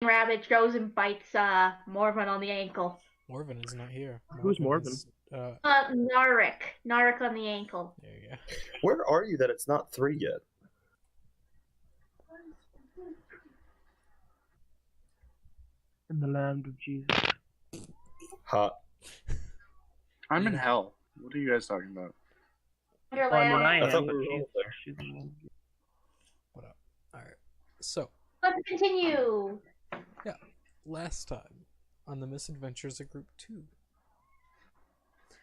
Rabbit goes and bites Morven on the ankle. Morven is not here. Who's Morven? Narek. Narek on the ankle. There you go. Where are you that it's not 3 yet? In the land of Jesus. Hot. I'm in hell. What are you guys talking about? Wonderland. I thought we were all there. She's in the- What up? Alright. So, Let's continue. last time on the Misadventures of Group 2.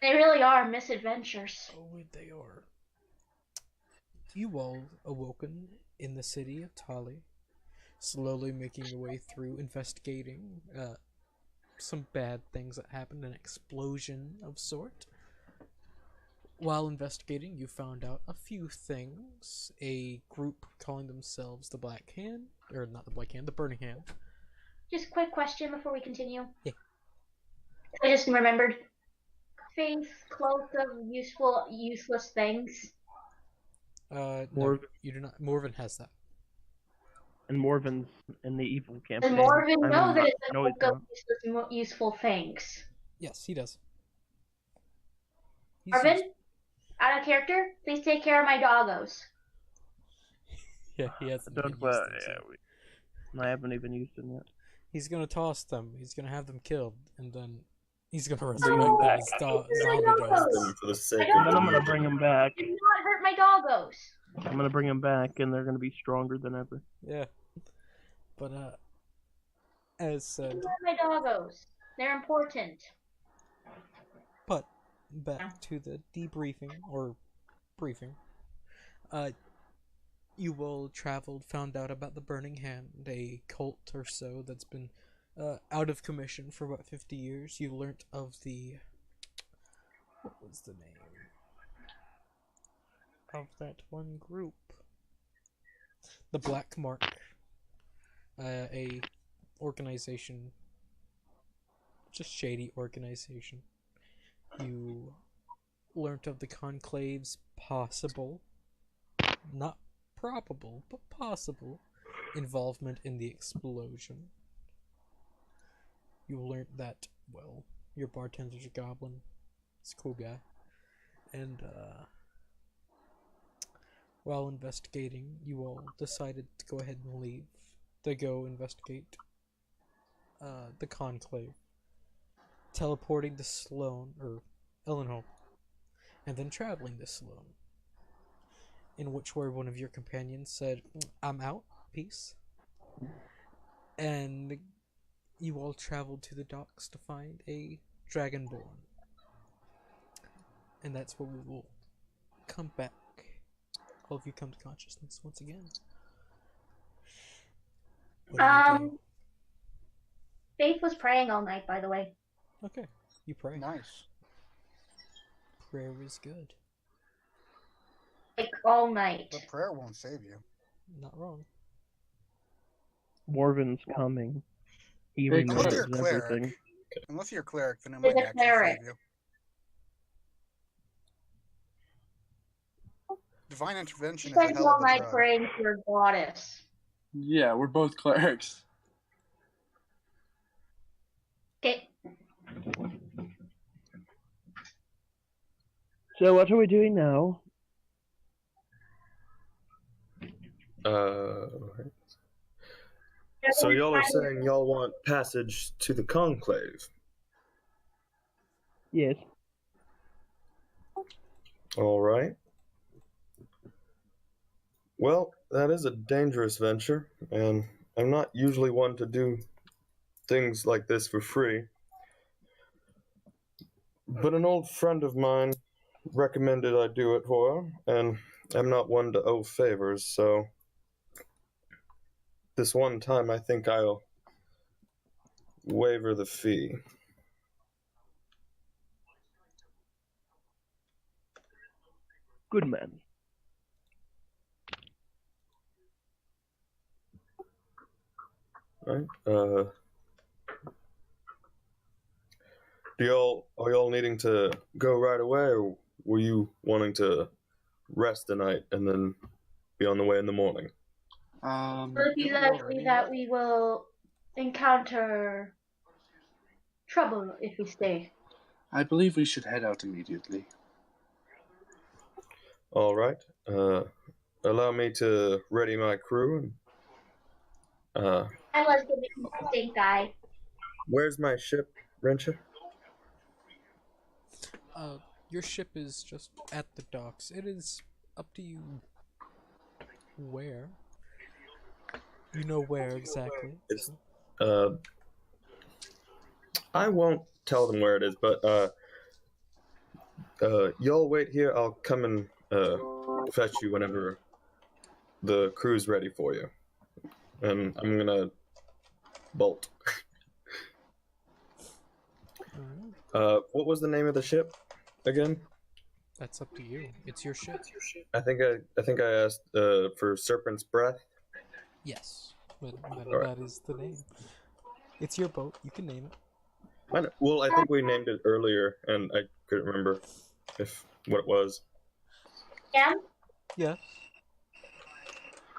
They really are misadventures. Oh, they are. You all awoken in the city of Tali, slowly making your way through investigating some bad things that happened, an explosion of sort. While investigating, you found out a few things. A group calling themselves the Black Hand, or not the Black Hand, the Burning Hand. Just a quick question before we continue. Yeah. I just remembered. Faith, cloak of useless things. No, Morven. you do not. Morven has that. And Morven's in the evil campaign. Does Morven I know mean, that it's a no, he's cloak of not. useful things? Yes, he does. He's Marvin, used- out of character, please take care of my doggos. Yeah, he hasn't. Don't, even used them, yeah, so. I haven't even used them yet. He's gonna toss them. He's gonna have them killed, and then he's gonna Bring resurrect them them back. as Bring zombie them dogs. back. For the sake I of Then I'm the gonna bring them back. Do not hurt my doggos. I'm gonna bring them back, and they're gonna be stronger than ever. Yeah, but as said, Do not hurt my doggos. They're important. but back to the debriefing or briefing. You all traveled, found out about the Burning Hand, a cult or so that's been out of commission for about 50 years. You learnt of the... What was the name of that one group? The Black Mark. A organization, just shady organization. You learnt of the Conclave's possible, not probable, but possible involvement in the explosion. You learnt that, well, your bartender's a goblin. He's a cool guy. And, while investigating, you all decided to go ahead and leave. To go investigate, the Conclave. Teleporting to Sloan, or Ellenholm. And then traveling to Sloan. In which where one of your companions said, "I'm out, peace." And you all traveled to the docks to find a Dragonborn. And that's where we will come back. All of you come to consciousness once again. What do you do? Faith was praying all night, by the way. Okay, you pray. Nice. Prayer is good. Like, all night. But prayer won't save you. Not wrong. Morven's coming. He Hey, Unless remembers you're a cleric. everything. Unless you're a cleric, then it He's might a actually cleric. save you. Divine intervention She is a spends hell all of a night drug. praying to her goddess. Yeah, we're both clerics. Okay. So what are we doing now? Right. So y'all are saying y'all want passage to the Conclave? Yes. All right. Well, that is a dangerous venture, and I'm not usually one to do things like this for free. But an old friend of mine recommended I do it for her, and I'm not one to owe favors, so this one time I think I'll waiver the fee. Good man. Right? Are y'all needing to go right away, or were you wanting to rest the night and then be on the way in the morning? So if you Don't that, already. that we will encounter trouble if we stay. I believe we should head out immediately. All right. Allow me to ready my crew. I was giving stink eye. Where's my ship, Rencha? Your ship is just at the docks. It is up to you where. You know where exactly. It's I won't tell them where it is, but y'all wait here. I'll come and fetch you whenever the crew's ready for you. And I'm gonna bolt. Alright. What was the name of the ship again? That's up to you. It's your ship. I think I asked for Serpent's Breath. Yes. But Alright. that is the name. It's your boat. You can name it. Well, I think we named it earlier, and I couldn't remember what it was. Yeah, Yeah.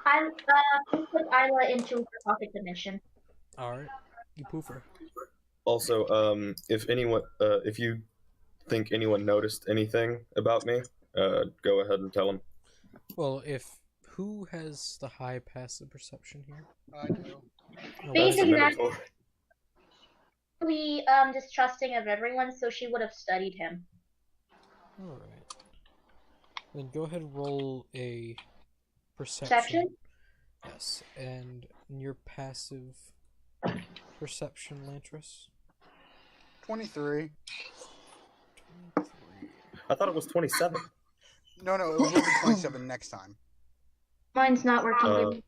I put Isla into her pocket dimension. Alright. You poofer. Also, if you think anyone noticed anything about me, go ahead and tell them. Well, who has the high passive perception here? I do. Oh, Basically, what is it? Minotaur. We distrusting of everyone, so she would have studied him. Alright. Then go ahead and roll a perception. Perception? Yes. And your passive perception, Lantris? 23. 23. I thought it was 27. No, it will be 27 next time. Mine's not working.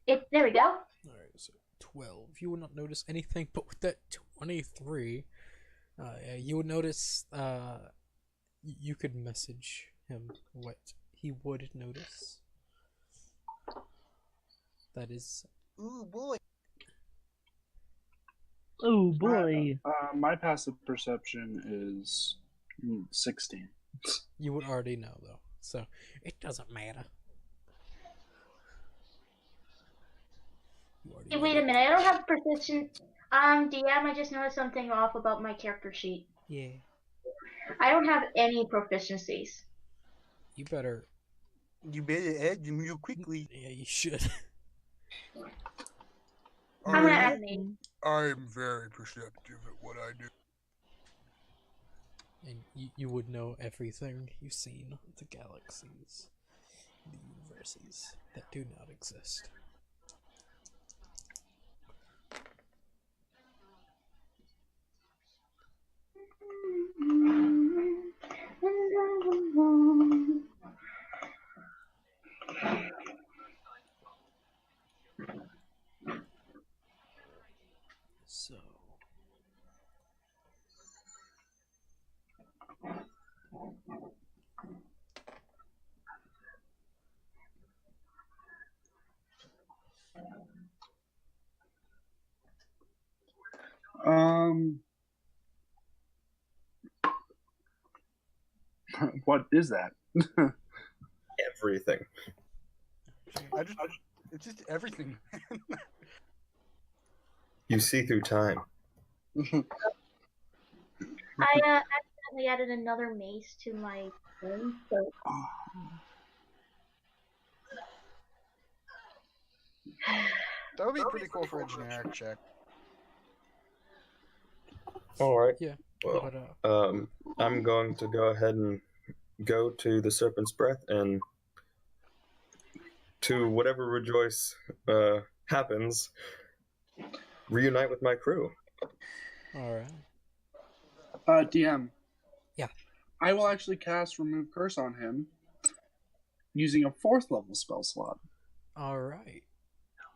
There we go. Alright, so 12. You would not notice anything, but with that 23, you would notice, you could message him what he would notice. That is... Ooh, boy. Oh boy. My passive perception is 16. You would already know, though, so it doesn't matter. You already Hey, know. wait a minute. I don't have persistence. DM, I just noticed something off about my character sheet. Yeah. I don't have any proficiencies. You better... You better add them real quickly. Yeah, you should. I'm gonna add me. I'm very perceptive at what I do. And you would know everything you've seen, the galaxies, the universes that do not exist. So... What is that? Everything. It's just everything. You see through time. I accidentally added another mace to my thing, so That would be pretty cool for a generic check. All right. Yeah. Well, But, I'm going to go ahead and go to the Serpent's Breath and to whatever rejoice happens, reunite with my crew. alright. DM. Yeah. I will actually cast Remove Curse on him using a 4th level spell slot. Alright.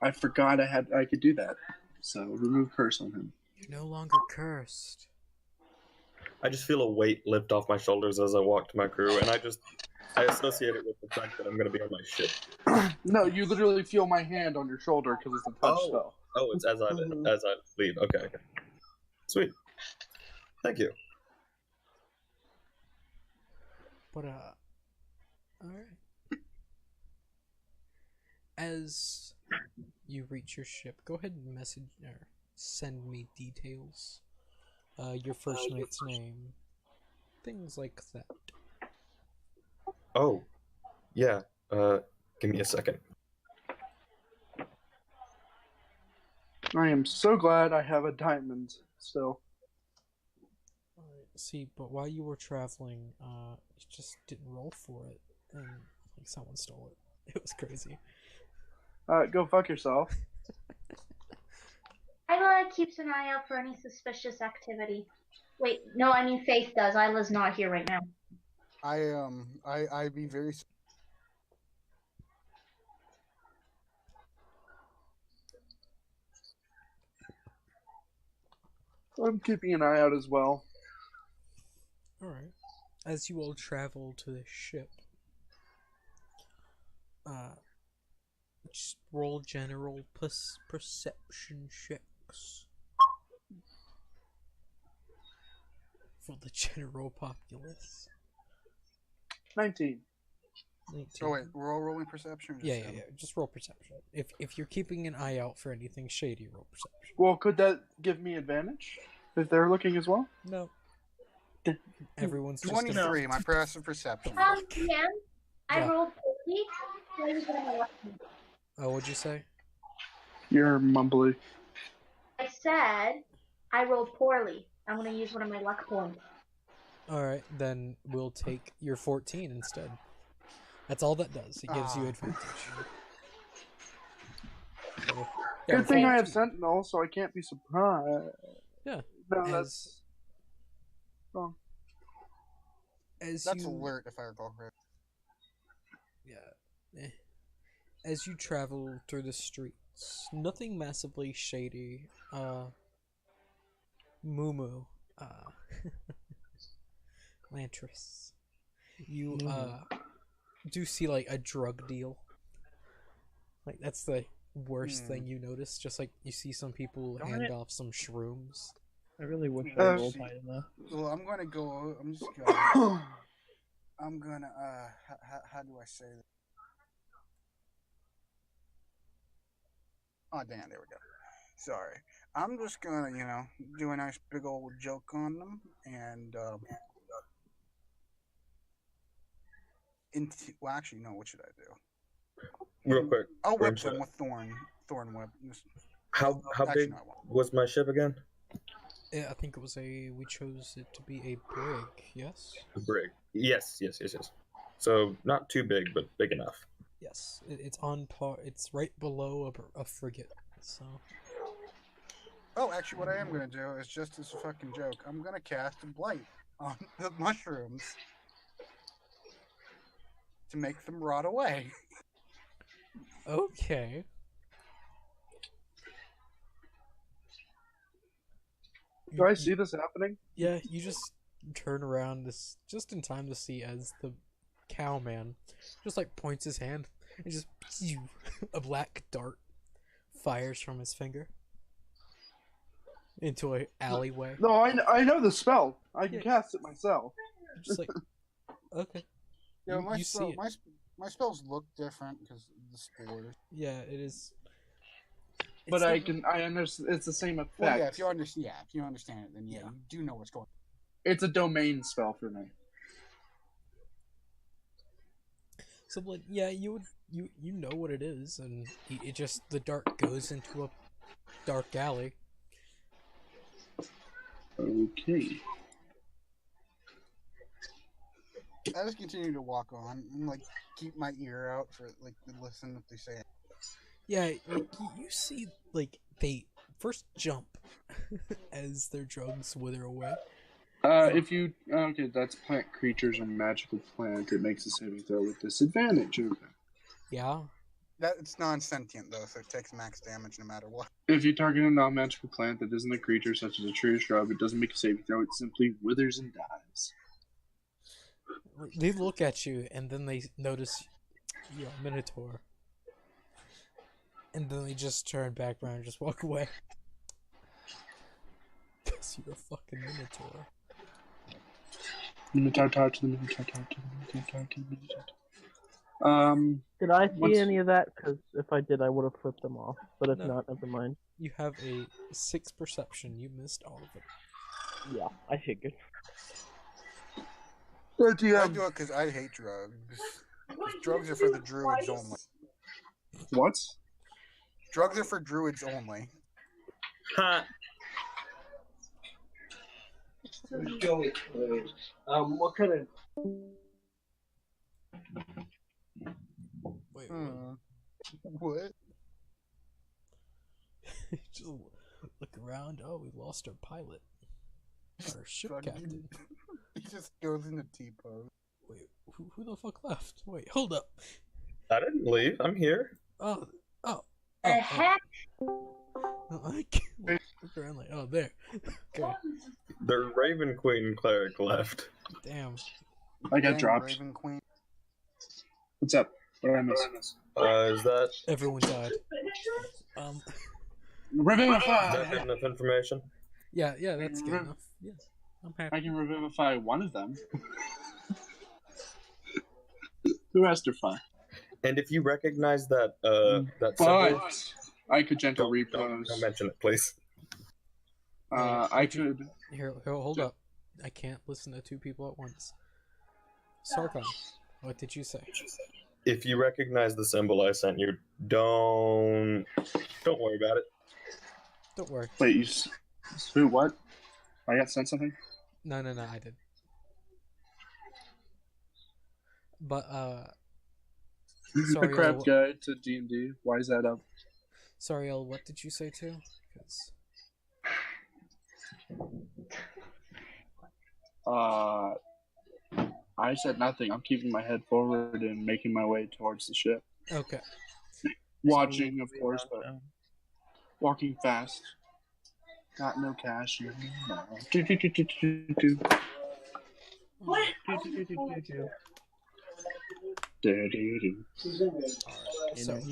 I forgot I could do that. So Remove Curse on him. You're no longer cursed. I just feel a weight lift off my shoulders as I walk to my crew, and I associate it with the fact that I'm going to be on my ship. No, you literally feel my hand on your shoulder because it's a touch spell. Oh, it's as I leave. Okay. Sweet. Thank you. But, alright. As you reach your ship, go ahead and message or send me details. Your first mate's name, things like that. Oh, yeah. Give me a second. I am so glad I have a diamond still. Alright, see, but while you were traveling, you just didn't roll for it, and like someone stole it. It was crazy. Go fuck yourself. Isla keeps an eye out for any suspicious activity. Wait, no, I mean Faith does. Isla's not here right now. I'd be very. I'm keeping an eye out as well. Alright. As you all travel to the ship, just roll general perception checks for the general populace. 19. 19. Oh wait, we're all rolling perception. Or just Yeah, yeah, him? yeah. Just roll perception. If you're keeping an eye out for anything shady, roll perception. Well, could that give me advantage if they're looking as well? No. Everyone's just 23. My passive perception. DM, I Yeah. rolled 50. So I was gonna luck me. Oh, what'd you say? You're mumbly. I said I rolled poorly. I'm gonna use one of my luck points. Alright, then we'll take your 14 instead. That's all that does. It gives you Ah. advantage. So, yeah, Good thing I 14. have Sentinel, so I can't be surprised. Yeah. No, As, that's wrong. as That's you, alert, if I recall correctly. yeah. As you travel through the streets, nothing massively shady. Mumu, Lantris. You do see like a drug deal. Like that's the worst thing you notice. Just like you see some people Darn hand it. off some shrooms. I really wish Uh, I rolled high enough. Well, I'm gonna go. I'm just gonna. I'm gonna. How do I say that? Oh damn! There we go. Sorry. I'm just gonna, do a nice big old joke on them, and well, actually, no. What should I do? Real quick. I'll whip Grimshot. them with thorn whip. How Actually, big no, I won't. was my ship again? Yeah, I think it was we chose it to be a brig. Yes. The brig. Yes. So not too big, but big enough. Yes. It's on par. It's right below a frigate. So. Oh, actually, what I am gonna do is just as a fucking joke. I'm gonna cast a blight on the mushrooms to make them rot away. Okay. Do I see this happening? Yeah, you just turn around just in time to see as the cowman just like points his hand and just a black dart fires from his finger into a alleyway. No, I know the spell. I can Yeah. cast it myself. Just like okay. Yeah, You- my you see it. my spells look different because of the spores. Yeah, it is. But It's I understand. It's the same effect. Well, yeah, if you understand it, then yeah, Yeah. you do know what's going. It's a domain spell for me. So like yeah, you know what it is, and it just the dart goes into a dark alley. Okay. I just continue to walk on and like keep my ear out for like to listen if they say it. Yeah, like you see, like they first jump as their drugs wither away. Okay, that's plant creatures or magical plant. It makes a saving throw with disadvantage. Okay. Yeah, That it's non-sentient though, so it takes max damage no matter what. If you target a non-magical plant that isn't a creature, such as a tree or shrub, it doesn't make a saving throw. It simply withers and dies. they look at you and then they notice you're a minotaur, and then they just turn back around and just walk away. Cause you're a fucking minotaur. Minotaur to the Minotaur to the Minotaur to the Minotaur. Did I see Once- any of that? Because if I did, I would have flipped them off. But if No. not, never mind. You have a 6 perception. You missed all of it. Yeah, I figured. But do you I have do it because I hate drugs. 'Cause drugs are for the druids only. what? Drugs are for druids only. Ha! What kind of? Wait, What? just look around. Oh, we lost our pilot. Our ship Fucking- captain. He just goes into T-pose. Wait, who the fuck left? Wait, hold up. I didn't leave. I'm here. Oh. The heck? No, I can't look around like, oh, there. Okay, The Raven Queen cleric left. damn. I got Dang, dropped. Raven Queen. What's up? What did I miss? Is that Everyone died. Revivify! good enough information? Yeah, that's good enough. Yeah, I'm happy. I can revivify one of them. The rest are fine. And if you recognize that that symbol, But I could gentle don't repose. mention it, please. I could. Here, hold up. I can't listen to two people at once. Sarkon, what did you say? If you recognize the symbol I sent you, don't worry about it. Don't worry. Wait, who? What? I got sent something. No, I did. But, The crap Sariel, guide to D&D. Why is that up? Sariel, what did you say too? 'Cause- I said nothing. I'm keeping my head forward and making my way towards the ship. Okay. Watching, of course, but walking fast. Got no cash. No. So, as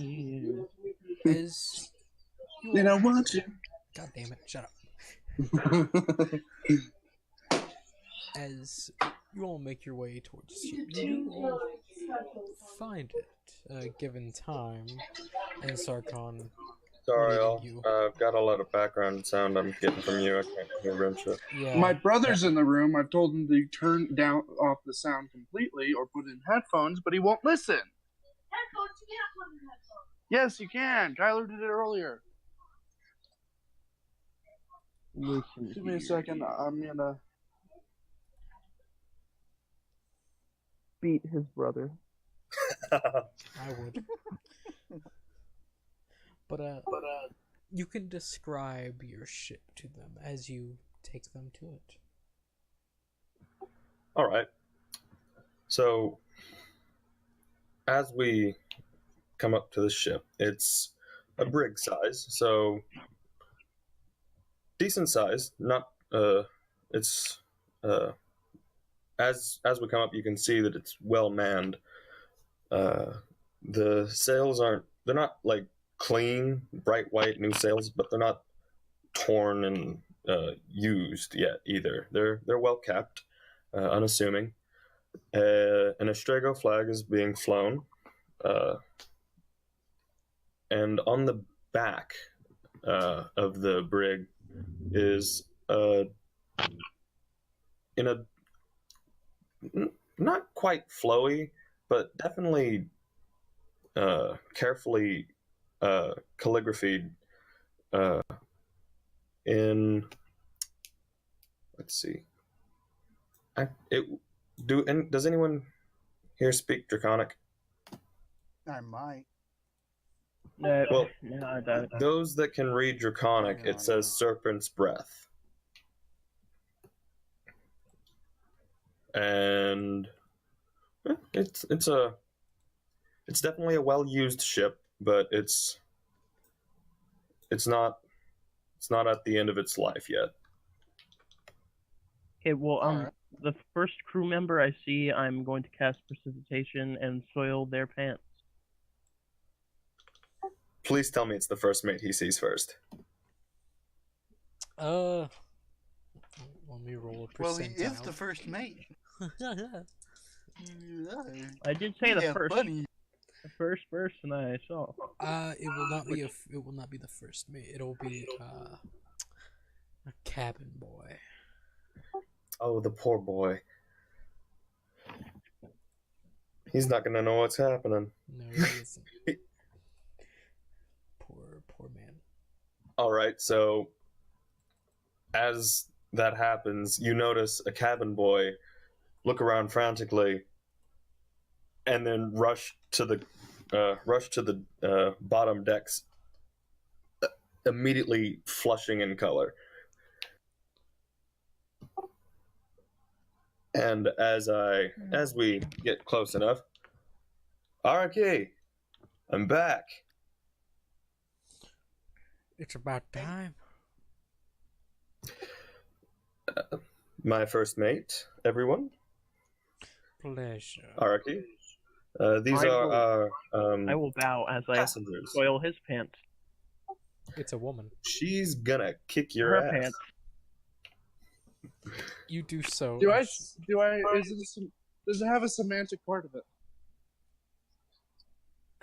you Then I all, want to. God damn it, shut up. As you all make your way towards the ship, you all find it, given time, and Sarkon. Sorry, You. I've got a lot of background sound I'm getting from you. I can't hear real shit. Yeah. My brother's in the room. I've told him to turn down off the sound completely or put in headphones, but he won't listen. Headphones? You cannot put in headphones. Yes, you can. Tyler did it earlier. Listen. Give me a second. I'm gonna. Beat his brother. I would. But you can describe your ship to them as you take them to it. All right. So, as we come up to the ship, it's a brig size, so decent size. Not it's as we come up, you can see that it's well manned. The sails they're not like clean, bright white new sails, but they're not torn and used yet either. They're well kept, unassuming. An Astrago flag is being flown, and on the back of the brig is in a not quite flowy, but definitely carefully calligraphied in. Let's see. Does anyone here speak Draconic? I might. No, Well, no, I don't. Those that can read Draconic, Hang on. it says Serpent's Breath. And it's definitely a well-used ship, but it's not at the end of its life yet. Okay, well, Alright. the first crew member I see, I'm going to cast Precipitation and soil their pants. Please tell me it's the first mate he sees first. Let me roll a percentile. Well, he is the first mate. Yeah. I did say the Yeah, first. buddy. The first person I saw. It will not be it will not be the first mate. It'll be a cabin boy. Oh, the poor boy. He's not gonna know what's happening. No, he isn't. Poor man. All right, so as that happens, you notice a cabin boy look around frantically, and then rush to the bottom decks, immediately flushing in color. And as we get close enough, Araki, I'm back. It's about time. My first mate, everyone. Pleasure. Araki. These I are will- our I will bow as I passengers. soil his pants. It's a woman. She's gonna kick your Her ass. pants. You do so. Do I? as- Does it have a semantic part of it?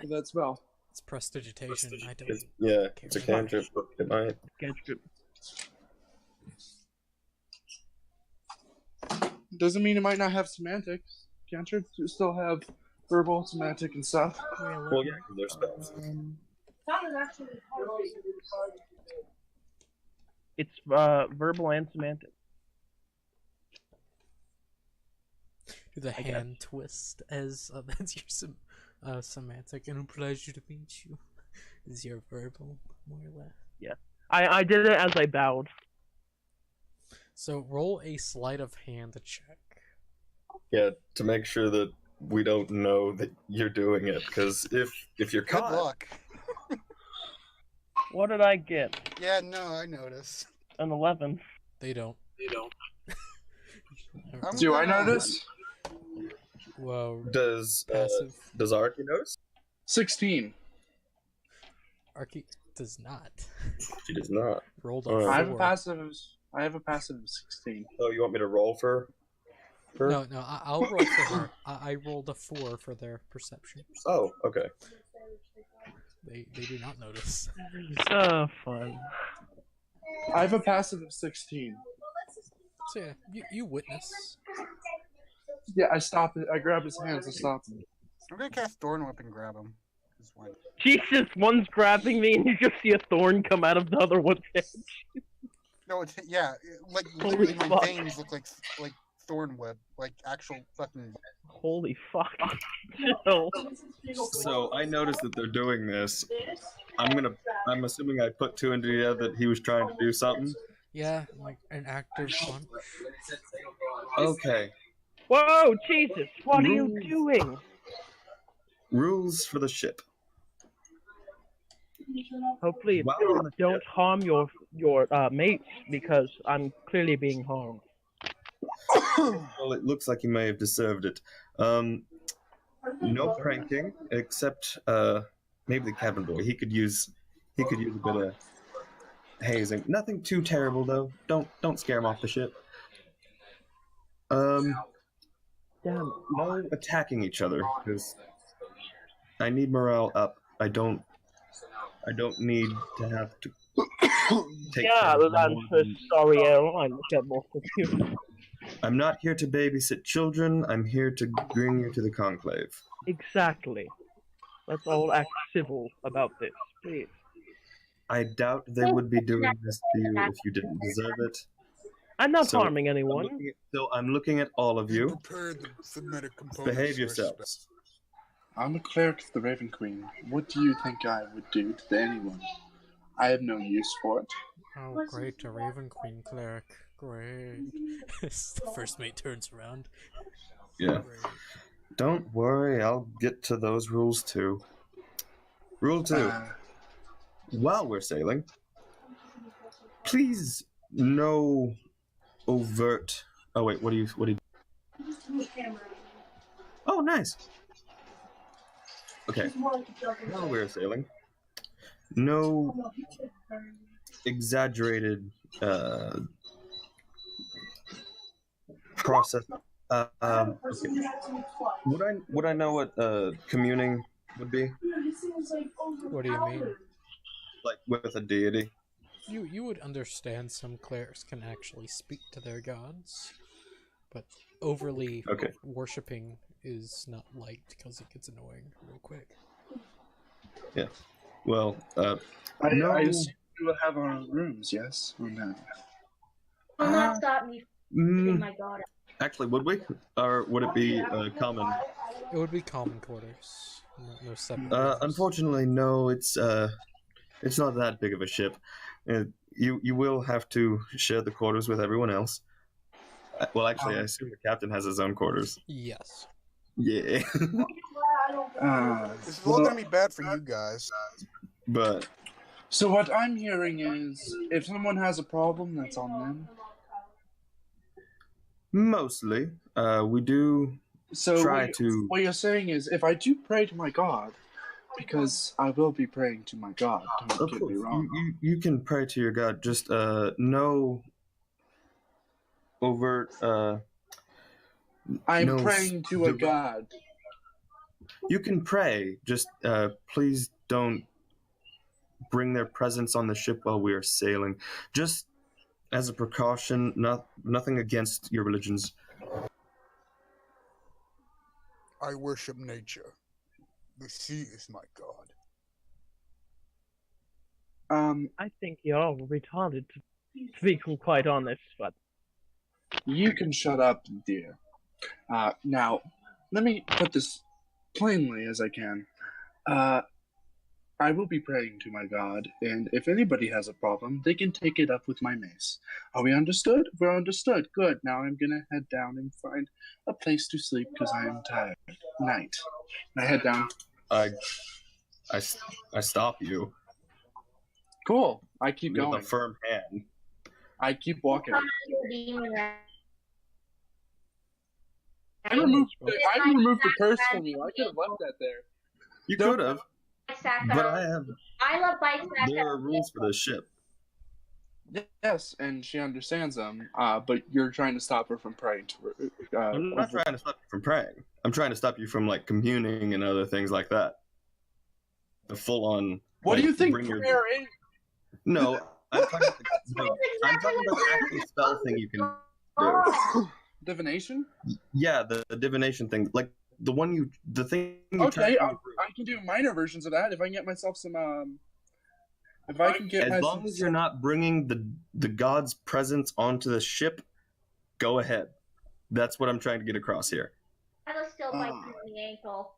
That spell. It's prestidigitation. I don't. Yeah, it's a care. cantrip. It might. Cantrip. Doesn't mean it might not have semantics. Cantrips still have verbal, semantic, and stuff. Well, yeah, 'cause they're spells. That was actually hard. It's verbal and semantic. Do the I guess. hand twist as that's your semantic, and a pleasure to meet you. Is your verbal more or less? I did it as I bowed. So roll a sleight of hand check. Yeah, to make sure that we don't know that you're doing it, because if you're Good caught, luck. What did I get? Yeah, no, I notice. An 11. They don't. I'm Do I gonna- notice? Well, does passive. Araki notice? 16. Archie does not. She does not. Rolled a Alright. I have a 4. passive. I have a passive of 16. Oh, you want me to roll for her? No, I'll roll for her. I rolled a 4 for their perception. Oh, okay. They do not notice. So fun. I have a passive of 16. So yeah, you witness. Yeah, I stop it. I grab his hands and stop him. I'm gonna cast Thorn Whip and grab him. Just why- Jesus, one's grabbing me and you just see a thorn come out of the other one's head. No, it's yeah, like Holy literally my fuck. veins look like Thorn Whip, like actual fucking. Holy fuck. Chill. So I noticed that they're doing this. I'm assuming I put two and two together that he was trying to do something. Yeah, like an active punch. Okay. Whoa, Jesus, what are you doing? Rules for the ship. Hopefully, Wow. don't harm your mates because I'm clearly being harmed. Well, it looks like you may have deserved it. No pranking, except maybe the cabin boy. He could use a bit of hazing. Nothing too terrible though. Don't scare him off the ship. Damn. No attacking each other because I need morale up. I don't need to have to take Yeah, care of I'm more so than- sorry, airline. Get more confused. I'm not here to babysit children. I'm here to bring you to the conclave. Exactly. Let's all act civil about this, please. I doubt they would be doing this to you if you didn't deserve it. I'm not So, harming anyone. I'm looking at all of you. Prepare the phonetic components. Behave for yourselves. I'm a cleric of the Raven Queen. What do you think I would do to anyone? I have no use for it. Oh, great, a Raven Queen cleric. Great. The first mate turns around. Yeah. Great. Don't worry, I'll get to those rules too. Rule 2. While we're sailing, please no overt. Oh wait, what do you? Oh, nice. Okay. While we're sailing, no exaggerated process. Okay. Would I know what communing would be, What do you mean? like with a deity. You would understand some clerics can actually speak to their gods, but overly Okay. worshipping is not liked because it gets annoying real quick. Well, no. I assume we will have our own rooms, yes or no? Will not stop me from putting Mm, my god up. actually, would we? Or would it be common? It would be common quarters. No separate rooms. Unfortunately, no. It's not that big of a ship. You will have to share the quarters with everyone else. Well, actually, I assume the captain has his own quarters. Yes. Yeah, This is all gonna be bad for you guys. but So what I'm hearing is, if someone has a problem, that's on them. mostly, we do So try what, to. what you're saying is, if I do pray to my God, because I will be praying to my God, don't Of get course, me wrong. you can pray to your god. Just no overt. I'm no praying to a direct- God. You can pray. Just please don't bring their presence on the ship while we are sailing. Just as a precaution, nothing against your religions. I worship nature. The sea is my god. I think you're retarded, to be quite honest, but You can shut up, dear. Now, let me put this plainly as I can. I will be praying to my God, and if anybody has a problem, they can take it up with my mace. Are we understood? We're understood. Good. Now I'm gonna head down and find a place to sleep because I am tired. Night. I head down. I stop you Cool. I keep with going. a firm hand. I keep walking. Demon rat. I removed the curse from you. I could have left that there. You Nope. could have, Sack but out. I love bike sack there are out. rules for this ship. Yes, and she understands them. But you're trying to stop her from praying to her. I'm not trying to stop you from praying. I'm trying to stop you from like communing and other things like that. The full-on. What do you think bring your- prayer is? No, I'm talking about I'm talking about the actual spell thing you can do. Divination? Yeah, the divination thing, like the thing. You Okay, try I can do minor versions of that if I can get myself some. If I can get as myself long as you're not bringing the god's presence onto the ship, go ahead. That's what I'm trying to get across here. I was still biting on the ankle.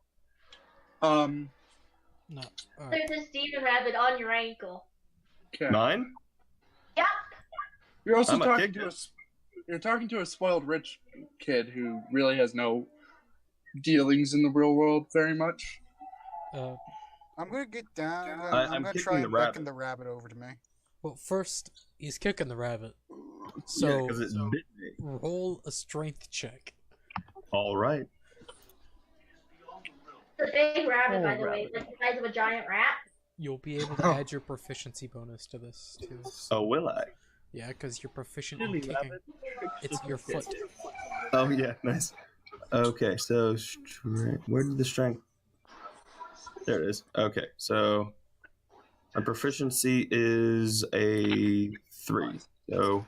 No. Alright. There's this demon rabbit on your ankle. Okay. 9? Yep. You're also I'm a talking kid. to you're talking to a spoiled rich kid who really has no dealings in the real world very much. I'm gonna get down. I'm I'm gonna kicking try the and beckon the rabbit over to me. Well, first he's kicking the rabbit, Yeah, so 'cause it bit me. roll a strength check. All right. It's a big rabbit, Oh, by the way, rabbit. like the size of a giant rat. You'll be able to add your proficiency bonus to this too. Oh, will I? Yeah, because you're proficient in silly kicking. rabbit. It's your foot. Oh yeah, nice. Okay, so where did the strength? There it is. Okay, so my proficiency is a 3. So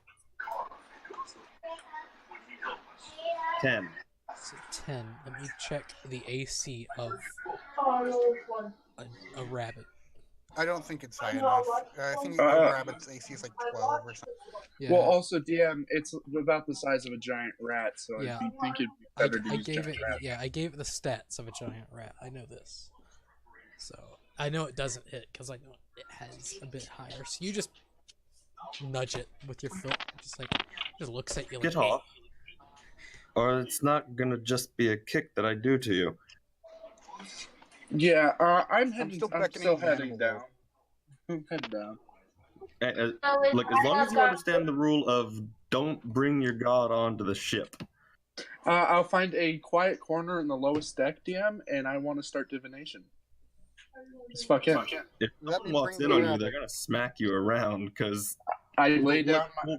10. So 10. Let me check the AC of a rabbit. I don't think it's high enough. I think the rabbit's AC is like 12 or something. Yeah, Well, also DM, it's about the size of a giant rat, so Yeah. if you think it'd be I, better to I use gave giant it. rat. Yeah, I gave it the stats of a giant rat. I know this, so I know it doesn't hit because I know it has a bit higher. So you just nudge it with your foot, just looks at you like, Get off. Or it's not gonna just be a kick that I do to you. Yeah, I'm still I'm beckoning still the heading animal down. I'm heading down. So it's Like as long as you like a- understand the rule of don't bring your god onto the ship. I'll find a quiet corner in the lowest deck, DM, and I want to start divination. Just fuck in. If Let someone me walks bring in the on you, rabbit. they're gonna smack you around because I lay down my.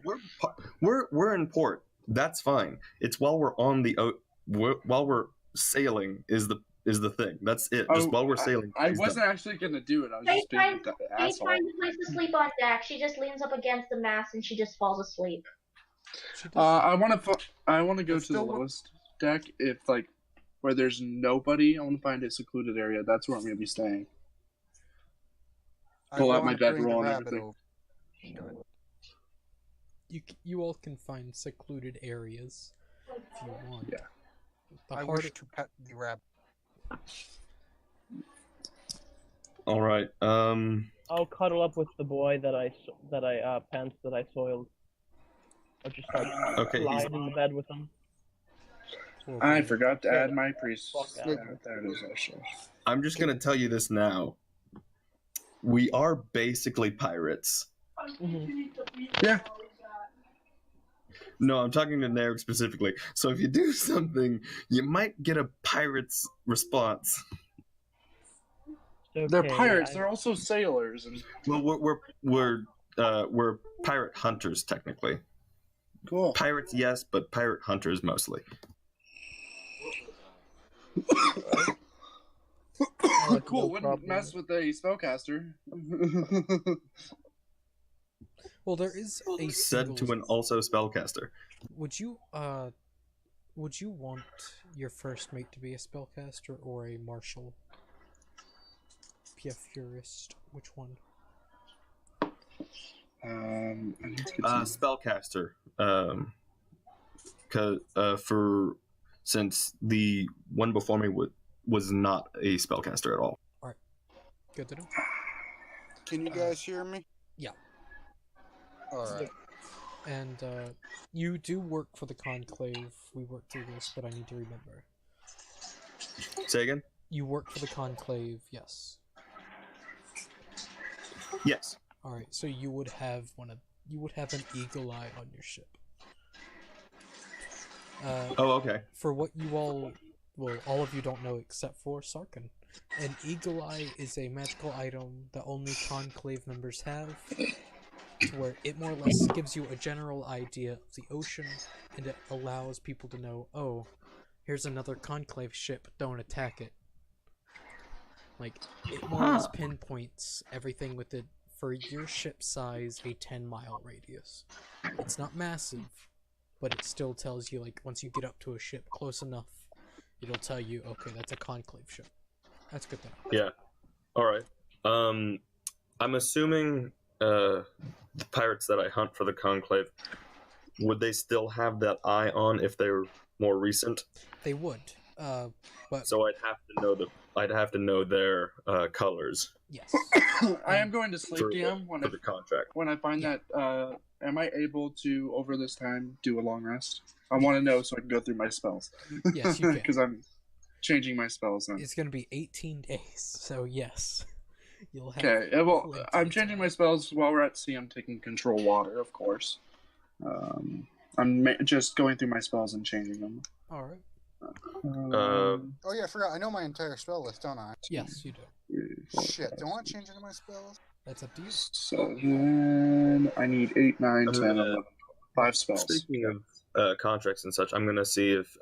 we're in port. That's fine. It's while we're on the while we're sailing is the is the thing. That's it. Just while we're sailing. I he's wasn't done. actually gonna do it. I was Faye just being finds, an Faye asshole. finds a place to sleep on deck. She just leans up against the mast and she just falls asleep. She does. I want to go It's to the still- lowest deck if like where there's nobody. I want to find a secluded area. That's where I'm gonna be staying. I Pull out wanna my bring the bedroll and rabbit everything. over. You all can find secluded areas if you want. Yeah. The I hard- wish to pet the rabbit. All right. I'll cuddle up with the boy that I pants that I soiled. I'll just like Okay, lie he's- in the bed with him. I forgot to add my priest. Fuck that. There it is actually. I'm just gonna tell you this now. We are basically pirates. Yeah. No, I'm talking to Narek specifically. So if you do something, you might get a pirate's response. It's They're okay, pirates. I- They're also sailors. And Well, we're pirate hunters technically. cool. Pirates, yes, but pirate hunters mostly. Cool. no Wouldn't problem. mess with a spellcaster. Well, there is a Said single... to an also spellcaster. Would you want your first mate to be a spellcaster or a martial? Piephurist, which one? I need to get some- Spellcaster. Since the one before me was not a spellcaster at all. Good to know. Can you guys hear me? Yeah. Alright. And you do work for the Conclave. We worked through this, but I need to remember. Say again? You work for the Conclave, yes. Yes. Alright, so you would have an eagle eye on your ship. Oh, okay. For what you all of you don't know except for Sarkin. An eagle eye is a magical item that only Conclave members have, to where it more or less gives you a general idea of the ocean, and it allows people to know, oh, here's another Conclave ship, don't attack it. Like, it more or less pinpoints everything with it for your ship size, a 10-mile radius. It's not massive, but it still tells you, like, once you get up to a ship close enough, it'll tell you, okay, that's a Conclave ship. That's good to know. Yeah. All right. I'm assuming the pirates that I hunt for the Conclave, would they still have that eye on if they were more recent? They would, but So I'd have to know their colors yes. I am going to sleep, for, DM, for the contract. when I find that. Am I able to, over this time, do a long rest? I want to know so I can go through my spells. Yes, you can. Because I'm changing my spells then. It's gonna be 18 days, so yes. You'll have Okay, well, plenty I'm of changing time. my spells while we're at sea. I'm taking control water, of course. I'm just going through my spells and changing them. Alright. Oh yeah, I forgot. I know my entire spell list, don't I? Yes, you do. 3, 4, Shit, 5, do I want to change any of my spells? That's up to you. 7. I need 8, 9, 10, 11. 5 spells. Speaking of contracts and such, I'm gonna see if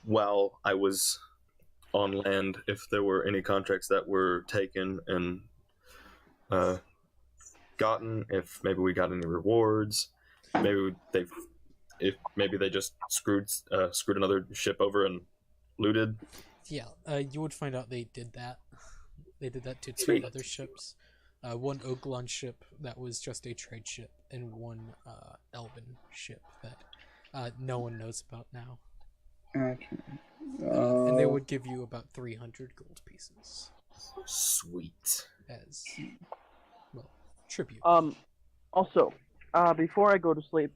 while I was on land, if there were any contracts that were taken and gotten. If maybe we got any rewards. Maybe they just screwed another ship over and looted. Yeah, you would find out they did that. They did that to 2 Sweet. other ships. One Oglon ship that was just a trade ship, and one Elven ship that no one knows about now. Okay. And they would give you about 300 gold pieces Sweet. as, well, tribute. Also, before I go to sleep,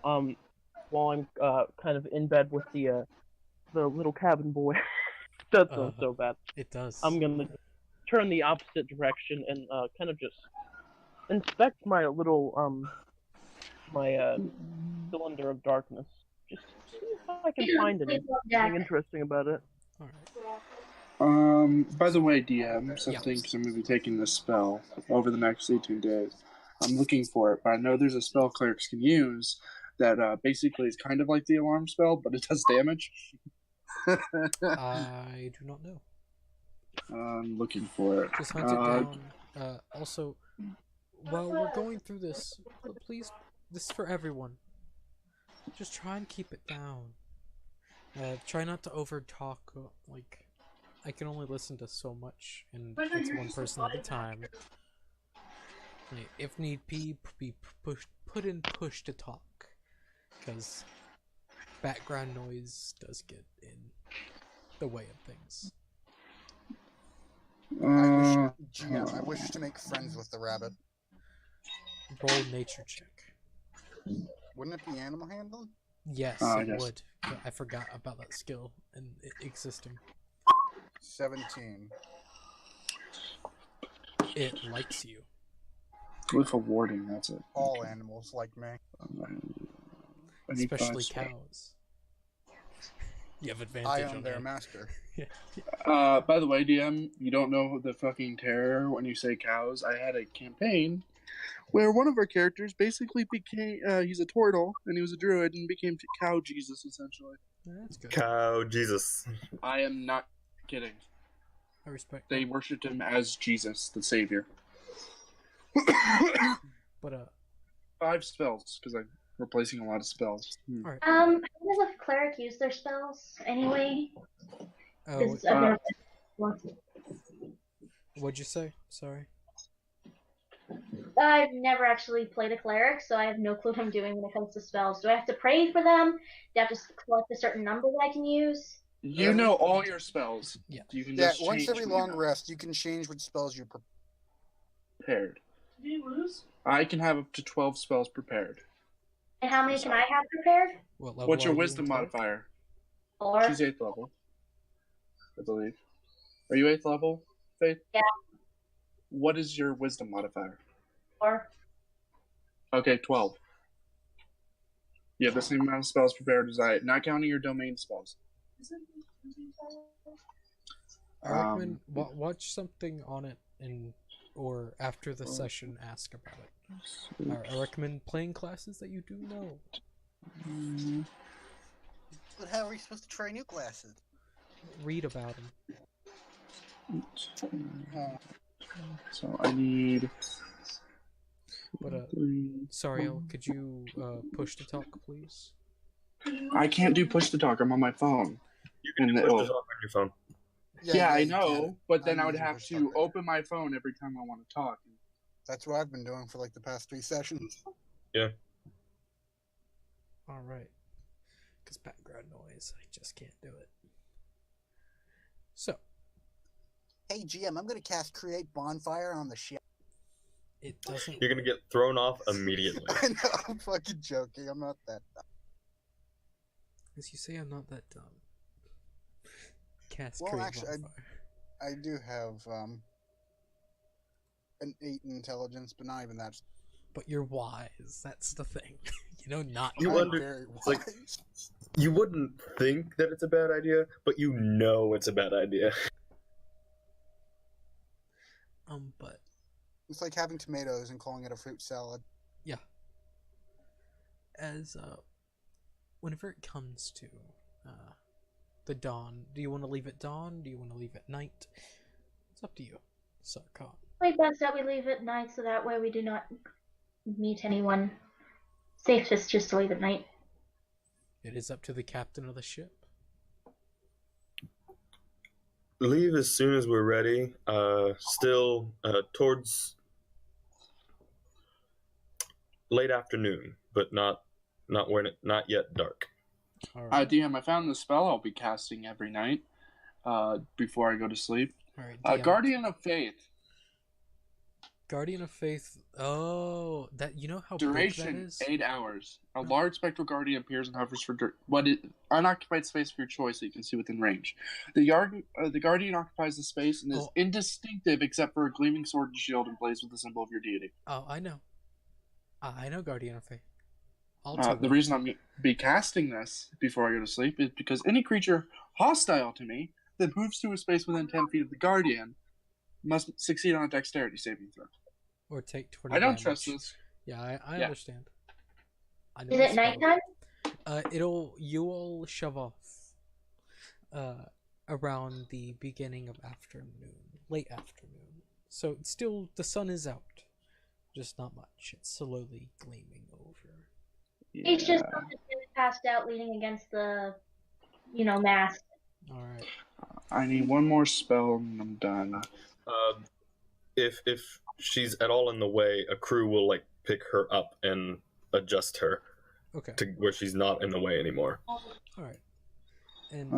while I'm kind of in bed with the little cabin boy, that sounds so bad. It does. I'm gonna turn the opposite direction and kind of just inspect my little cylinder of darkness. Just see if I can find anything interesting about it. Alright. By the way, DM, something, because I'm going to be taking this spell over the next 18 days. I'm looking for it, but I know there's a spell clerics can use that basically is kind of like the alarm spell, but it does damage. I do not know. I'm looking for it. Just hunt it down. Also, while we're going through this, please, this is for everyone. Just try and keep it down. Try not to over talk. Like, I can only listen to so much, and it's one person at a time. Like, if need be put in push to talk, because background noise does get in the way of things. I wish to make friends with the rabbit. Roll nature check. Wouldn't it be animal handling? Yes, Ah, it yes. would. But I forgot about that skill and it existing. 17. It likes you. With a warding, that's it. All animals like me. I need Especially 5 spells. cows. You have advantage I on am their that. master. By the way, DM, you don't know the fucking terror when you say cows. I had a campaign where one of our characters basically became, he's a turtle, and he was a druid, and became cow Jesus, essentially. That's good. Cow Jesus. I am not kidding. I respect They that. worshipped him as Jesus, the savior. But 5 spells, because I'm replacing a lot of spells. alright. How does a cleric use their spells anyway? Oh, 'Cause I've never- what'd you say? Sorry. I've never actually played a cleric, so I have no clue what I'm doing when it comes to spells. Do I have to pray for them? Do I have to collect a certain number that I can use? You know all your spells. Yeah. You can Yeah, just once change every what you long know. rest, you can change which spells you Prepared. Did you lose? I can have up to 12 spells prepared. And how many can I have prepared? What level What's your are you in wisdom cleric? modifier? Or She's 8th level, I believe. Are you 8th level, Faith? Yeah. What is your wisdom modifier? Okay, 12. You have the same amount of spells prepared as I, not counting your domain spells. I recommend watch something on it or after the session ask about it. I recommend playing classes that you do know. But how are we supposed to try new classes? Read about them. So I need. But sorry, El, could you push to talk, please? I can't do push to talk. I'm on my phone. You can And push it'll- this off on your phone. Yeah, I you know, can. but then I'm I would using have push to talk right open my phone every time I want to talk. now. That's what I've been doing for like the past 3 sessions. Alright. Because background noise, I just can't do it. So, Hey GM, I'm gonna cast Create Bonfire on the ship. it doesn't. You're gonna get thrown off immediately. I know, I'm fucking joking. I'm not that dumb. As you say, I'm not that dumb. Cast Well, create actually, bonfire. I do have an 8 in intelligence, but not even that. But you're wise. That's the thing. You know, not You I'm under- very it's like- wise. You wouldn't think that it's a bad idea, but you know it's a bad idea. But It's like having tomatoes and calling it a fruit salad. yeah. As whenever it comes to the dawn, do you want to leave at dawn? Do you want to leave at night? It's up to you, Sarkon. Probably best that we leave at night so that way we do not meet anyone. Safest just to leave at night. It is up to the captain of the ship. Leave as soon as we're ready. Still towards late afternoon, but not not yet dark. All right. DM, I found the spell I'll be casting every night before I go to sleep. All right. DM. Guardian of Faith. Guardian of Faith. Oh, that you know how big that Duration is. 8 hours. A large spectral guardian appears and hovers for unoccupied space of your choice, so you can see within range. The guardian occupies the space and is Oh. indistinctive except for a gleaming sword and shield and plays with the symbol of your deity. Oh, I know. I know Guardian of Faith. I'll The take it. reason I'm going to be casting this before I go to sleep is because any creature hostile to me that moves to a space within 10 feet of the guardian must succeed on a dexterity saving throw. Or take 20 I don't damage. trust this. Yeah, I Yeah. understand. I know Is the it spell. nighttime? You will shove off. around the beginning of afternoon, late afternoon. So it's still, the sun is out, just not much. It's slowly gleaming over. He's just passed out, leaning against the, mast. All right. I need one more spell and I'm done. If she's at all in the way, a crew will like pick her up and adjust her Okay. to where she's not in the way anymore. All right. And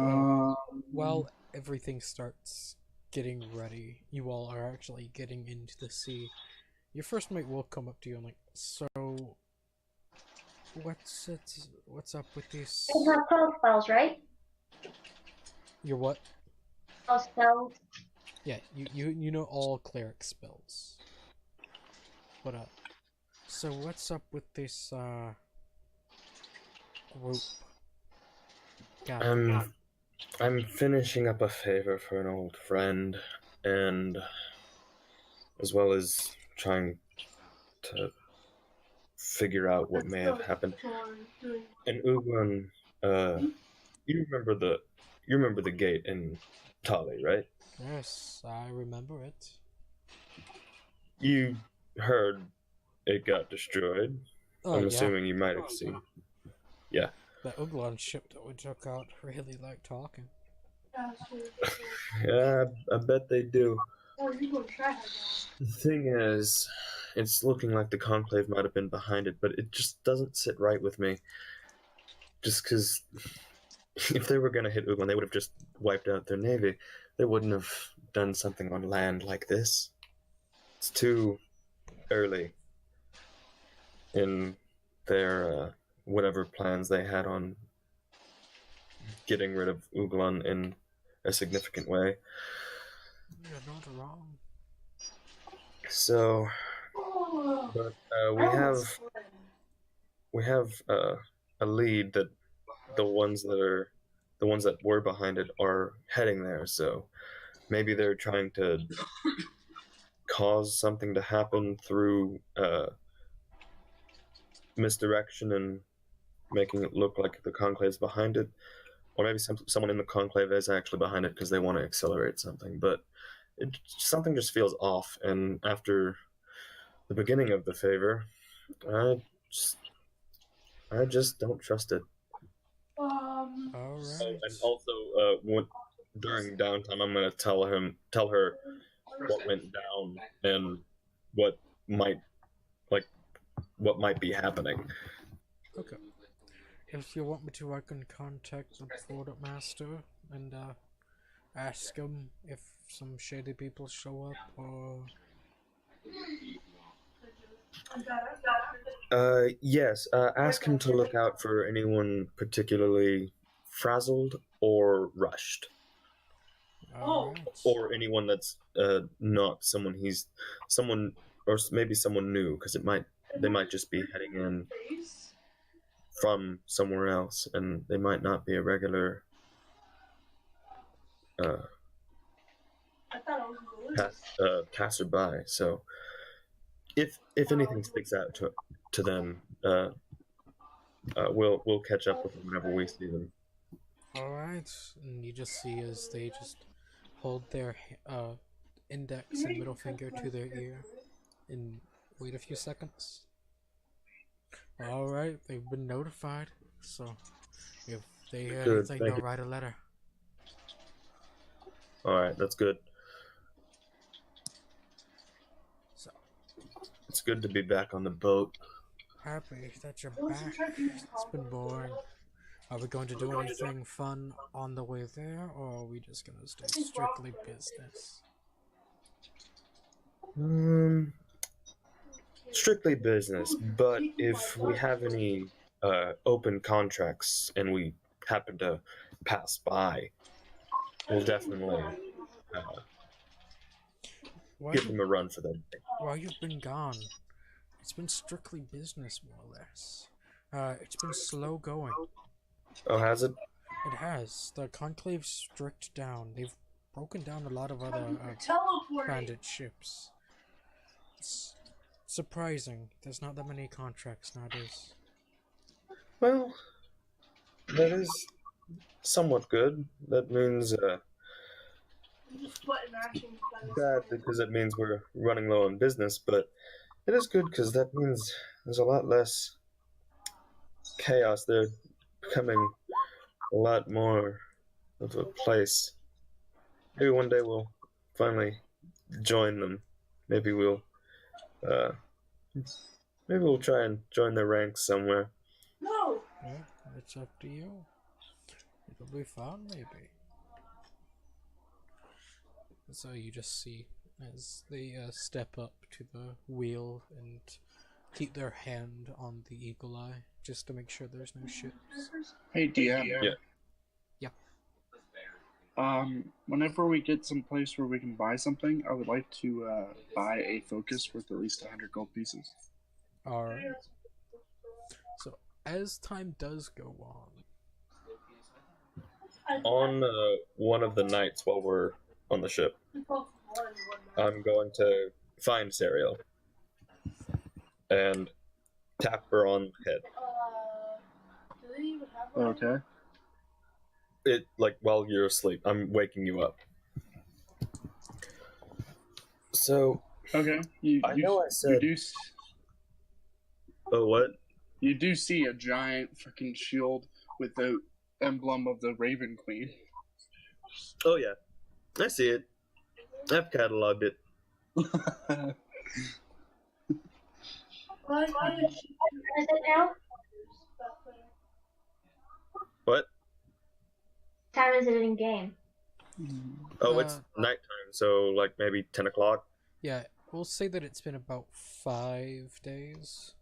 while everything starts getting ready, you all are actually getting into the sea. Your first mate will come up to you and like, so what's up with these? You have spell spells, right? Your what? Spells. Yeah, you know all cleric spells. But so what's up with this group? I'm finishing up a favor for an old friend, and as well as trying to figure out what may have happened. And Uglan, you remember the gate in Tali, right? Yes, I remember it. You heard it got destroyed. Oh, I'm yeah. assuming you might have seen. Yeah. The Uglon ship that we took out really liked talking. Yeah, I bet they do. The thing is, it's looking like the Conclave might have been behind it, but it just doesn't sit right with me. Just because if they were going to hit Uglon, they would have just wiped out their navy. They wouldn't have done something on land like this. It's too early in their whatever plans they had on getting rid of Uglon in a significant way. You're not wrong. So, but we have a lead that the ones that were behind it are heading there. So maybe they're trying to cause something to happen through misdirection and making it look like the Conclave's behind it. Or maybe someone in the Conclave is actually behind it because they want to accelerate something. But something just feels off. And after the beginning of the favor, I just don't trust it. All right. And also, during downtime, I'm gonna tell her what went down and what might be happening. Okay. If you want me to, I can contact the quartermaster and ask him if some shady people show up, or... Yes, ask him to look out for anyone particularly frazzled or rushed. Alright. Or anyone that's not someone or maybe someone new, because they might just be heading in from somewhere else, and they might not be a regular passerby. So if anything sticks out to them, we'll catch up with them whenever we see them. Alright, and you just see as they just hold their index and middle finger to their ear and wait a few seconds. Alright, they've been notified, so if they hear Good, anything, thank they'll you. write a letter. Alright, that's good. So, It's good to be back on the boat. happy that you're back. It's been boring. Are we going to do anything fun on the way there, or are we just gonna stay strictly business? Strictly business, but if we have any open contracts and we happen to pass by, we'll definitely give them a run for them. While you've been gone, it's been strictly business, more or less. It's been slow going. Oh, has it? It has. The Conclave's strict down. They've broken down a lot of other bandit ships. It's surprising. There's not that many contracts nowadays. Well, that is somewhat good. That means Just what in action? bad because it means we're running low on business, but it is good because that means there's a lot less chaos. They're becoming a lot more of a place. Maybe one day we'll finally join them. Maybe we'll uh, maybe we'll try and join their ranks somewhere. No. Yeah, it's up to you. It'll be fun, maybe. So you just see as they step up to the wheel and keep their hand on the eagle eye just to make sure there's no ships. Hey, DM. Yeah. Whenever we get some place where we can buy something, I would like to buy a focus worth at least 100 gold pieces. Alright. So as time does go On one of the nights while we're on the ship, I'm going to find Serial and tap her on the head. Do they even have one? Okay. It like while you're asleep. I'm waking you up. So Okay. I know I said. Oh, what? You do see a giant freaking shield with the emblem of the Raven Queen. Oh yeah, I see it. I've cataloged it. Why is she? Is it now? What? Time is it in game? Oh, it's nighttime, so like maybe 10 o'clock. Yeah, we'll say that it's been about 5 days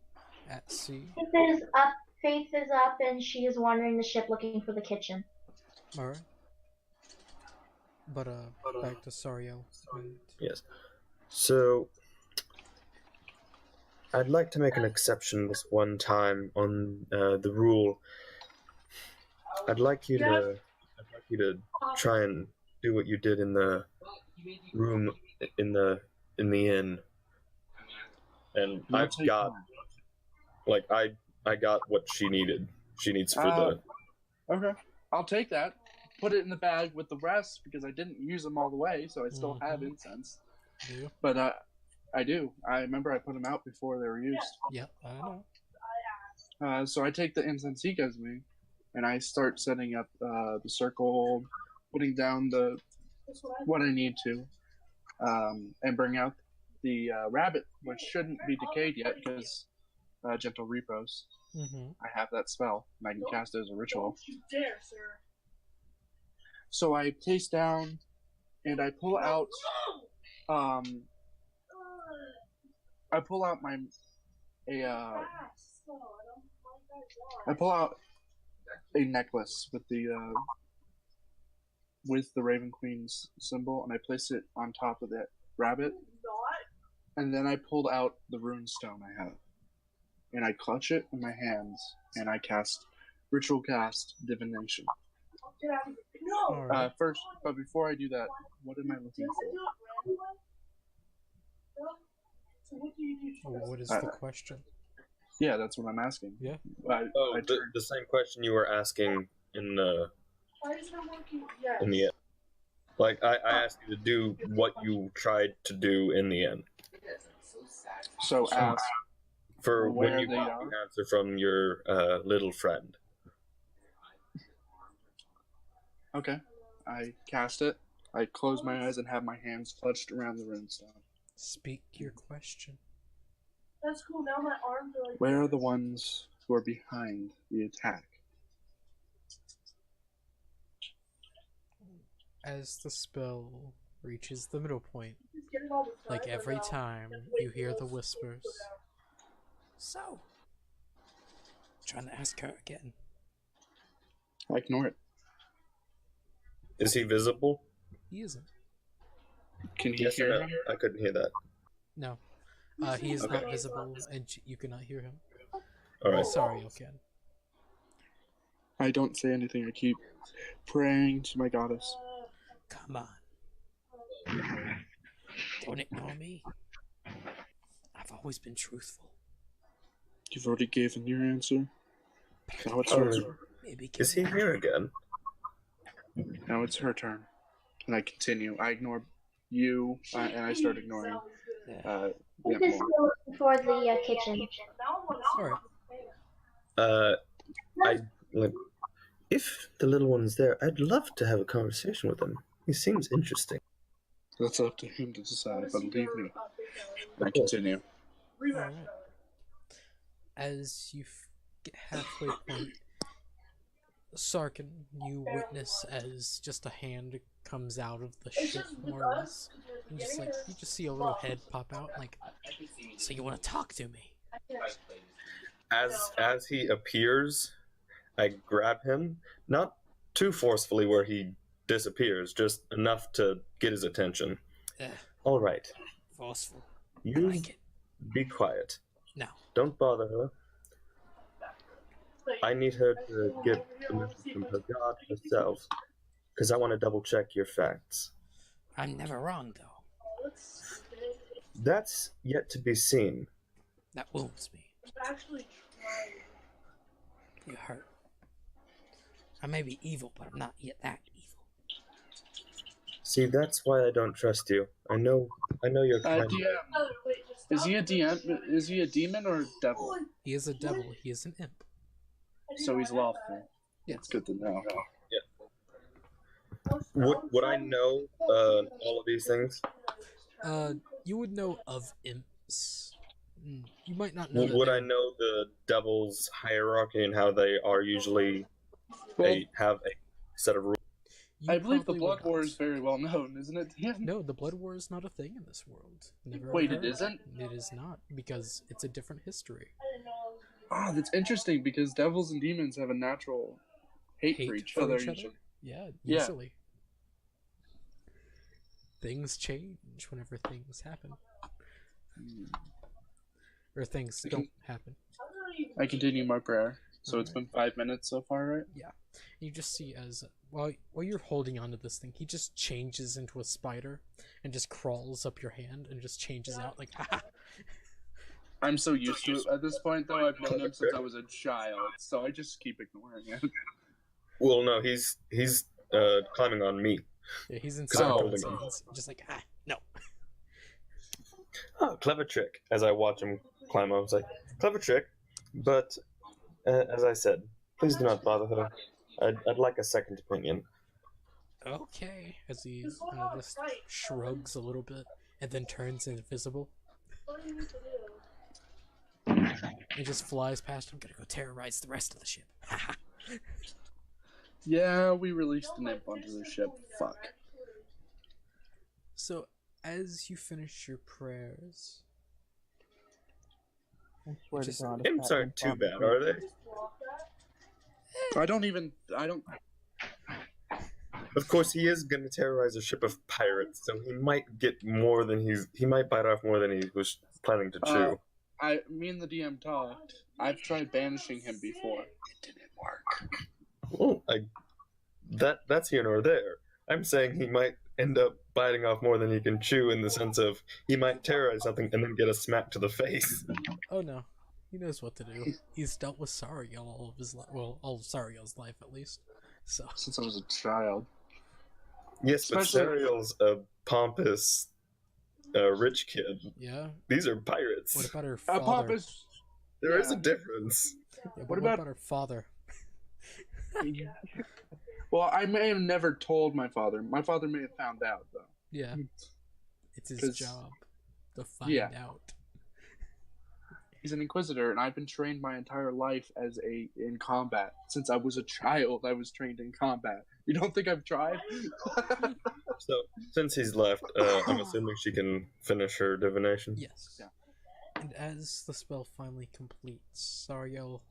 at sea. Faith is up, and she is wandering the ship looking for the kitchen. Alright. But back to Sariel. And Yes. So I'd like to make an exception this one time on the rule. I'd like you to try and do what you did in the room in the inn. And I'll I've take got like I got what she needed. She needs for the Okay. I'll take that. Put it in the bag with the rest because I didn't use them all the way, so I still have incense. do. But I do. I remember I put them out before they were used. Yep, I know. So I take the incense he gives me, and I start setting up the circle, putting down the what I need to, and bring out the rabbit, which shouldn't be decayed yet because gentle repose. Mm-hmm. I have that spell, and I can cast it as a ritual. Don't you dare, sir. So I place down, and I pull out. I pull out my I pull out a necklace with the Raven Queen's symbol, and I place it on top of that rabbit. And then I pulled out the rune stone I have, and I clutch it in my hands, and I cast ritual cast divination. No. Alright. First, but before I do that, what am I looking for? So what do you do? What is the question? Yeah, that's what I'm asking. Yeah. I turned. the same question you were asking in the Why is it working? Yes. in the end. Like I asked you to do what you tried to do in the end. So ask. For Where when you they got are? the answer from your little friend. Okay. I cast it. I close my eyes and have my hands clutched around the runestone. Speak your question. That's cool. Now my arms are like. Where are the ones who are behind the attack? As the spell reaches the middle point, Just get it all the like time, every or no? time Just wait you for hear those the to whispers. go down. So, trying to ask her again. I ignore it. Is he visible? He isn't. Can he Yes or hear no? him? I couldn't hear that. No. He is Okay. not visible, and you cannot hear him. All right. Sorry, you can. I don't say anything. I keep praying to my goddess. Come on. Don't ignore me. I've always been truthful. You've already given your answer. Now it's Oh, yours. Maybe is he here again? Now it's her turn. And I continue. I ignore you, and I start ignoring This Aunt is Laura. still for the kitchen. Alright. Like, if the little one's there, I'd love to have a conversation with him. He seems interesting. That's up to him to decide, but leave me. I continue. Alright. As you get halfway point, Sarkin, you witness as just a hand comes out of the ship, more or less. And just like, you just see a little head pop out, like, so you want to talk to me? As he appears, I grab him, not too forcefully where he disappears, just enough to get his attention. All right, Forceful. you like it. be quiet. No. Don't bother her. I need her to get the message from her God herself, because I want to double check your facts. I'm never wrong, though. That's yet to be seen. That wounds me. You hurt. I may be evil, but I'm not yet that evil. See, that's why I don't trust you. I know you're kind. DM. Is he a DM? Is he a demon or a devil? He is a devil. He is an imp. So he's lawful. Yes. It's good to know. Would I know all of these things? You would know of imps. You might not know. Would I know the devil's hierarchy and how they are usually they have a set of rules? You I believe the probably Blood would War not. is very well known, isn't it? No, the Blood War is not a thing in this world. Never Wait, it occurred. isn't? It is not, because it's a different history. Ah, that's interesting because devils and demons have a natural hate for each other. usually. Yeah, Yeah. usually. Things change whenever things happen. Or things don't happen. I continue my prayer. So it's been 5 minutes so far, right? You just see as while you're holding onto this thing, he just changes into a spider and just crawls up your hand and just changes out like ah. I'm so used to it at this point, though. I've known him since I was a child, so I just keep ignoring it. Well, no, he's climbing on me. Yeah, he's in So- Sarkin's hands, just like no. Oh, clever trick. As I watch him climb up, I was like, clever trick. But as I said, please do not bother her. I'd like a second opinion. Okay, as he just shrugs a little bit and then turns invisible. He just flies past. I'm gonna go terrorize the rest of the ship. Yeah, we released an imp onto the ship. Fuck. So, as you finish your prayers, I swear Just- to God. if Imps that aren't too imp bad, are they? I don't. Of course, he is going to terrorize a ship of pirates, so he might get more than he might bite off more than he was planning to chew. Me and the DM talked. I've tried banishing him before. It didn't work. Well, that's here nor there. I'm saying he might end up biting off more than he can chew in the sense of he might terrorize something and then get a smack to the face. oh no, he knows what to do. He's dealt with Sariel all of his life. Well, all of Sariel's life at least. So Since I was a child. Yes, but Especially- Sariel's a pompous, rich kid. yeah. These are pirates. What about her A father? pompous. There is yeah. a difference. Yeah, but what what about- about her father? Well, I may have never told my father. My father may have found out, though. Yeah, it's his 'Cause- job to find yeah. out. He's an inquisitor, and I've been trained my entire life in combat. Since I was a child, I was trained in combat. You don't think I've tried? So, since he's left, I'm assuming she can finish her divination. Yes. Yeah. And as the spell finally completes, Sariel,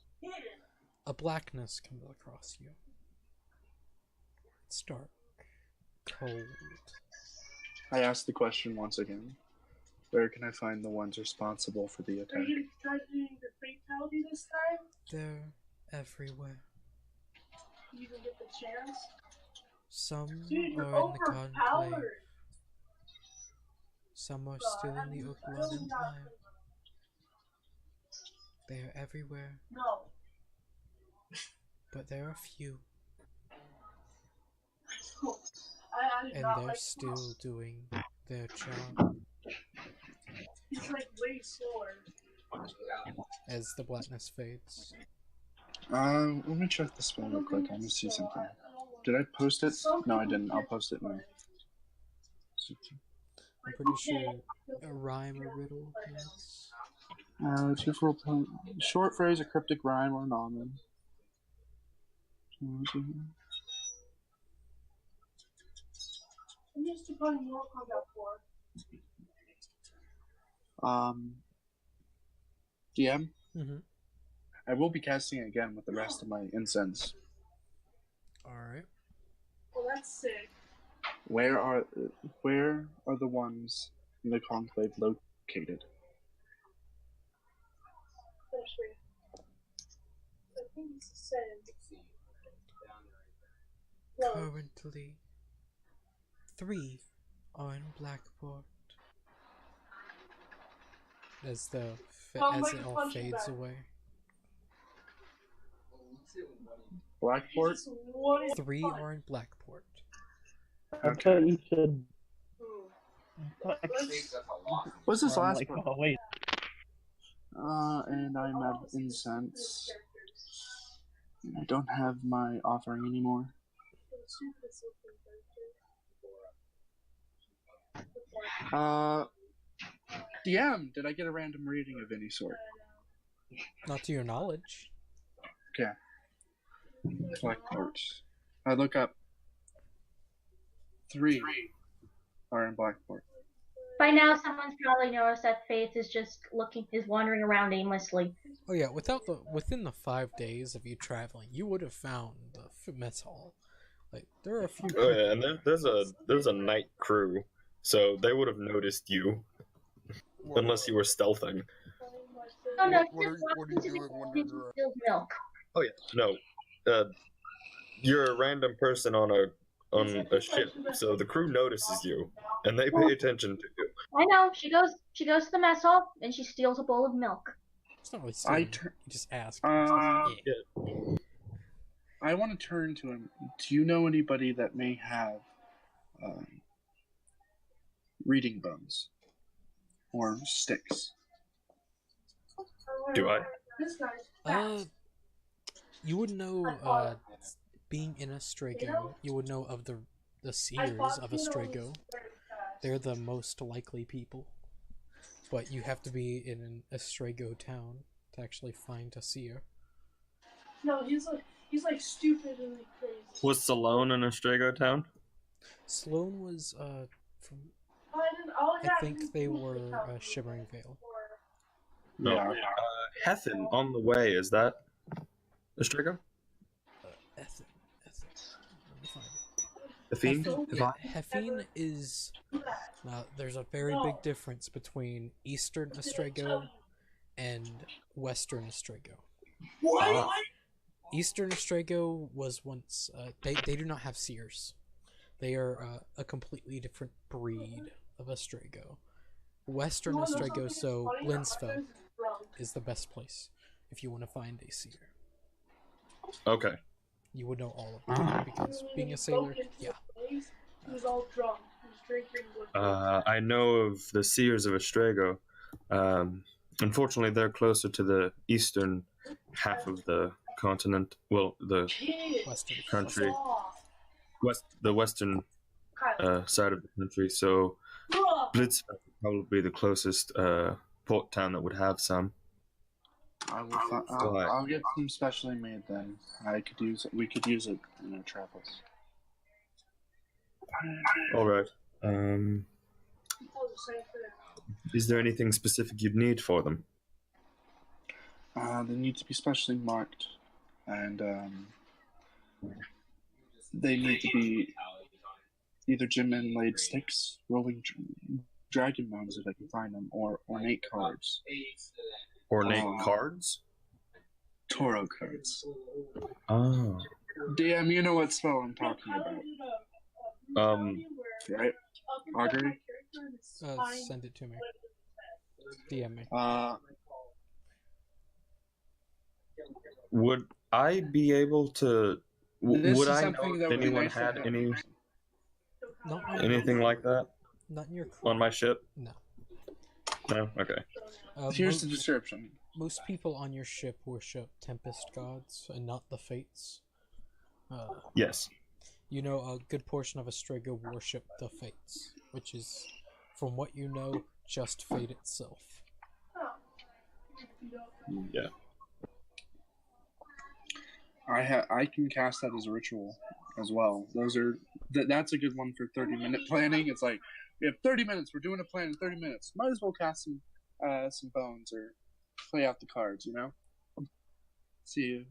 a blackness comes across you. It's dark, cold. I asked the question once again. Where can I find the ones responsible for the Are attack? you gonna try doing the fatality this time? They're everywhere. You even get the chance? Some Dude, are you're in the conclave. overpowered. Some are still in the Oakland Empire. They are everywhere, No. but there are few. I did And not they're like still doing their job He's like way slower. as the blackness fades. Let me check the spell real quick. I want to see something. Did I post it? No, I didn't. I'll post it now. I'm pretty sure a rhyme or riddle, yes. 2 for a short phrase, a cryptic rhyme, or an omen. I'm used to playing Mortal Kombat 4. DM? Mm-hmm. I will be casting it again with the rest of my incense. Alright. Well, that's sick. Where are the ones in the conclave located? That's right. I think it's the same. No, Currently, 3 are in Blackport. As it all fades away. Blackport? it's one is 3 fun. are in Blackport. I thought you said. What's this I'm last like, part? oh wait. And I'm at incense. I don't have my offering anymore. DM, did I get a random reading of any sort? Not to your knowledge. Okay. Blackport. I look up. 3 are in Blackport. By now, someone's probably noticed that Faith is wandering around aimlessly. Oh yeah, within the 5 days of you traveling, you would have found the mess hall. Like, there are a few Oh yeah, and there's a night crew, so they would have noticed you unless you were stealthing. Oh no, What are just walking you to the doing when kitchen you're- to steal milk. Oh yeah, no, you're a random person on a ship, so the crew notices you and they pay attention to you. I know. She goes to the mess hall and she steals a bowl of milk. It's not really stealing, tur- you just ask. Uh, Yeah. I want to turn to him. Do you know anybody that may have reading bones or sticks? Do I? This guy's fast. You would know, being in Astrago, you would know of the seers of Astrago. They're the most likely people. But you have to be in an Astrago town to actually find a seer. No, he's like stupid and like crazy. Was Salone in Astrago town? Sloane was, from, All I think they were, Shimmering Vale. No. Yeah. Hethin on the way, is that Astrago? Ethin. Let me find it. The Fiend? Yeah, Heffine is... Now, there's a very big difference between Eastern Astrago and Western Astrago. What? Eastern Astrago was once... they do not have seers. They are a completely different breed of Astrago. Western Astrago, so Linsfeld is the best place if you want to find a seer. Okay. You would know all of them because being a sailor, yeah. He was all drunk. He was drinking with I know of the Seers of Astrago. Unfortunately, they're closer to the eastern half of the continent. Well, the kids. Western. country, Soft. the western side of the country. So Bruh. Blitzfeld would probably be the closest port town that would have some. I'll get some specially made then. We could use it in our travels. All right. That was the same thing. Is there anything specific you'd need for them? They need to be specially marked, and they need to be either gem inlaid sticks, rolling dragon bones if I can find them, or ornate cards. Ornate cards? Toro cards. Oh. DM, you know what spell I'm talking about, right? Augury? Send it to me. DM me. Would I be able to? This Would is I something know that if would be anyone nice to had have. any Not on Anything like that Not in your crew. on my ship? No. No? Okay. Here's the description. Most people on your ship worship Tempest gods and not the Fates. Yes. You know, a good portion of Astraga worship the Fates, which is, from what you know, just Fate itself. Yeah. I can cast that as a ritual as well. That's a good one for 30-minute planning. It's like we have 30 minutes. We're doing a plan in 30 minutes. Might as well cast some bones or play out the cards. You know. See you.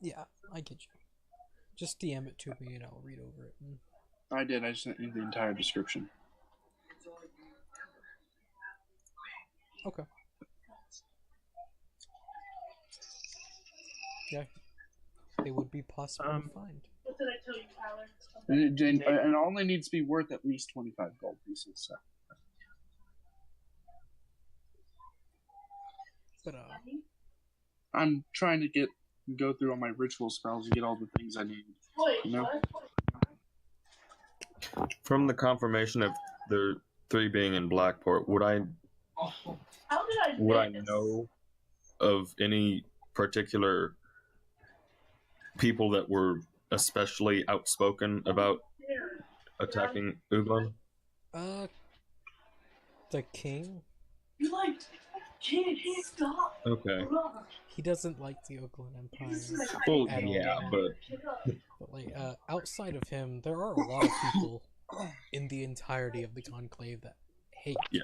Yeah, I get you. Just DM it to me and I'll read over it. I did. I just sent you the entire description. Okay. Yeah. They would be possible to find. What did I tell you, Tyler? And it only needs to be worth at least 25 gold pieces. So. But I'm trying to go through all my ritual spells and get all the things I need. Wait, You know? what? From the confirmation of the 3 being in Blackport, would I How did I miss? know of any particular people that were especially outspoken about attacking Uglin? the king, You like can't stop. Okay. he doesn't like the Oakland Empire. Well, At all, yeah, yeah. But like, outside of him, there are a lot of people in the entirety of the Conclave that hate Yeah.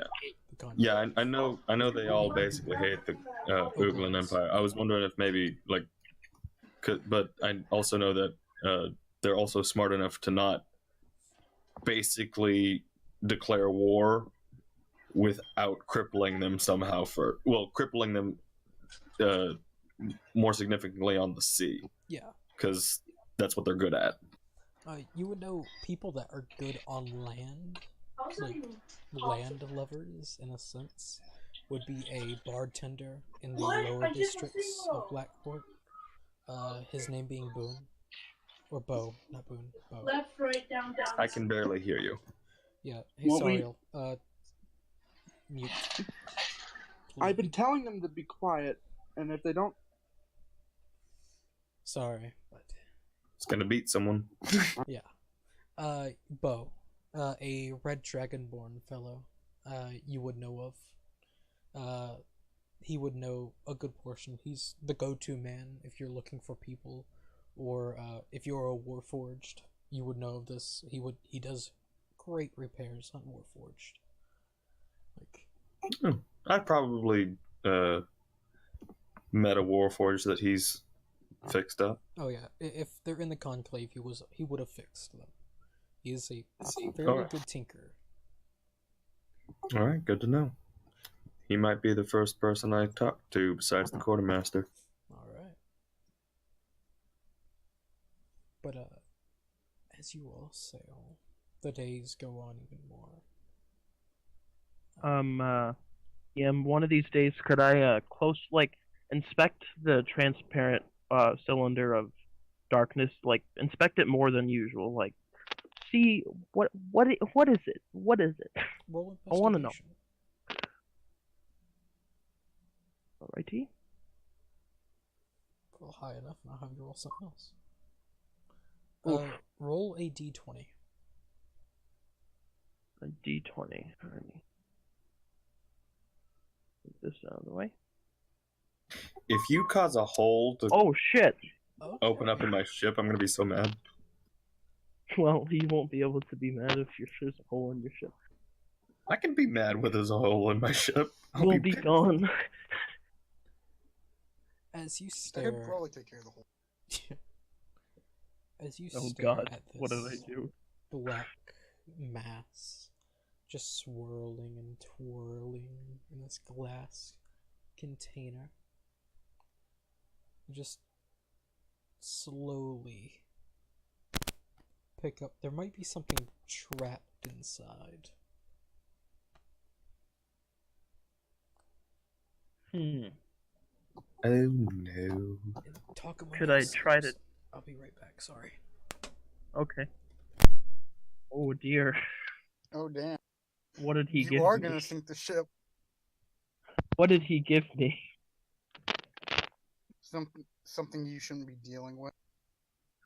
the Conclave. Yeah, I know they all basically hate the Uglin Empire. I was wondering if maybe, like, but I also know that they're also smart enough to not basically declare war without crippling them somehow crippling them more significantly on the sea, Yeah. because that's what they're good at. You would know people that are good on land, like land lovers in a sense, would be a bartender in the lower districts of Blackport. His name being Boone. Or Bo, not Boone. Bo. Left, right, down, down. I can barely hear you. Yeah. Hey, Well, we- Sariel. Mute. I've been telling them to be quiet, and if they don't, Sorry, but It's gonna beat someone. yeah. Bo, a red dragonborn fellow, you would know of. He would know a good portion. He's the go-to man if you're looking for people, or if you're a Warforged, you would know of this. He does great repairs on Warforged. Like, I've probably met a Warforged that he's fixed up. oh yeah, if they're in the Conclave, he would have fixed them. He is a very Alright. good tinker. All right, good to know. He might be the first person I talk to besides the quartermaster. All right. But as you all sail, the days go on even more. Yeah, one of these days, could I inspect the transparent cylinder of darkness, like inspect it more than usual, like see what is it? What is it? Roll I want to know. investigation. Alrighty. Roll high enough, and I'll have you roll something else. Oof. Roll a d20. A D20. Alrighty. Get this out of the way. If you cause a hole to Oh shit! open up in my ship, I'm gonna be so mad. Well, you won't be able to be mad if there's a hole in your ship. I can be mad with there's a hole in my ship. I'll We'll be gone. As you I stare, could probably take care of the whole. as you Oh stare god, at this what did I do? black mass, just swirling and twirling in this glass container, you just slowly pick up. There might be something trapped inside. Oh no. Talk among Could I yourselves. try to- I'll be right back. Sorry. Okay. Oh dear. Oh damn! What did he give You are me? gonna sink the ship. What did he give me? Something you shouldn't be dealing with.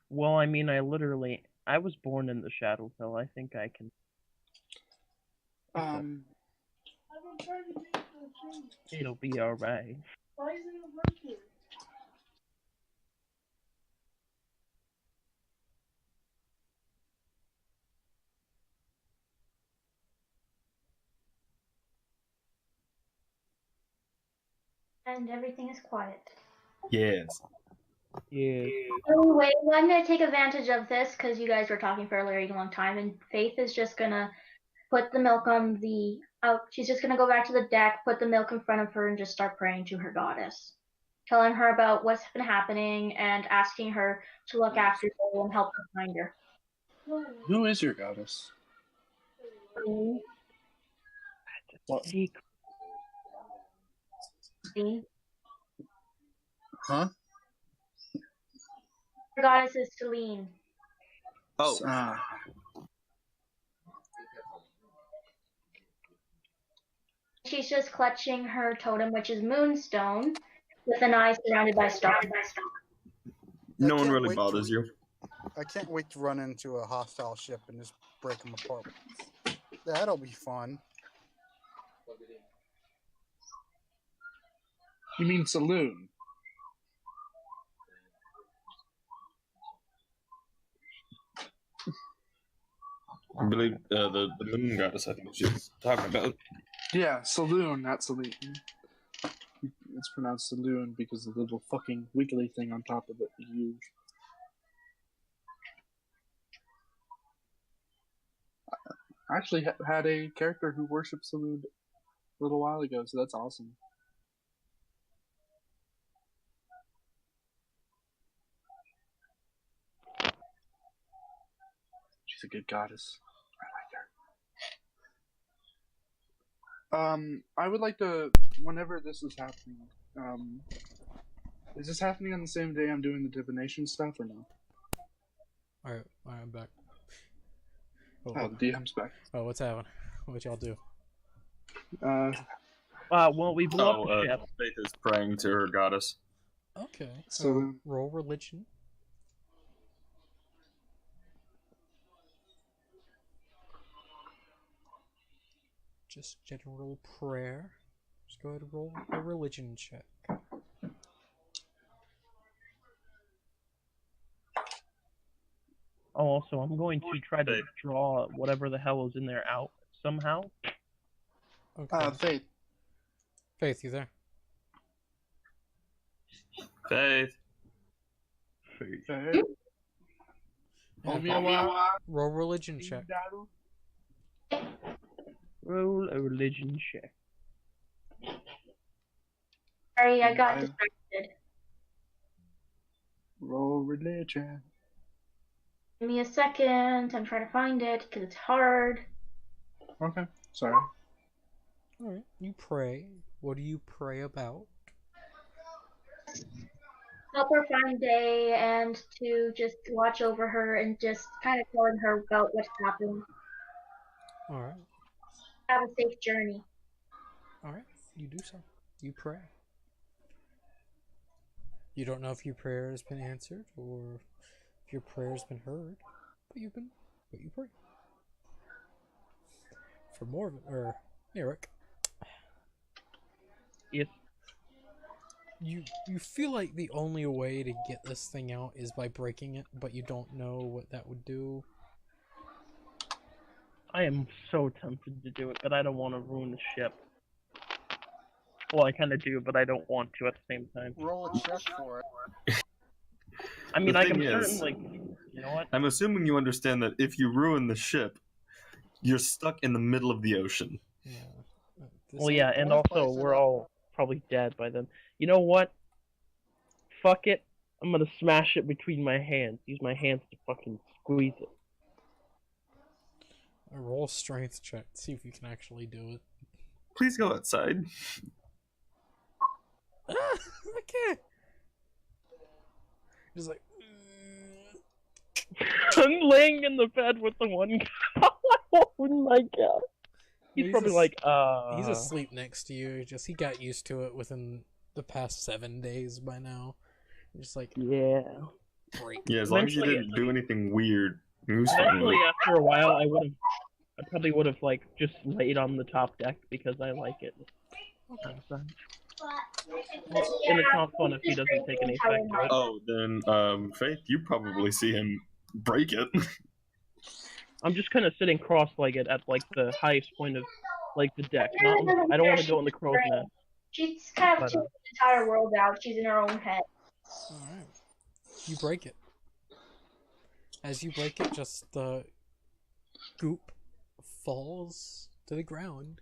Well, I mean, I was born in the Shadow Hill. I think I can. I've been trying to get it for a change. It'll be alright. Why isn't it working? And everything is quiet. Yes. Yeah. Anyway, I'm gonna take advantage of this because you guys were talking for a very long time, and Faith is just gonna put the milk on the. She's just gonna go back to the deck, put the milk in front of her, and just start praying to her goddess, telling her about what's been happening and asking her to look after her and help her find her. Who is your goddess? What? Secret. See? Huh? Her goddess is Celine. Oh, She's just clutching her totem, which is Moonstone, with an eye surrounded by stars. no one can't really wait bothers you. I can't wait to run into a hostile ship and just break them apart. That'll be fun. You mean saloon? I believe the moon goddess, I think she's talking about. Yeah, saloon, not saloon. It's pronounced saloon because of the little fucking wiggly thing on top of it is huge. I actually had a character who worshipped saloon a little while ago, so that's awesome. She's a good goddess. I like her. I would like to, whenever this is happening, is this happening on the same day I'm doing the divination stuff or no? Alright, I'm back. Oh, the DM's back. Oh, what's happening? What y'all do? Well, we blew up the ship. Faith is praying to her goddess. Okay. So roll religion. Just general prayer. Just go ahead and roll a religion check. Oh, also, I'm going to try to draw whatever the hell is in there out somehow. Okay. Faith. Faith, you there? Faith. Faith. Roll religion check. Roll a religion check. Sorry, I got distracted. Roll religion. Give me a second. I'm trying to find it because it's hard. Okay, sorry. Alright, you pray. What do you pray about? Help her find Day and to just watch over her and just kind of telling her about what's happened. Alright. Have a safe journey. Alright, you do so. You pray. You don't know if your prayer has been answered or if your prayer has been heard, but you pray. For more, Eric. Yes. You feel like the only way to get this thing out is by breaking it, but you don't know what that would do. I am so tempted to do it, but I don't want to ruin the ship. Well, I kind of do, but I don't want to at the same time. Roll a check for it. I mean, The I can thing is, certainly... You know what? I'm assuming you understand that if you ruin the ship, you're stuck in the middle of the ocean. Yeah. Well, yeah, and Let's also, spice it we're up. all probably dead by then. You know what? Fuck it. I'm gonna smash it between my hands. Use my hands to fucking squeeze it. Roll a strength check. See if you can actually do it. Please go outside. I can't. Just like. I'm laying in the bed with the one guy. Oh my god. He's probably like, He's asleep next to you. Just he got used to it within the past 7 days by now. Just like yeah. break. Yeah, as long as you Eventually- didn't do anything weird. He was fine with Eventually, it. after a while, I probably would have like just laid on the top deck because I like it. And it's not fun if he doesn't take any effect to it. Oh, then, Faith, you probably see him break it. I'm just kind of sitting cross-legged at like the highest point of like the deck. I don't want to go in the crow's nest. She's kind of But, tuned the entire world out. She's in her own head. Alright. You break it. As you break it, just the goop falls to the ground.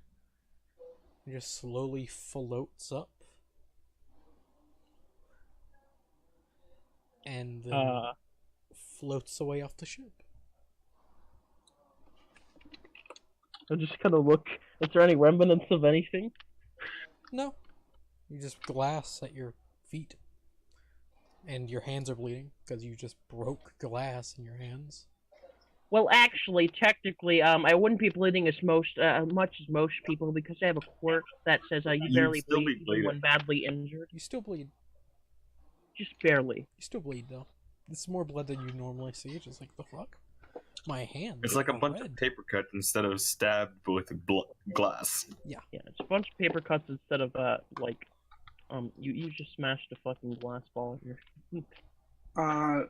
It just slowly floats up. And then floats away off the ship. I just kind of look. Is there any remnants of anything? No. You just glass at your feet. And your hands are bleeding because you just broke glass in your hands. Well, actually, technically, I wouldn't be bleeding as much as most people because I have a quirk that says you You'd barely still be bleed even bleeding. when badly injured. You still bleed. Just barely. You still bleed though. It's more blood than you normally see. Just like the fuck. My hand. It's like a are bunch red. of paper cuts instead of stabbed with glass. Yeah, it's a bunch of paper cuts instead of like, you just smashed a fucking glass ball in your.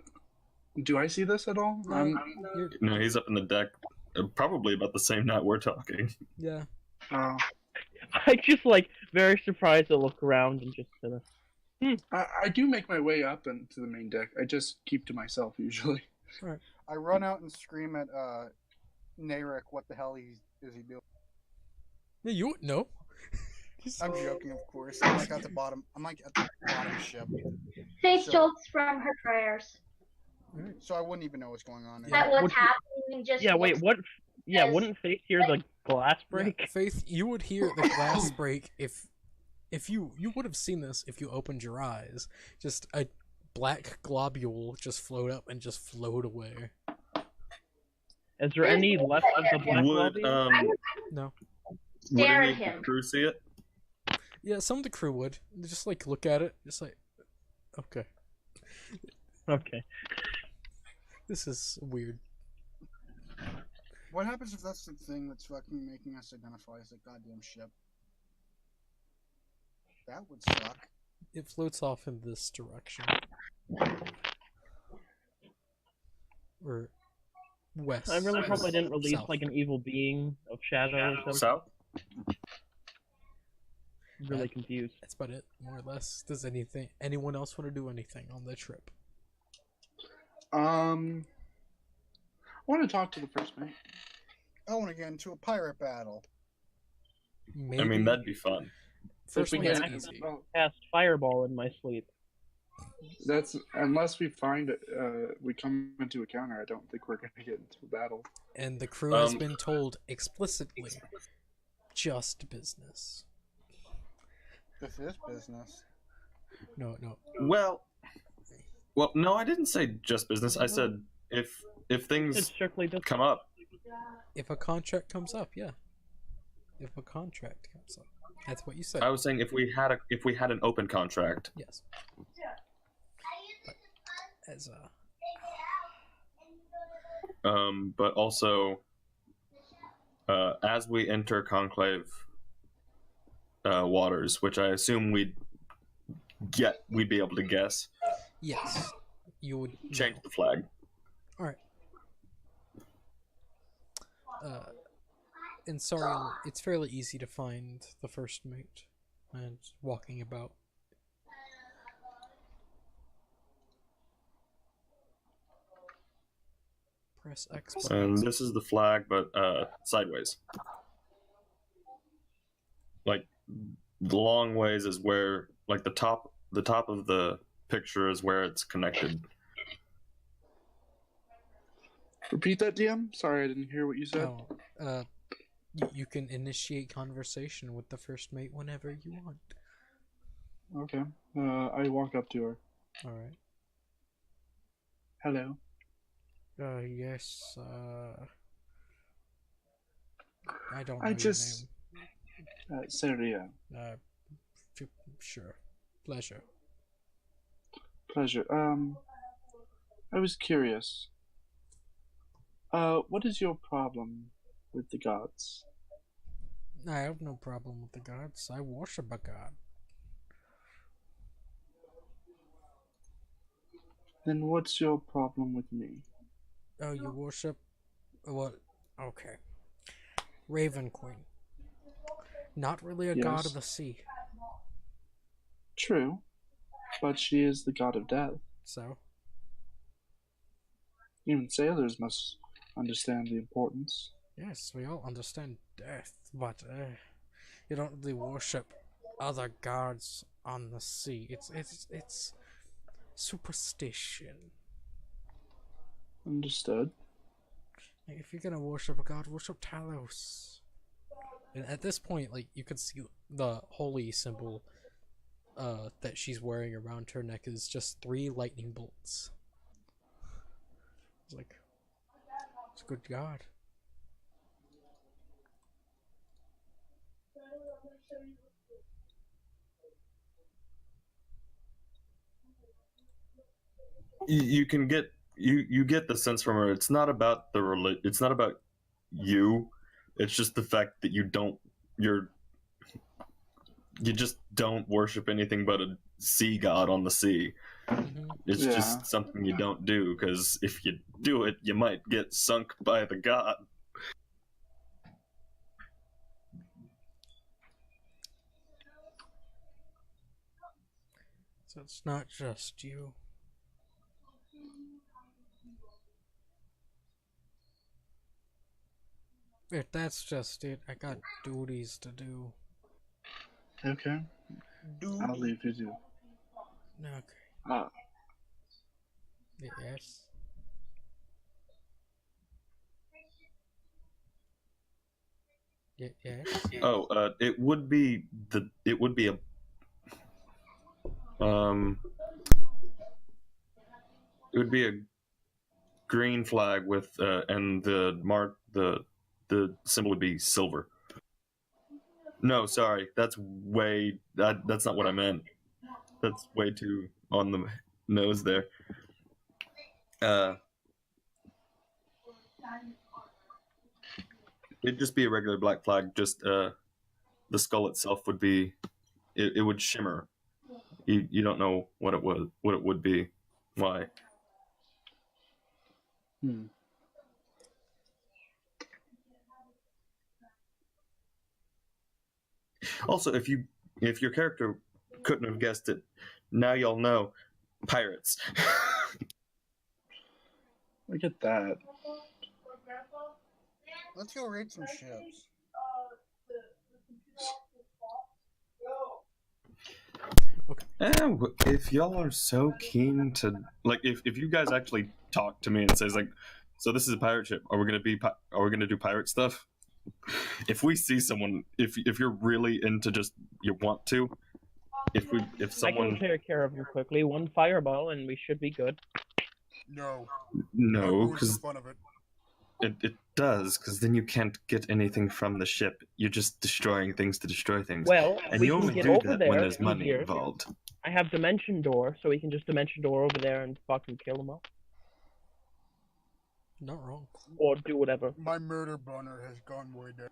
Do I see this at all? You're- No, he's up in the deck, probably about the same night we're talking. yeah. I just like very surprised to look around and just kind of. I do make my way up into the main deck. I just keep to myself usually. I run out and scream at Narek, what the hell is he doing? Yeah, you would know. I'm joking, of course. I'm like at the bottom. I'm like at the bottom ship, Faith So- jolts from her prayers. so I wouldn't even know what's going on. That what's Would you- happening and just Yeah, wait, looks- what? Yeah, Yes. wouldn't Faith hear the glass break? Yeah, Faith, you would hear the glass break if you would have seen this if you opened your eyes. Just a black globule just float up and just float away. Is there any left of the black Would lobby? No. would Stare any at of the him. crew see it? Yeah, some of the crew would. They just like look at it, just like, okay, Okay. this is weird. What happens if that's the thing that's fucking making us identify as a goddamn ship? That would suck. It floats off in this direction. Or west. I really hope I didn't release South. like an evil being of shadow or something. South? I'm really confused. That's about it, more or less. Does anyone else want to do anything on the trip? I want to talk to the first mate. I want to get into a pirate battle. Maybe. I mean, that'd be fun. first we mate's can easy. Oh, Cast fireball in my sleep. that's unless we find we come into a counter. I don't think we're gonna get into a battle. And the crew has been told explicitly, just business. This is business. No. Well, no, I didn't say just business. I said if It's things strictly just come up. If a contract comes up, yeah. If a contract comes up, that's what you said. I was saying if we had an open contract. Yes. But as But also, as we enter conclave waters, which I assume we'd be able to guess, yes, you would change know. the flag. All right. In Sariel, it's fairly easy to find the first mate and walking about. Press X. And this is the flag, but sideways. Like the long ways is where, like the top of the picture is where it's connected. Repeat that, DM. Sorry, I didn't hear what you said. Oh, you can initiate conversation with the first mate whenever you want. Yes, I don't know I your just, Saria, name. Sure. Pleasure. pleasure. I was curious. What is your problem with the gods? I have no problem with the gods. I worship a god. Then what's your problem with me? Oh, you worship what? Okay. Raven Queen. Not really a god of Yes, the sea. true, but she is the god of death. So, Even sailors must understand the importance. yes, we all understand death, but you don't really worship other gods on the sea. It's superstition. Understood. Like, if you're gonna worship a god, worship Talos. And at this point, like, you can see the holy symbol that she's wearing around her neck is just 3 lightning bolts. It's like, it's a good god. You can get you get the sense from her. It's not about it's not about you. It's just the fact that you just don't worship anything but a sea god on the sea. It's Yeah. just something you don't do, because if you do it, you might get sunk by the god. So it's not just you. If that's just it, I got duties to do. Okay, I'll leave you to. Okay. Ah, Yes. Yes. Oh, it would be a um it would be a green flag with and the symbol would be silver. No, sorry, that's that's not what I meant. That's way too on the nose there. It'd just be a regular black flag. Just the skull itself would be it would shimmer. You don't know what it would be. Why? hmm. Also, if your character couldn't have guessed it, now y'all know. Pirates. Look at that. Let's go raid some ships. If y'all are so keen to, like, if you guys actually talk to me and says, like, so this is a pirate ship, are we gonna do pirate stuff? If we see someone, if you're really into just you want to, if I someone can take care of him quickly. 1 fireball and we should be good. No. no, That ruins the because fun of it. it does, because then you can't get anything from the ship. You're just destroying things to destroy things, Well, and we you can only get do over that there when there's money easier. involved. I have Dimension Door, so we can just Dimension Door over there and fucking kill them all. Not wrong. Or do whatever. My murder boner has gone way down.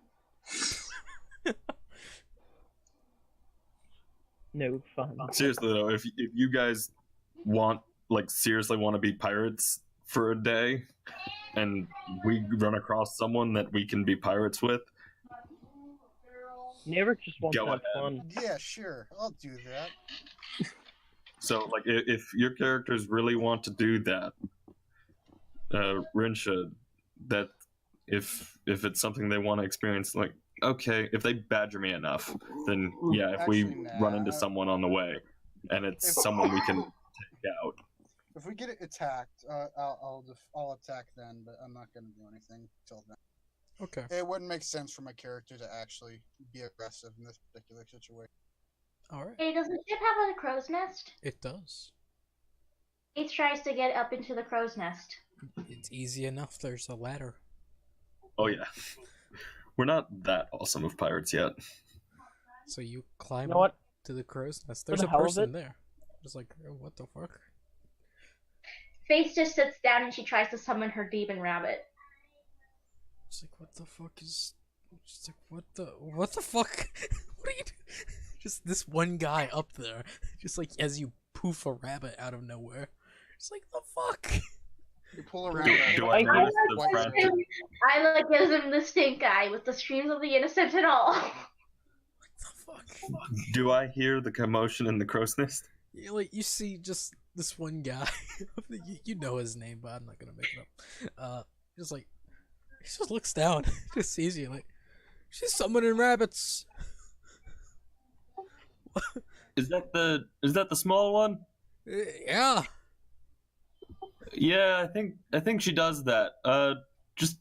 No fun. Seriously though, if you guys seriously want to be pirates for a day, and we run across someone that we can be pirates with, Never just want Go to have ahead. fun. Yeah, sure. I'll do that. so like if your characters really want to do that, Rinsha, that if it's something they want to experience, like, okay, if they badger me enough, then yeah, if Actually, we nah. run into someone on the way and it's If- someone we can take out. If we get attacked, I'll attack then, but I'm not gonna do anything till then. Okay. It wouldn't make sense for my character to actually be aggressive in this particular situation. Alright. Hey, does the ship have a crow's nest? It does. Faith tries to get up into the crow's nest. It's easy enough. There's a ladder. Oh yeah, we're not that awesome of pirates yet. So you climb You know what? to the crow's nest. For There's the a hell of person it- there. Just like, oh, what the fuck? Faith just sits down and she tries to summon her demon rabbit. It's like, what the fuck is? Just like, what the fuck? What are you? Just this one guy up there, just like as you poof a rabbit out of nowhere. It's like the fuck. You pull around. Do I I- notice the frantic? Isla gives him the stink eye with the screams of the innocent and all. What the fuck? Do I hear the commotion in the crow's nest? Yeah, like you see just this one guy. You know his name, but I'm not gonna make it up. Just like he just looks down, just sees you like she's summoning rabbits. Is that the small one? Yeah. Yeah, I think she does that. Just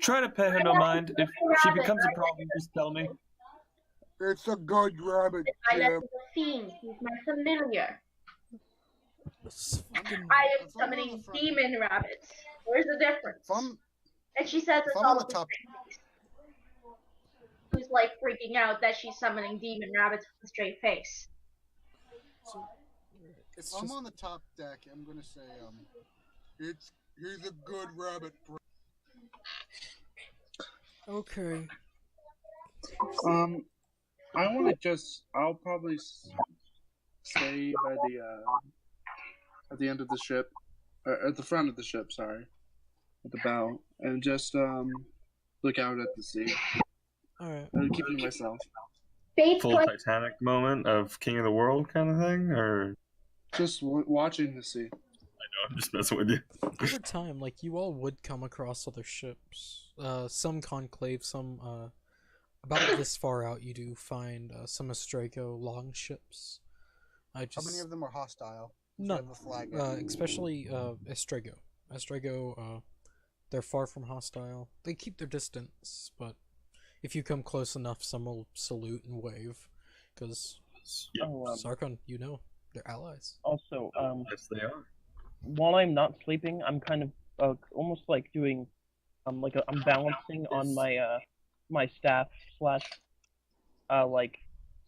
try to pay her no mind. If she becomes a problem, just tell me. It's a good rabbit, Isla Jim. is a fiend. He's my familiar. This fucking- I am If I'm on summoning the front- demon rabbits. Where's the difference? If I'm, And she says it's if I'm all on the of the top, who's like freaking out that she's summoning demon rabbits with a straight face. if It's I'm just- on the top deck, I'm gonna say, he's a good rabbit. Okay. I want to just. I'll probably stay by at the end of the ship, or at the front of the ship. Sorry, at the bow, and just look out at the sea, Alright. keeping to myself. Faith Full put Titanic moment of King of the World kind of thing, or Just watching the sea. I'm just messing with you. Over time, like you all would come across other ships. Some conclave, some about this far out you do find some Astrago long ships. How many of them are hostile? If you None. have a flag. Especially Astrago. Astrago, they're far from hostile. They keep their distance, but if you come close enough, some will salute and wave. Because Yeah. Oh, Sarkon, you know, they're allies. also, Yes, they are. while I'm not sleeping, I'm kind of almost like doing, I'm balancing on my my staff slash like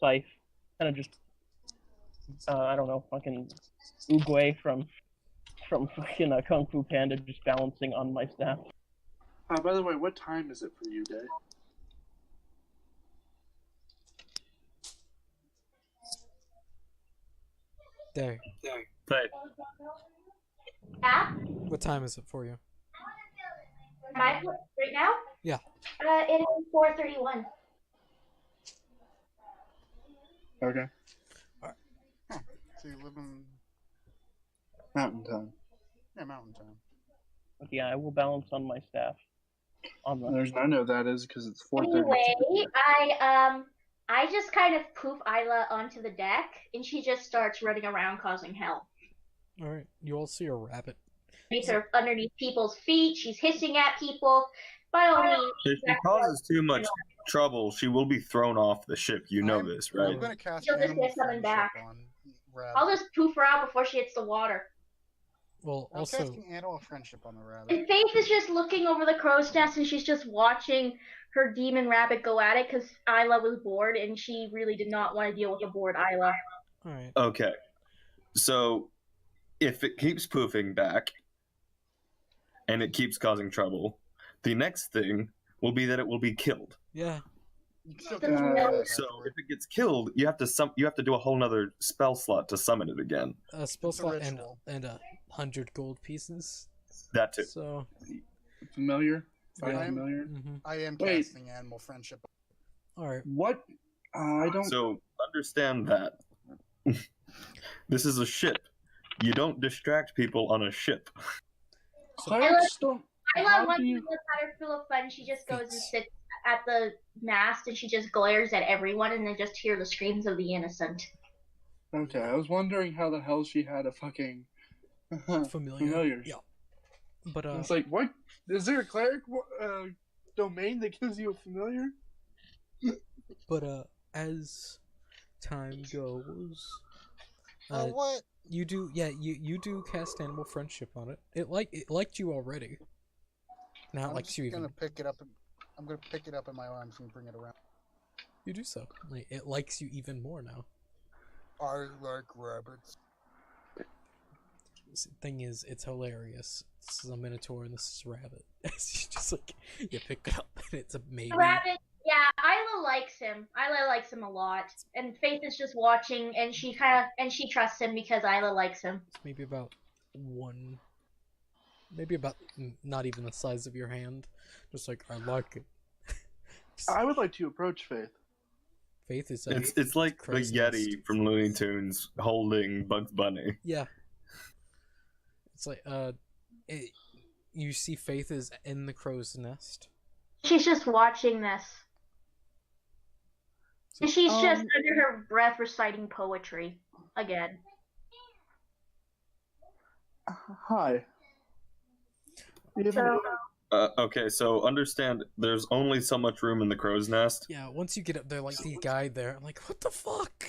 scythe, kind of just I don't know, fucking Oogway from fucking Kung Fu Panda, just balancing on my staff. By the way, what time is it for you, Day? There. Hey, yeah. What time is it for you? Right now? Yeah. It is 4:31. Okay. So you live in Mountain time. mountain time. But yeah, I will balance on my staff. On the There's I know that is because it's 4:30. Anyway, I just kind of poof Isla onto the deck, and she just starts running around causing hell. Alright, you all see a rabbit. Underneath people's feet, she's hissing at people. By all means, if she causes too much trouble, she will be thrown off the ship. You know this, I'm right? gonna cast She'll just animal get something friendship back. on rabbit. I'll just poof her out before she hits the water. Well, I'm also, casting animal friendship on the rabbit. And Faith is just looking over the crow's nest, and she's just watching her demon rabbit go at it because Isla was bored, and she really did not want to deal with a bored Isla. alright. Okay. So, if it keeps poofing back and it keeps causing trouble, the next thing will be that it will be killed. Yeah. You can still Doesn't catch know. rabbit, So actually. if it gets killed, you have to do a whole nother spell slot to summon it again. A spell It's a slot and ritual. 100 gold pieces. That too. So, Familiar? Find Yeah. familiar? I am Wait. casting animal friendship. alright. What? I don't. So understand that. This is a ship. You don't distract people on a ship. Pirates don't. Isla, How once do you- she's had her full of fun, she just goes and sits at the mast, and she just glares at everyone, and they just hear the screams of the innocent. Okay, I was wondering how the hell she had a fucking Familiar. Yeah. But, It's like, what? Is there a cleric domain that gives you a familiar? But as time goes, What? You do, yeah. You do cast animal friendship on it. It liked you already. Now it I'm likes just you even. gonna pick it up. I'm gonna pick it up in my arms and bring it around. You do so. Like, it likes you even more now. I like rabbits. Thing is, it's hilarious. This is a minotaur and this is a rabbit. It's just like you pick it up and it's a maybe. Rabbit, yeah, Isla likes him. Isla likes him a lot, and Faith is just watching, and she trusts him because Isla likes him. It's maybe about maybe about not even the size of your hand. Just like I like it. I would like to approach Faith. Faith is It's like the crow's Yeti nest. from Looney Tunes holding Bugs Bunny. Yeah. It's like you see Faith is in the crow's nest. She's just watching this. And she's just under her breath reciting poetry again. Hi. You have So, Okay, so understand, there's only so much room in the crow's nest. Yeah, once you get up there, like the guy there, I'm like, what the fuck?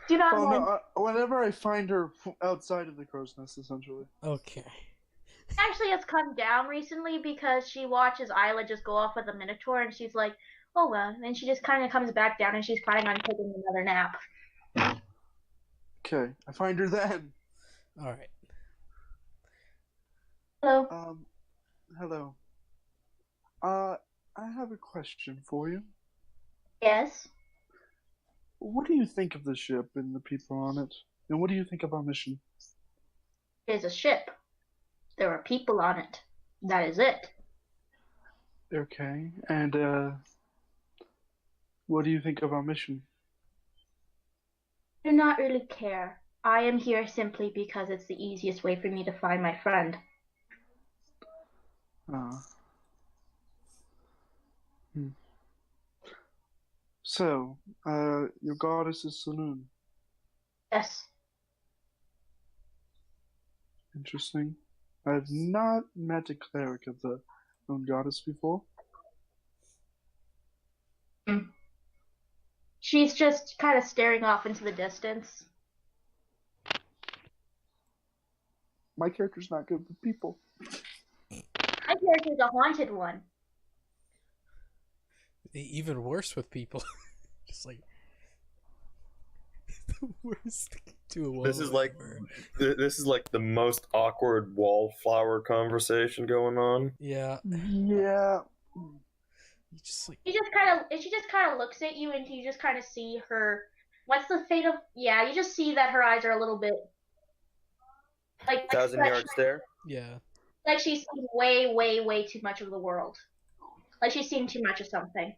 do not Oh, mind. no, whenever I find her outside of the crow's nest, essentially. Okay. Actually has come down recently because she watches Isla just go off with a minotaur, and she's like, oh well. And then she just kind of comes back down, and she's planning on taking another nap. Okay, I find her then. All right. Hello. Hello. I have a question for you. Yes. What do you think of the ship and the people on it? And what do you think of our mission? It is a ship. There are people on it. That is it. Okay, and what do you think of our mission? I do not really care. I am here simply because it's the easiest way for me to find my friend. So, your goddess is Saloon. Yes. Interesting. I've not met a cleric of the known goddess before. She's just kind of staring off into the distance. My character's not good with people. My character's a haunted one. Even worse with people. Just like the worst to a This is like the most awkward wallflower conversation going on. Yeah. Yeah. You just like She just kind of looks at you, and you just kind of see her. What's the fate of? Yeah, you just see that her eyes are a little bit like 1,000-yard stare. yeah. like she's seen way, way, way too much of the world. Like she's seen too much of something.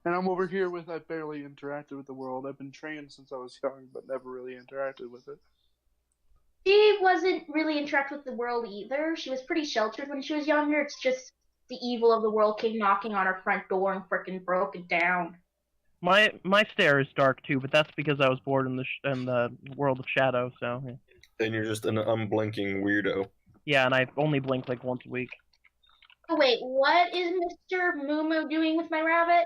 And I'm over here with I've barely interacted with the world. I've been trained since I was young, but never really interacted with it. She wasn't really interacting with the world either. She was pretty sheltered when she was younger. It's just the evil of the world came knocking on her front door and frickin' broke it down. My stare is dark too, but that's because I was born in the world of shadow. So yeah. And you're just an unblinking weirdo. Yeah, and I only blink like once a week. Oh wait, what is Mr. Moo Moo doing with my rabbit?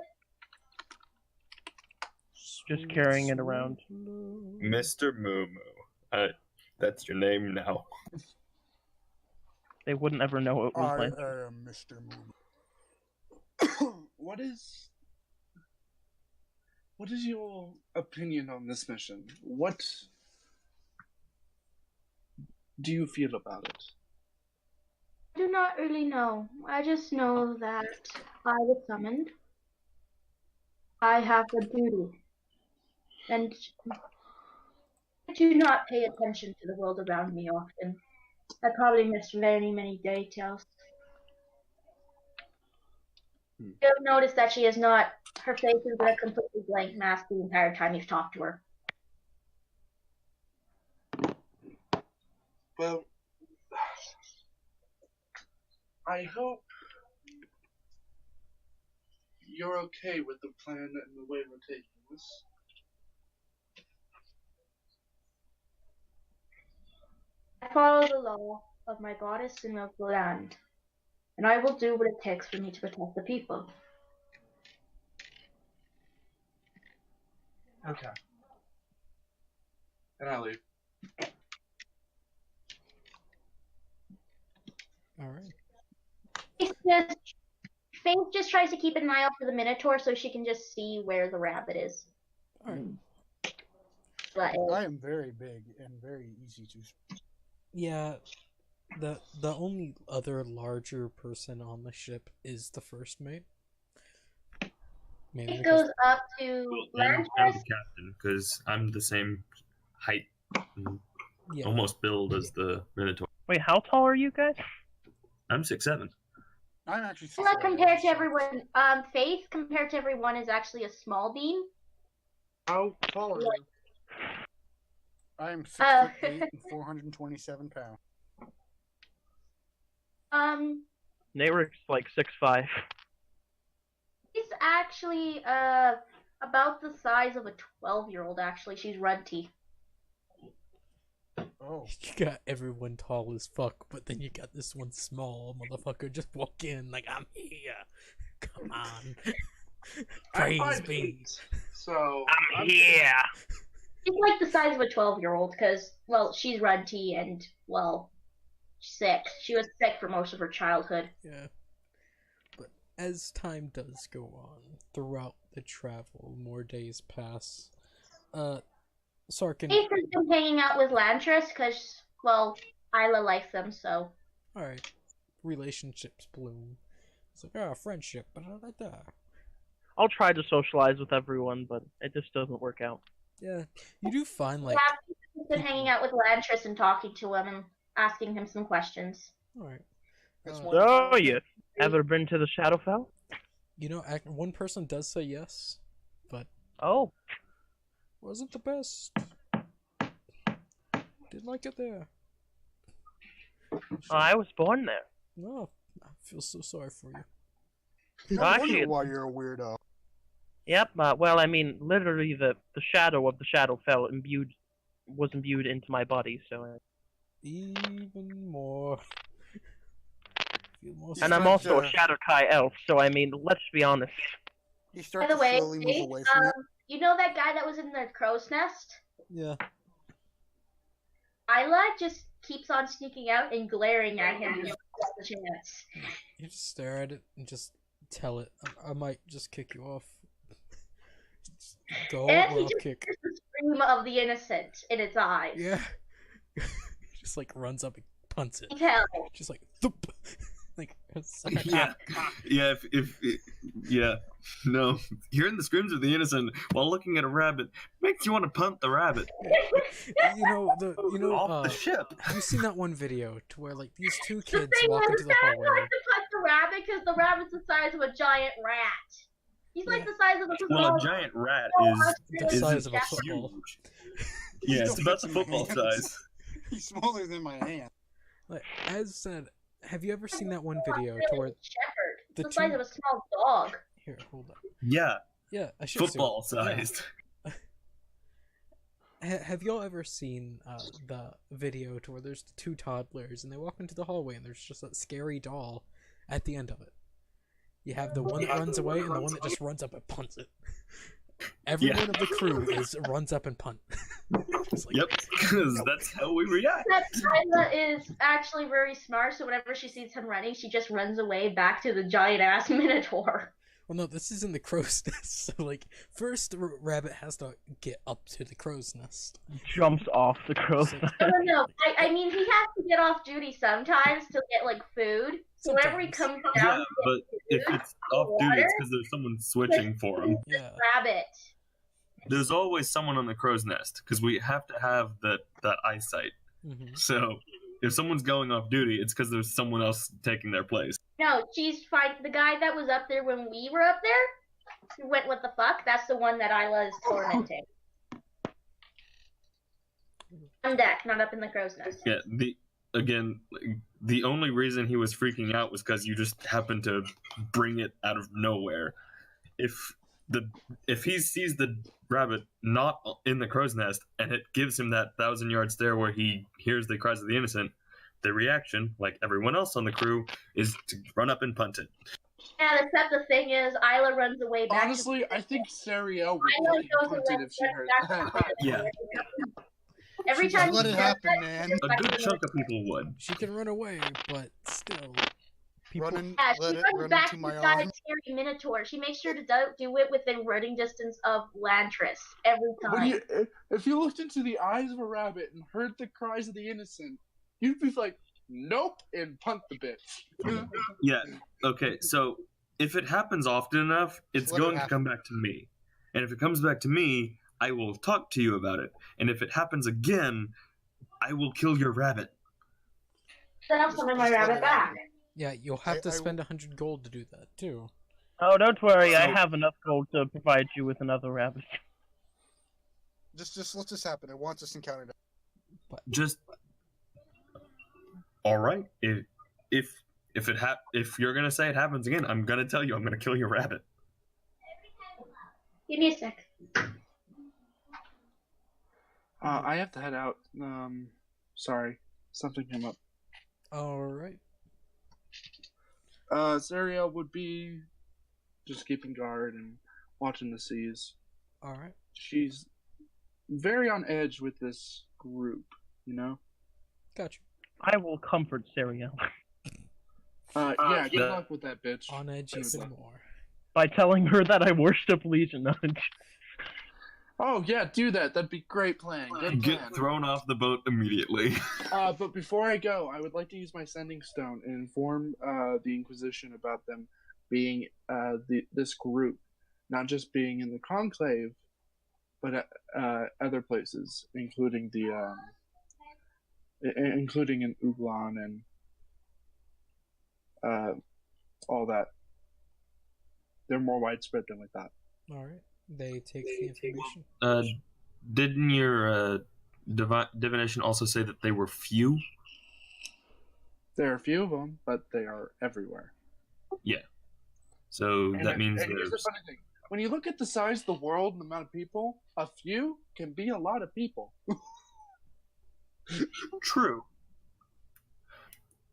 Just carrying it around. Mr. Moo Moo. That's your name now. They wouldn't ever know it was I my. am Mr. Moo. What is your opinion on this mission? What do you feel about it? I do not really know. I just know that I was summoned. I have a duty. And I do not pay attention to the world around me often. I probably missed very many details. You'll notice that she is not, her face is a completely blank mask the entire time you've talked to her. Well, I hope you're okay with the plan and the way we're taking this. I follow the law of my goddess and of the land, and I will do what it takes for me to protect the people. Okay. And I leave. All right. Faith just tries to keep an eye out for the Minotaur so she can just see where the rabbit is. All right. But I am very big and very easy to. Yeah. The only other larger person on the ship is the first mate. Mainly it because- goes up to And I'm Lantris. the captain because I'm the same height, and yeah. almost build as the Minotaur. Wait, how tall are you guys? I'm 6'7". I'm actually. Not 6'7", compared to so- everyone. Faith compared to everyone is actually a small bean. How tall are you? I am 6'8" and 427 pounds. Nayric's like 6'5". She's actually about the size of a 12-year-old. Actually, she's runty. Oh. You got everyone tall as fuck, but then you got this one small motherfucker just walk in like, I'm here. Come on. I'm Praise 5'8", be. So I'm here. She's like the size of a 12-year-old because, well, she's runty and, well, sick. She was sick for most of her childhood. Yeah. But as time does go on, throughout the travel, more days pass. Sarkin. Faith has been hanging out with Lantris because, well, Isla likes them, so. Alright. Relationships bloom. It's like, friendship. Da-da-da-da. I'll try to socialize with everyone, but it just doesn't work out. Yeah. You do find, like. Yeah, Faith has been hanging out with Lantris and talking to him and asking him some questions. Alright. That's Uh, one- So, you ever been to the Shadowfell? You know, one person does say yes, but Oh, wasn't the best. Didn't like it there. I was born there. No, I feel so sorry for you. No Actually, wonder why you're a weirdo. Yep. Well, I mean, literally, the shadow of the Shadowfell was imbued into my body. So, Even more. Feel more He's and I'm trying also a to- Shadowkai elf. So, I mean, let's be honest. You By start the to way, slowly move Faith, away from it. you know that guy that was in the crow's nest? Yeah. Isla just keeps on sneaking out and glaring at him just the chance. You just stare at it and just tell it. I might just kick you off. Just go And or he I'll just kick. hears the scream of the innocent in its eyes. Yeah. Just like runs up and punts it. You tell. Just like thump. Like Yeah, yeah. No, hearing the screams of the innocent while looking at a rabbit makes you want to punt the rabbit you know off the ship. have you seen that one video to where like these two The kids thing walk is, into the Sarah's hallway? like to punch the rabbit because the rabbit's the size of a giant rat. He's like the size of a Well, football. a giant rat The is size of a Yeah. football. Yeah, it's Still about fits the in my football hands. size. He's smaller than my hand. Like as said, have you ever seen that one video to where Shepherd. the It's the size two- of a small dog. here, hold up. Yeah, Yeah, I should football sized. Have y'all ever seen the video to where there's the two toddlers and they walk into the hallway and there's just that scary doll at the end of it? You have the one that runs away and the one that just runs up and punts it. Everyone of the crew runs up and punt. Just like, Yep, because that's how we react. Except Isla is actually very smart, so whenever she sees him running, she just runs away back to the giant ass Minotaur. Well, no, this is in the crow's nest. So, like, first the rabbit has to get up to the crow's nest. Jumps off the crow's So- nest. No. I mean, he has to get off duty sometimes to get, like, food. So whenever he Sometimes. comes down, Yeah, but if it's off duty, it's because there's someone switching for him. Yeah. rabbit. There's always someone on the crow's nest because we have to have that eyesight. hmm So if someone's going off duty, it's because there's someone else taking their place. No, she's fine. The guy that was up there when we were up there, who went, what the fuck? That's the one that Isla is tormenting. On deck, not up in the crow's nest. Yeah, the only reason he was freaking out was because you just happened to bring it out of nowhere. If he sees the rabbit not in the crow's nest and it gives him that 1,000-yard stare where he hears the cries of the innocent, the reaction, like everyone else on the crew, is to run up and punt it. And except the thing is, Isla runs away back. Honestly, I think Sariel would Isla fucking goes punt away it if she heard back that. Yeah. Every Just time let she it does happen, that, man. she just A good fucking- chunk of people would. She can run away, but still, people. Running, Yeah, let she it runs run back into my beside arm. Terry Minotaur. She makes sure to do it within running distance of Lantris every time. If you looked into the eyes of a rabbit and heard the cries of the innocent, you'd be like, nope, and punt the bitch. Yeah. Okay. So if it happens often enough, it's Let it going to happen. come back to me. And if it comes back to me, I will talk to you about it. And if it happens again, I will kill your rabbit. Then I'll summon my Just let rabbit it back. happen. Yeah, you'll have to I- spend 100 gold to do that too. Oh, don't worry, I So- have enough gold to provide you with another rabbit. Just let this happen. I want this encounter. Just all right. If you're gonna say it happens again, I'm gonna tell you. I'm gonna kill your rabbit. Give me a sec. I have to head out. Sorry, something came up. All right. Sariel would be just keeping guard and watching the seas. All right. She's very on edge with this group, you know? Got you. I will comfort Sariel Yeah, good yeah. luck with that, bitch. On edge Good even luck. more. by telling her that I worship Legion Knowledge. Oh, yeah, do that. That'd be great plan. Good Get plan. thrown off the boat immediately. But before I go, I would like to use my sending stone and inform the Inquisition about them being this group, not just being in the Conclave, but other places, including including in Uglan and all that. They're more widespread than we thought. All right. They take the information. Didn't your divination also say that they were few? There are a few of them, but they are everywhere. So And that means here's the there's funny thing: when you look at the size of the world and the amount of people, a few can be a lot of people. true.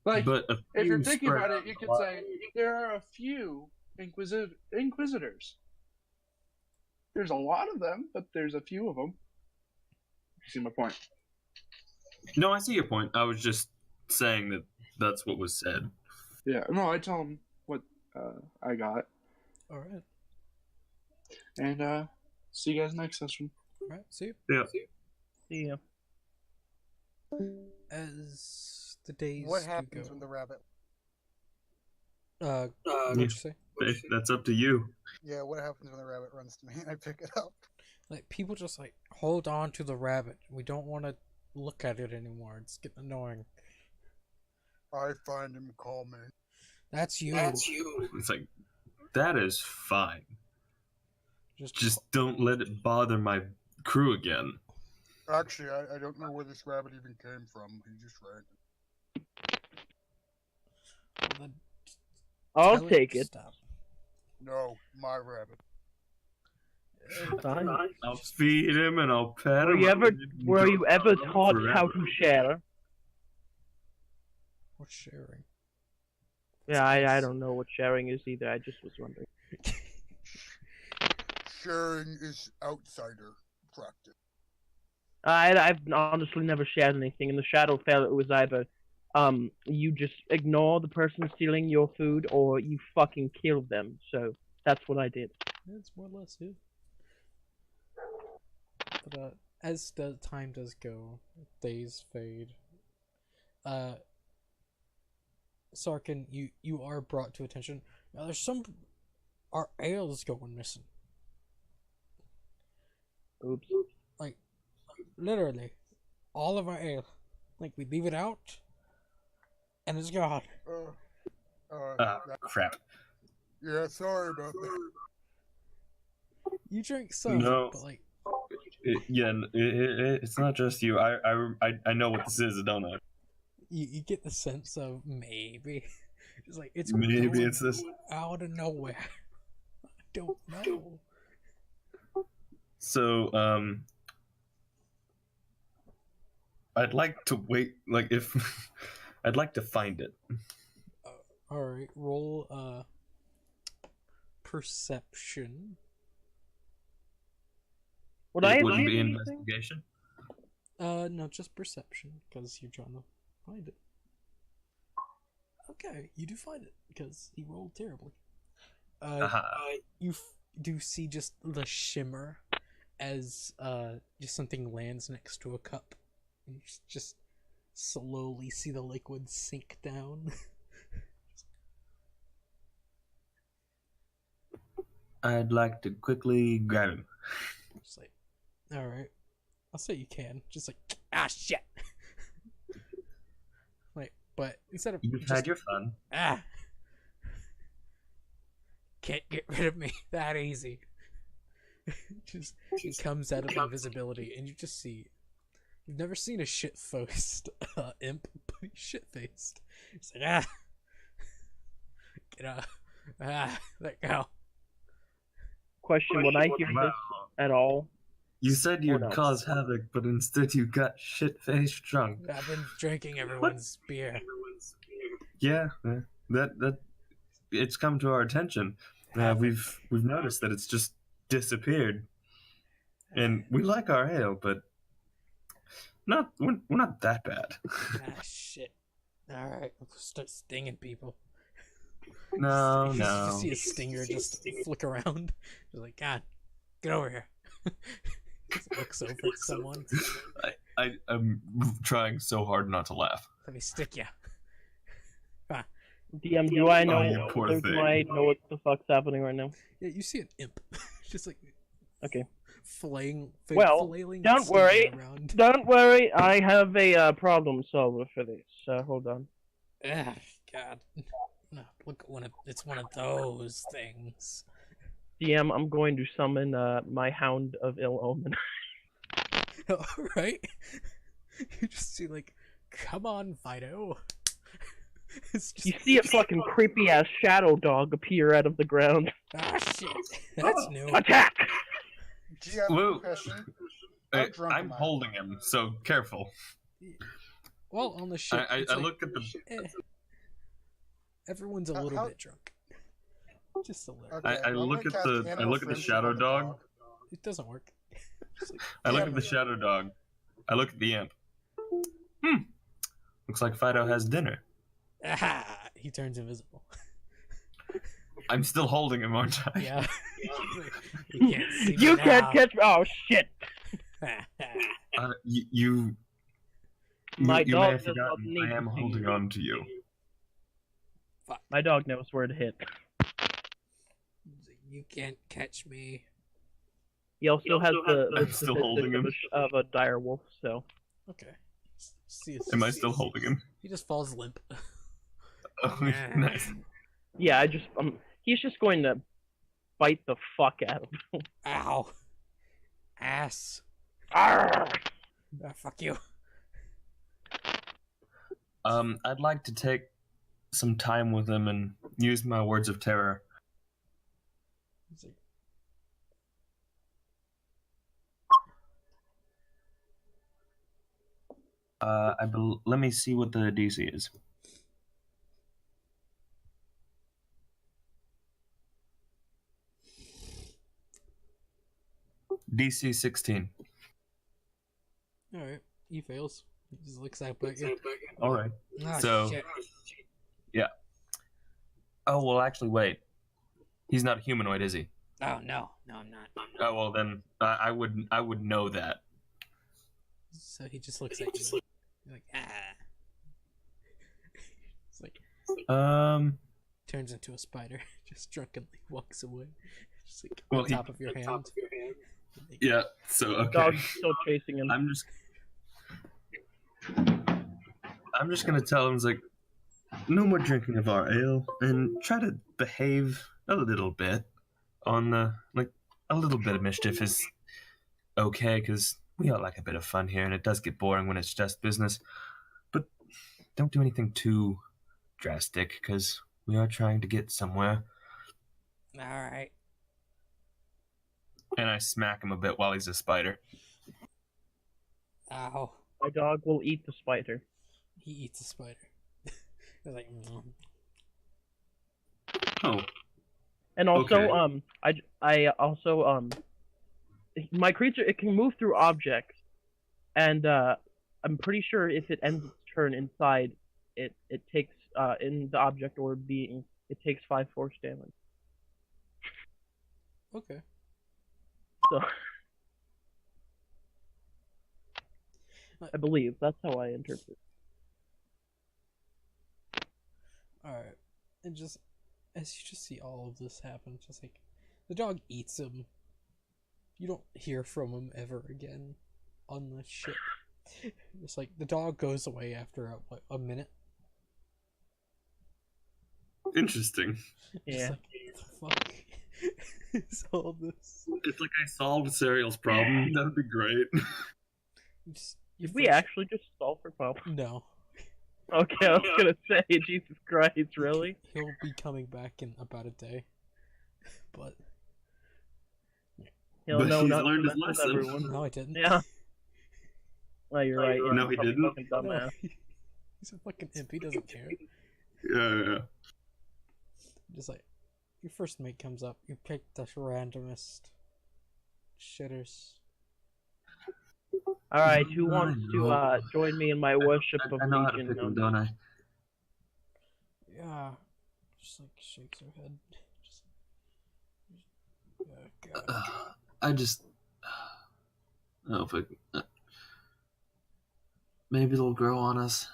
Like, But a if you're few thinking spread about out it, you a could lot. say there are a few inquisitors. There's a lot of them, but there's a few of them. You see my point? No, I see your point. I was just saying that that's what was said. Yeah. No, I tell them what I got, All right. and see you guys next session. All right. See you. Yeah. See ya. As the days What do happens go. when the rabbit? What'd you say? That's up to you. Yeah, what happens when the rabbit runs to me and I pick it up? Like people just like hold on to the rabbit. We don't want to look at it anymore. It's getting annoying. I find him calming. That's you. It's like that is fine. Just Just don't let it bother my crew again. Actually, I don't know where this rabbit even came from. He just ran. then I'll tell take it. Stop. No, my rabbit. Fine. I'll feed him and I'll pet him. Were you ever taught how to share? What's sharing? Yeah, I don't know what sharing is either. I just was wondering. Sharing is outsider practice. I've honestly never shared anything. In the Shadowfell, it was either you just ignore the person stealing your food, or you fucking kill them. So that's what I did. It's more or less it. But as the time does go, days fade. Sarkin, you are brought to attention. Now there's our ale's going missing. Oops. Like literally, all of our ale. Like we leave it out, and it's gone. Crap. Yeah, sorry about that. You drink some, No. but like It's not just you. I know what this is, don't I? you get the sense of maybe it's like it's Maybe going it's this. out of nowhere. I don't know. So, I'd like to wait. Like, if I'd like to find it. All right, roll perception. Would I It have wouldn't seen be anything? investigation. No, just perception, because you're trying to find it. Okay, you do find it, because he rolled terribly. You do see just the shimmer as just something lands next to a cup. And you just slowly see the liquid sink down. I'd like to quickly grab him. Just like, alright. I'll say you can. Just like, ah, shit! Like, but instead of You've just, had your fun. can't get rid of me that easy. Just comes out of invisibility, and you just see. You've never seen a shit-faced imp, but he's shit-faced. It's like, get up, let go. Question: would I hear this at all? You said you'd no? cause havoc, but instead you got shit-faced drunk. I've been drinking everyone's beer. Yeah, that it's come to our attention. We've noticed that it's just disappeared, and we like our ale, but we're not that bad. Shit. Alright, I'll start stinging people. No, You no. see a stinger just flick around. You're like, God, get over here. Just looks over at someone. I'm trying so hard not to laugh. Let me stick you. DM, do I know? Oh, you poor Do thing. I know what the fuck's happening right now? Yeah, you see an imp. Just like Okay. flailing Don't worry. around. Don't worry, I have a problem solver for this. Hold on. Ah, God. No, look at it's one of those things. DM, I'm going to summon my Hound of Ill Omen. Alright? You just see like, come on, Fido. It's just, You see a fucking creepy ass shadow dog appear out of the ground. ah, shit. That's new. Attack! GM, Woo. question. How drunk I'm am I? holding him, so careful. Well, on the ship, I it's like, look at the. everyone's a How- little how- bit drunk. Just a little. Okay, I well, I'm look gonna at cast the Animal Frenzy shadow on the dog. It doesn't work. Just like, I look Damn at the it. shadow dog. I look at the imp. Looks like Fido has dinner. ah, he turns invisible. I'm still holding him, aren't I? Yeah. You can't see me You can't now. catch me! Oh shit! You My may dog have does not forgotten. need I am to see holding you. on to you. My dog knows where to hit. You can't catch me. He also has the I'm still holding him. of a dire wolf, so. Okay. See, Am I still holding him? He just falls limp. Oh, nice. Yeah, he's just going to bite the fuck out of him. Ow. Ass. Arrgh! Ah, fuck you. I'd like to take some time with him and use my words of terror. He's like, Let me see what the DC is. DC 16. alright. He fails. He just looks up at you. All right. Ah, So- shit. Oh well, actually, wait. He's not humanoid, is he? Oh, no. No, I'm not. Oh well, then I would know that. So he just looks at you. You're like, ah. It's like, turns into a spider. Just drunkenly walks away. Just like Well, on top of your hand. Like, Yeah. So okay. Dog's still chasing him. I'm just gonna tell him, it's like, no more drinking of our ale, and try to behave a little bit on the, like, a little bit of mischief is okay, because we all like a bit of fun here, and it does get boring when it's just business, but don't do anything too drastic, because we are trying to get somewhere. alright. And I smack him a bit while he's a spider. Ow. My dog will eat the spider. He eats a spider. He's like, Oh, And also, Okay. I also my creature, it can move through objects, and I'm pretty sure if it ends its turn inside, it takes in the object or being, it takes 5 force damage. Okay. So I believe that's how I interpret. Alright. And just as you just see all of this happen, just like the dog eats him. You don't hear from him ever again on the ship. It's like the dog goes away after a minute. Interesting. Yeah. Just like, what the fuck is all this? It's like I solved Serial's problem. That'd be great. Your Did we first- actually just solve her problem? No. Okay, I was gonna say, Jesus Christ, really? He'll be coming back in about a day. But He'll But know he's not to learned his mess with lesson. everyone. no, I didn't. Yeah. Well, you're right. Yeah, No, he probably didn't? fucking No, dumbass. he's a fucking imp. He doesn't care. Yeah. Just like your first mate comes up, you pick the randomest shitters. Alright, who wants to join me in my worship of I know how to Legion? pick them, don't I? Yeah, just like shakes her head. Just oh god. I just. Oh, but maybe they'll grow on us.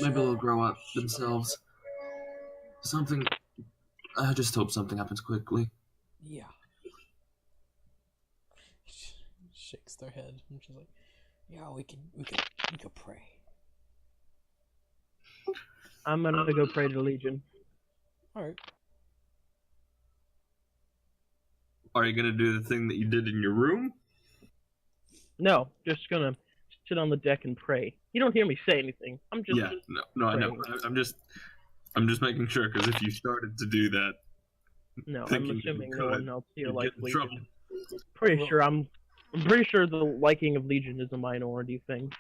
Maybe they'll grow up themselves. Something. I just hope something happens quickly. Yeah. Shakes their head and she's like, "Yeah, we could pray." I'm gonna go pray to Legion. All right. Are you gonna do the thing that you did in your room? No, just gonna sit on the deck and pray. You don't hear me say anything. I'm just. Yeah. No, I know. I'm just making sure because if you started to do that, No, I'm thinking assuming you no could, one else here you'd likes get in trouble. Legion. I'm pretty sure the liking of Legion is a minority thing.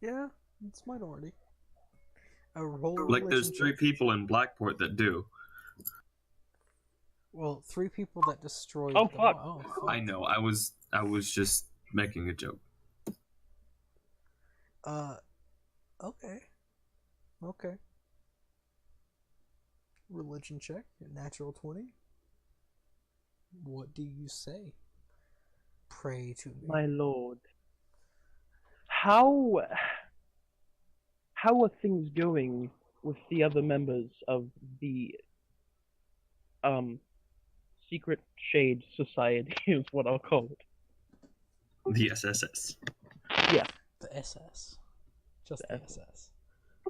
Yeah, it's minority. A roll Like there's religion 3 check. people in Blackport that do. Well, 3 people that destroyed. Oh, the fuck. Oh fuck. I know. I was just making a joke. Okay. Okay. Religion check, natural 20. What do you say? Pray to me. My lord, how are things going with the other members of the Secret Shade Society? Is what I'll call it. The SSS. The SS. Just the The SS.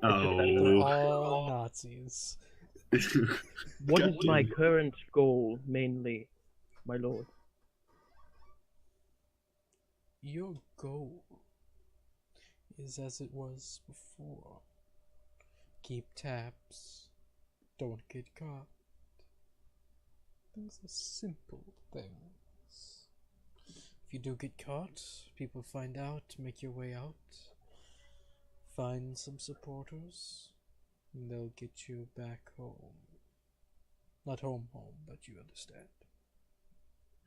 They're Oh. all Nazis. What is Got my you. current goal, mainly, my lord? Your goal is as it was before. Keep tabs. Don't get caught. Things are simple things. If you do get caught, people find out, make your way out. Find some supporters, and they'll get you back home. Not home, but you understand.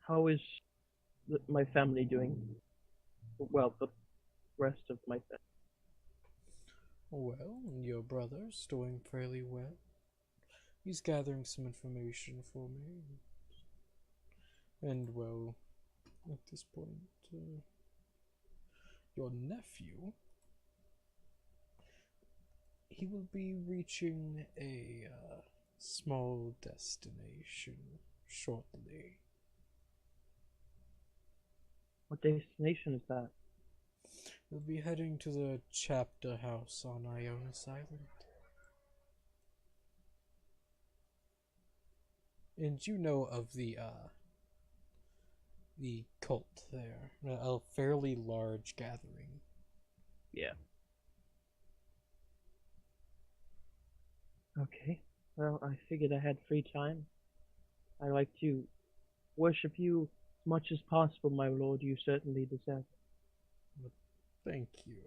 How is my family doing? Well, the rest of my family. Well, your brother's doing fairly well. He's gathering some information for me. And, well, at this point, your nephew, he will be reaching a small destination shortly. What destination is that? We'll be heading to the chapter house on Ionis Island. And you know of the cult there. A fairly large gathering. Yeah. Okay. Well, I figured I had free time. I like to worship you as much as possible, my lord. You certainly deserve it. Thank you.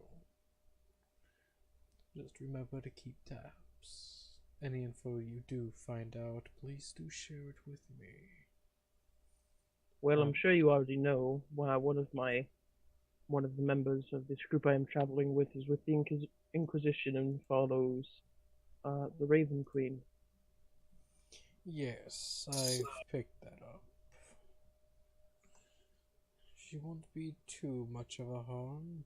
Just remember to keep tabs. any info you do find out, please do share it with me. Well, I'm sure you already know why one of the members of this group I am traveling with is with the Inquisition and follows the Raven Queen. Yes, I've picked that up. She won't be too much of a harm.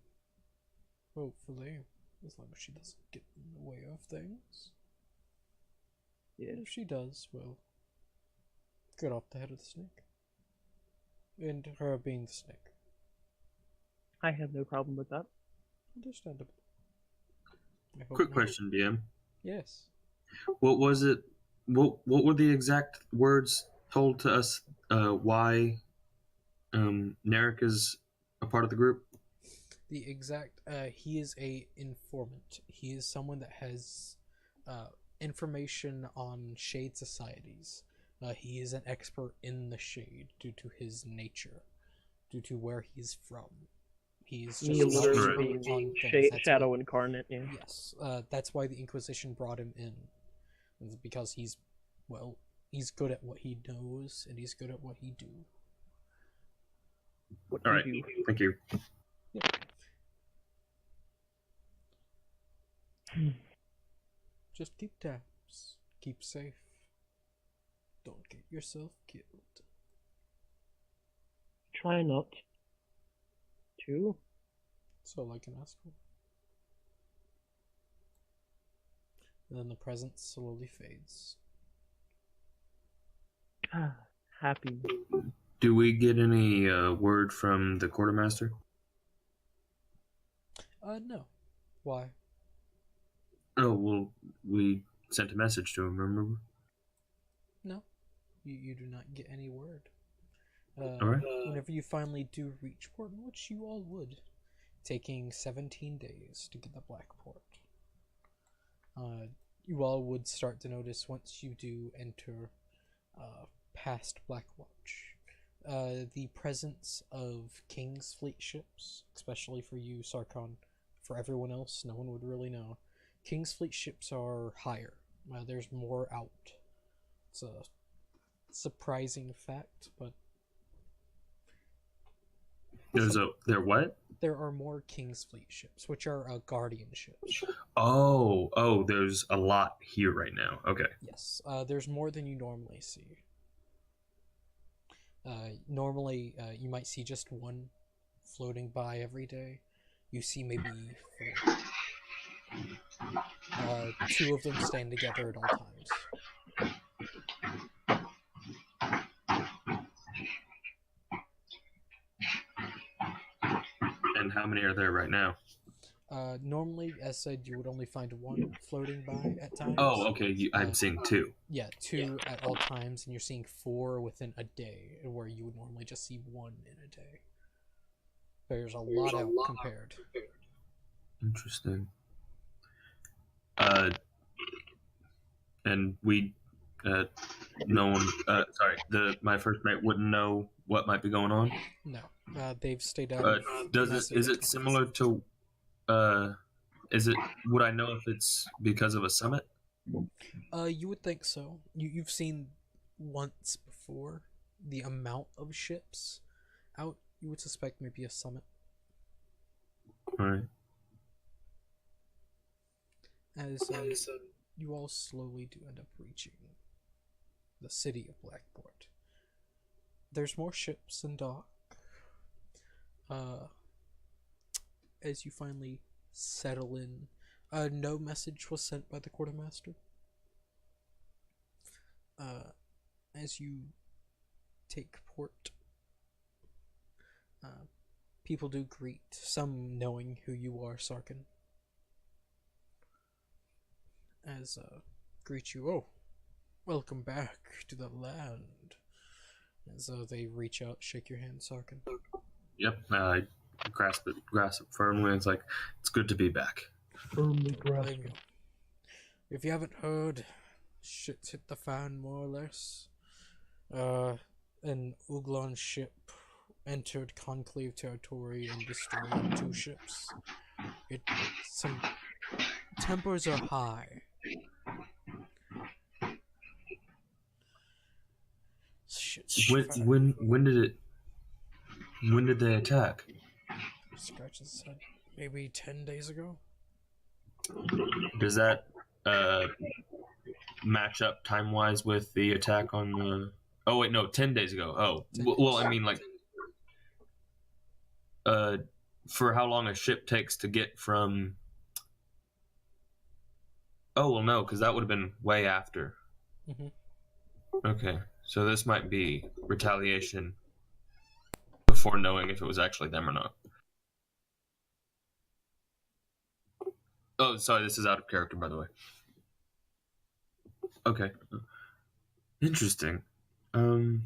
Hopefully, as long as she doesn't get in the way of things. Yes. If she does, well, cut off the head of the snake. And her being the snake. I have no problem with that. Understandable. I hope Quick not. question, DM. Yes. What was it? What were the exact words told to us? Why Narek is a part of the group? The exact, he is a informant. He is someone that has information on shade societies. He is an expert in the shade due to his nature, due to where he's from. He's just Me an literally expert on being things. That's shadow why- incarnate, yeah. Yes, that's why the Inquisition brought him in. It's because he's good at what he knows, and he's good at what he do. What All do right, you do? thank you. Just keep tabs. Keep safe. Don't get yourself killed. Try not to. That's all I can ask for. And then the presence slowly fades. Happy. Do we get any word from the quartermaster? No. Why? Oh, well, we sent a message to him, remember? No. You do not get any word. Alright. Whenever you finally do reach Porton, which you all would, taking 17 days to get the Black Port. You all would start to notice once you do enter past Blackwatch, the presence of King's Fleet ships, especially for you, Sarkon. For everyone else, no one would really know. King's Fleet ships are higher. There's more out. It's a surprising fact, but There what? there are more King's Fleet ships, which are guardian ships. Oh, there's a lot here right now. Okay. Yes, there's more than you normally see. Normally, you might see just one floating by every day. You see maybe 4. Two of them stand together at all times. And how many are there right now? Normally, as said, you would only find one floating by at times. Oh, okay. I'm seeing 2. Yeah, 2 at all times, and you're seeing 4 within a day, where you would normally just see 1 in a day. There's a lot out compared. Interesting. And we, no one. Sorry, my first mate wouldn't know what might be going on. No, they've stayed out. Of Is it similar to? Would I know if it's because of a summit? You would think so. You've seen once before the amount of ships out. You would suspect maybe a summit. All right. As you all slowly do end up reaching the city of Blackport. There's more ships in dock. As you finally settle in, no message was sent by the quartermaster. As you take port, people do greet, some knowing who you are, Sarkin. As greet you, oh, welcome back to the land. As they reach out, shake your hand, Sarkin. Yep. I grasp it firmly. It's like it's good to be back. Firmly grasp. Blame you. If you haven't heard, shit's hit the fan more or less. An Uglon ship entered Conclave territory and destroyed 2 ships. Some tempers are high. When did they attack? Scratches his head. Maybe 10 days ago? Does that match up time wise with the attack on the? Oh wait, no, 10 days ago. Oh, 10 well, days. I mean like, for how long a ship takes to get from. Oh well, no, because that would have been way after. Mhm. Okay, so this might be retaliation before knowing if it was actually them or not. Oh, sorry, this is out of character, by the way. Okay. Interesting. But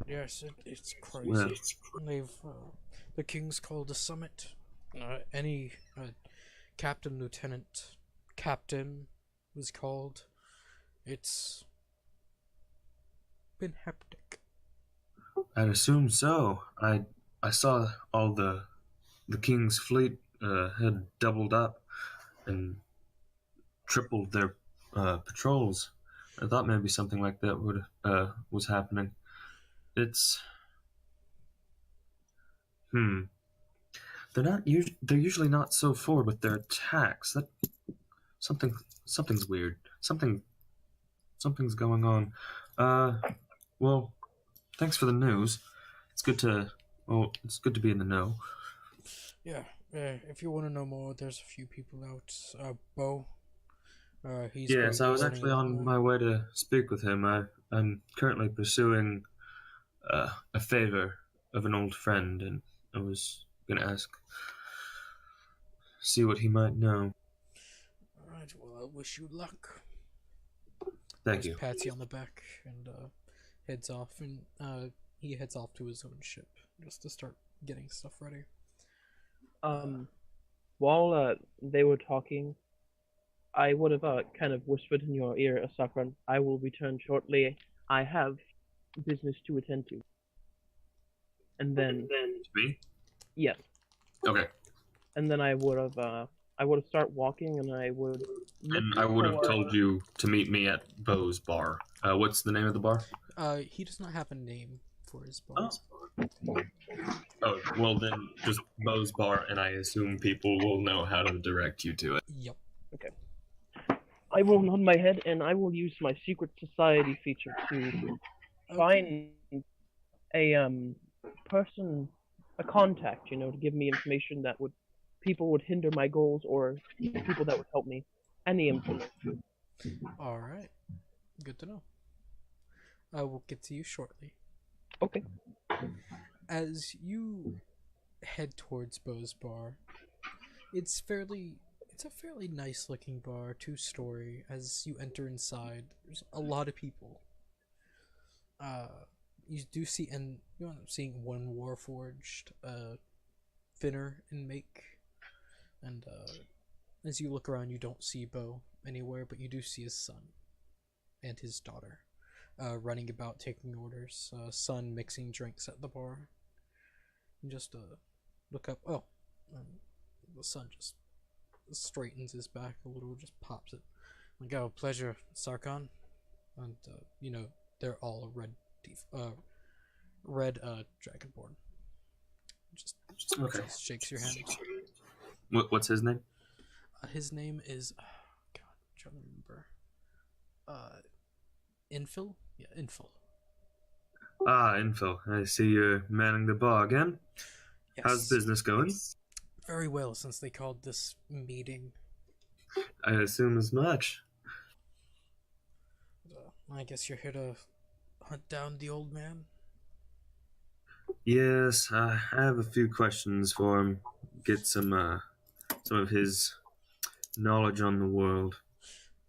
yes, it's crazy. Well, They've the king's called a summit. Any captain, lieutenant, captain was called. It's been hectic. I'd assume so. I saw all the king's fleet had doubled up and tripled their patrols. I thought maybe something like that would was happening. It's they're usually not so forward with their attacks. That something's weird. Something's going on. Well, thanks for the news. It's good to be in the know. Yeah, if you want to know more, there's a few people out. Bo. He's Yes, I was learning actually a lot on more. my way to speak with him. I'm currently pursuing a favor of an old friend, and I was gonna see what he might know. Alright, well, I wish you luck. Thank Just you. pats you on the back and heads off, and he heads off to his own ship just to start getting stuff ready. While they were talking, I would have kind of whispered in your ear, Asakran, I will return shortly. I have business to attend to. And then, To me? yes, Okay. and then I would have start walking, and I would. And I would have told you to meet me at Bo's bar. What's the name of the bar? He does not have a name for his bar. Oh, well then just Bo's bar, and I assume people will know how to direct you to it. Yep. I will nod my head, and I will use my secret society feature to find a person, a contact, to give me information that people would hinder my goals, or people that would help me. Any information. Alright. Good to know. I will get to you shortly. Okay. As you head towards Bo's bar, it's a fairly nice looking bar, 2-story. As you enter inside, there's a lot of people. You do see, and you end up seeing one Warforged, thinner in make, and as you look around, you don't see Bo anywhere, but you do see his son and his daughter running about taking orders. Son mixing drinks at the bar. And just look up. Oh, the son just straightens his back a little, just pops it. Like, oh, pleasure, Sarkhan. And they're all red Dragonborn. Just Okay. shakes your hand. What's his name? His name is God, I'm trying to remember. Infil? Yeah, Infil. Ah, Info. I see you're manning the bar again. Yes. How's business going? Very well, since they called this meeting. I assume as much. I guess you're here to hunt down the old man? Yes, I have a few questions for him. Get some of his knowledge on the world.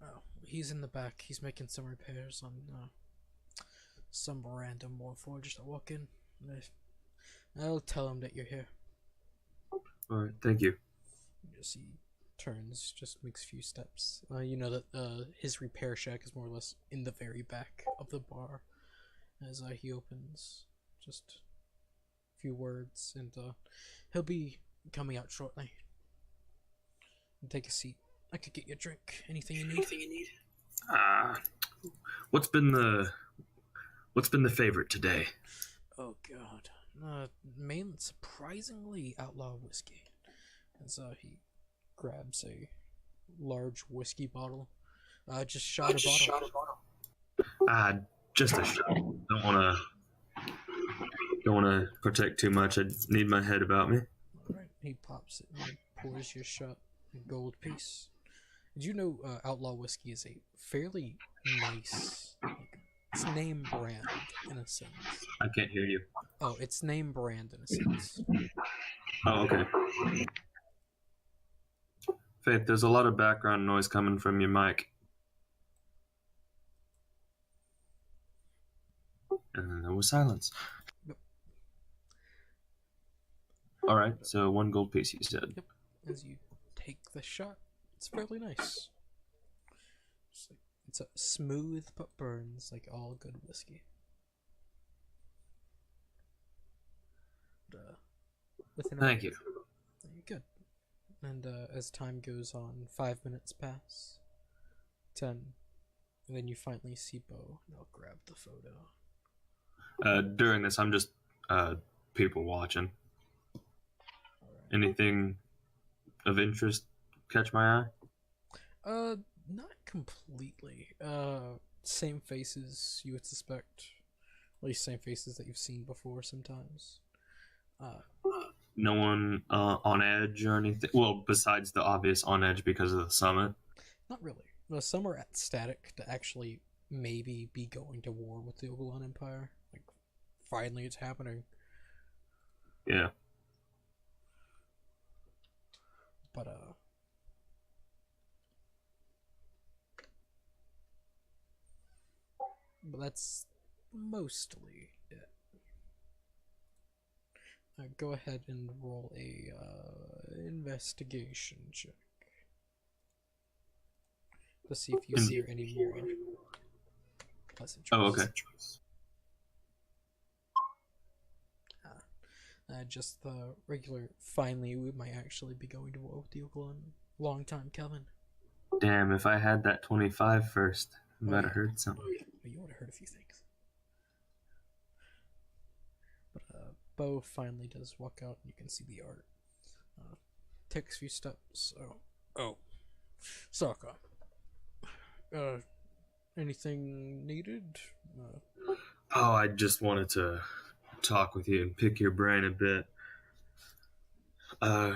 Oh, he's in the back. He's making some repairs on some random Warforged that walk in. I'll tell him that you're here. Alright, thank you. Just he turns, just makes a few steps. You know that his repair shack is more or less in the very back of the bar. As he opens, just a few words, and he'll be coming out shortly. And take a seat. I could get you a drink. Anything you need? What's been What's been the favorite today? Oh god. Mainly surprisingly outlaw whiskey. As he grabs a large whiskey bottle. Just shot a bottle. Just a shot. Don't wanna protect too much. I need my head about me. Alright, he pops it and pours your shot a gold piece. Did you know outlaw whiskey is a fairly nice, it's name brand in a sense. I can't hear you. Oh, it's name brand in a sense. Oh, okay. Faith, there's a lot of background noise coming from your mic. And then there was silence. Yep. Alright, so 1 gold piece, you said. Yep. As you take the shot, it's fairly nice. It's a smooth but burns like all good whiskey. But, Thank you. Good. And as time goes on, 5 minutes pass. 10. And then you finally see Bo. They'll grab the photo. During this, I'm just people watching. Alright. Anything of interest catch my eye? Not completely. Same faces you would suspect. At least same faces that you've seen before sometimes. No one on edge or anything? Well, besides the obvious on edge because of the summit? Not really. Some are ecstatic to actually maybe be going to war with the Ogolan Empire. Like, finally it's happening. Yeah. But, that's mostly it. Go ahead and roll a investigation check to see if you hear any more pleasant choice. Oh, okay. Just the regular. Finally, we might actually be going to war with the Ogolan. Long time coming. Damn, if I had that 25 first, I might have heard something. But you would have heard a few things. But Bo finally does walk out, and you can see the art. Takes a few steps. Oh, Sokka. Anything needed? Oh, I just wanted to talk with you and pick your brain a bit.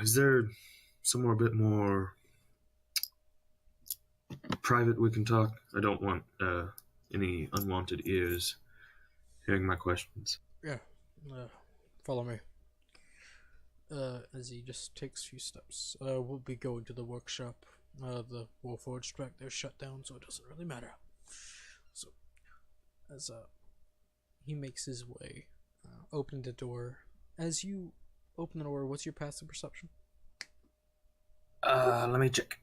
Is there somewhere a bit more private we can talk? I don't want any unwanted ears hearing my questions. Yeah. Follow me. As he just takes a few steps. We'll be going to the workshop. The Warforged strike, they're shut down, so it doesn't really matter. So, as he makes his way, opening the door. As you open the door, what's your passive perception? Let me check.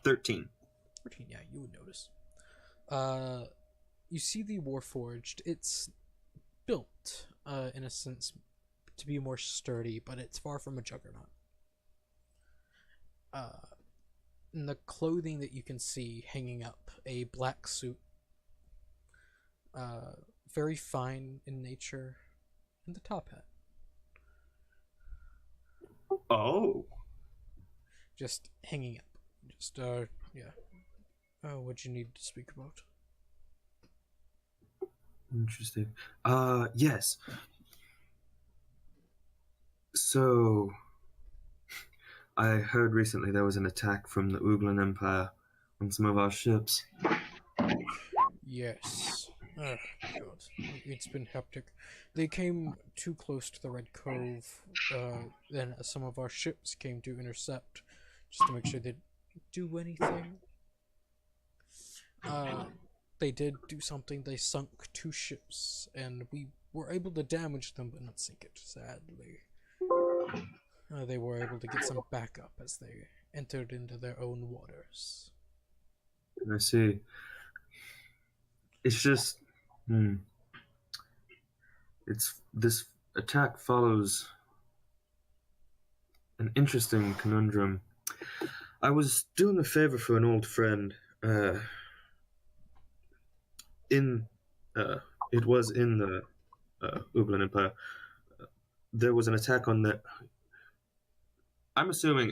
13. 13, yeah, you would notice. You see the Warforged. It's built, in a sense, to be more sturdy, but it's far from a juggernaut. And the clothing that you can see hanging up, a black suit, very fine in nature, and the top hat. Oh. Just hanging up. Just, yeah. What you need to speak about? Interesting. Yes. So, I heard recently there was an attack from the Ogolan Empire on some of our ships. Yes. Oh, God. It's been hectic. They came too close to the Red Cove, then some of our ships came to intercept, just to make sure they didn't do anything. They did do something. They sunk 2 ships, and we were able to damage them, but not sink it, sadly. They were able to get some backup as they entered into their own waters. I see. It's just... This attack follows an interesting conundrum. I was doing a favor for an old friend uh, in it was in the Uglan Empire. There was an attack on the. I'm assuming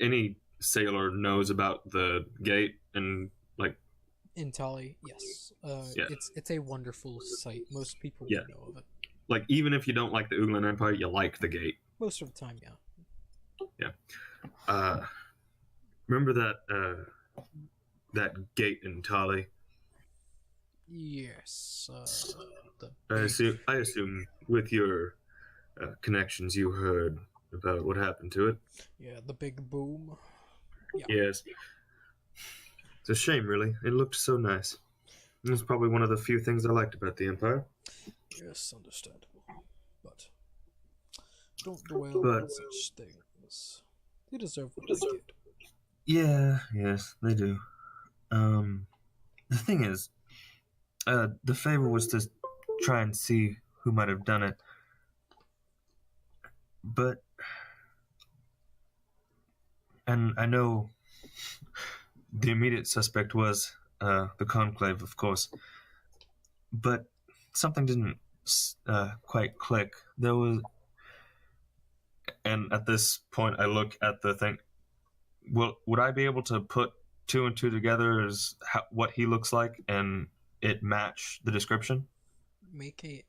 any sailor knows about the gate and like In Tali, yes. Yeah. It's a wonderful sight. Most people Yeah. know of it. like even if you don't like the Uglan Empire, you like the gate. Most of the time, yeah. Remember that gate in Tali? Yes. The I assume with your connections, you heard about what happened to it. yeah, the big boom. Yes. It's a shame, really. It looked so nice. It was probably one of the few things I liked about the Empire. Yes, understandable. But don't dwell But- on such things. They deserve what they get. Yeah, yes, they do. The thing is, the favor was to try and see who might have done it. But, and I know the immediate suspect was the Conclave, of course. But something didn't quite click. There was, and at this point, I look at the thing. Would I be able to put two and two together as what he looks like and it match the description? Make an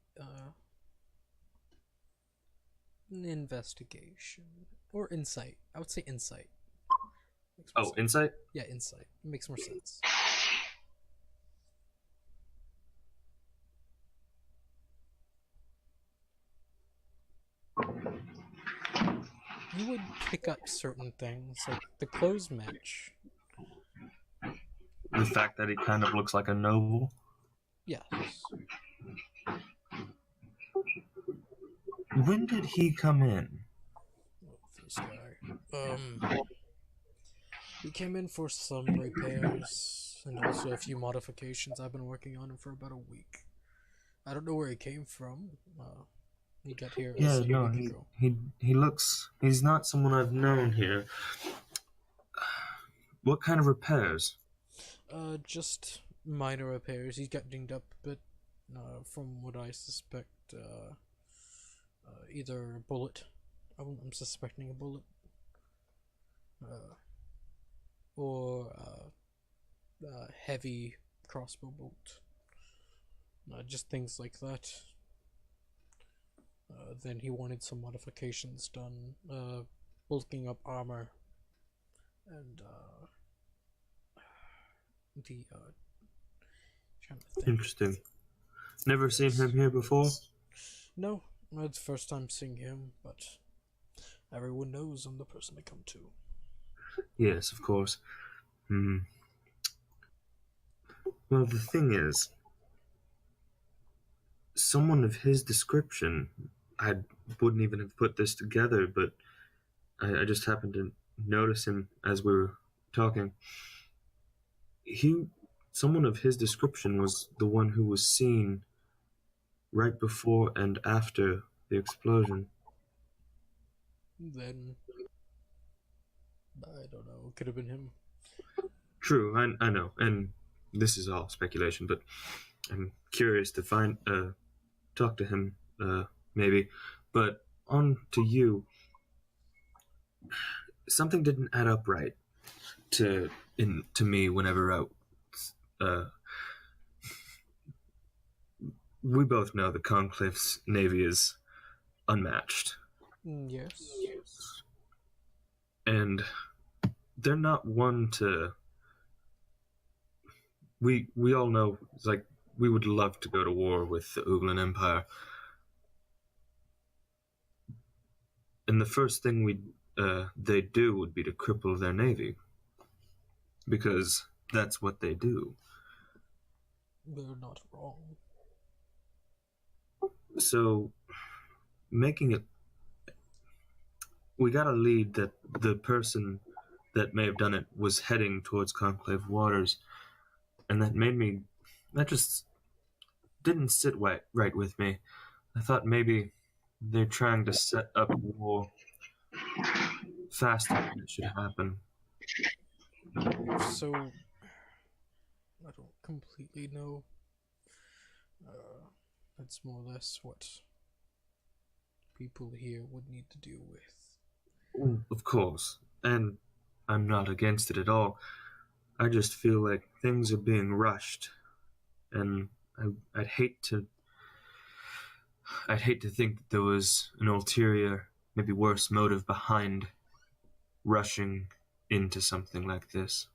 investigation or insight. I would say insight. Makes more Oh, sense. insight? Yeah, insight. It makes more sense. You would pick up certain things, like the clothes match. The fact that he kind of looks like a noble? Yes. When did he come in? This guy. He came in for some repairs and also a few modifications. I've been working on him for about a week. I don't know where he came from. He got here Yeah, a no, week ago. he looks. He's not someone I've known here. What kind of repairs? Just minor repairs. He got dinged up a bit. From what I suspect, either a bullet. I'm suspecting a bullet. Or a heavy crossbow bolt. Just things like that. Then he wanted some modifications done, bulking up armor, and trying to think. Interesting. Never seen him here before? No, it's the first time seeing him, but everyone knows I'm the person to come to. Yes, of course. Well, the thing is, someone of his description, I wouldn't even have put this together, but I just happened to notice him as we were talking. Someone of his description was the one who was seen right before and after the explosion. Then I don't know. It could have been him. True, I know, and this is all speculation, but I'm curious to talk to him, maybe. But on to you. Something didn't add up right to me whenever we both know the Conclave's navy is unmatched. Yes. And they're not one to. We all know, it's like, we would love to go to war with the Uglan Empire. And the first thing they'd do would be to cripple their navy. Because that's what they do. They're not wrong. So, making it. We got a lead that the person that may have done it was heading towards Conclave waters. And that just didn't sit right with me. I thought maybe they're trying to set up war faster than it should happen. So, I don't completely know. That's more or less what people here would need to deal with. Of course, and I'm not against it at all. I just feel like things are being rushed, and I'd hate to think that there was an ulterior, maybe worse motive behind rushing into something like this.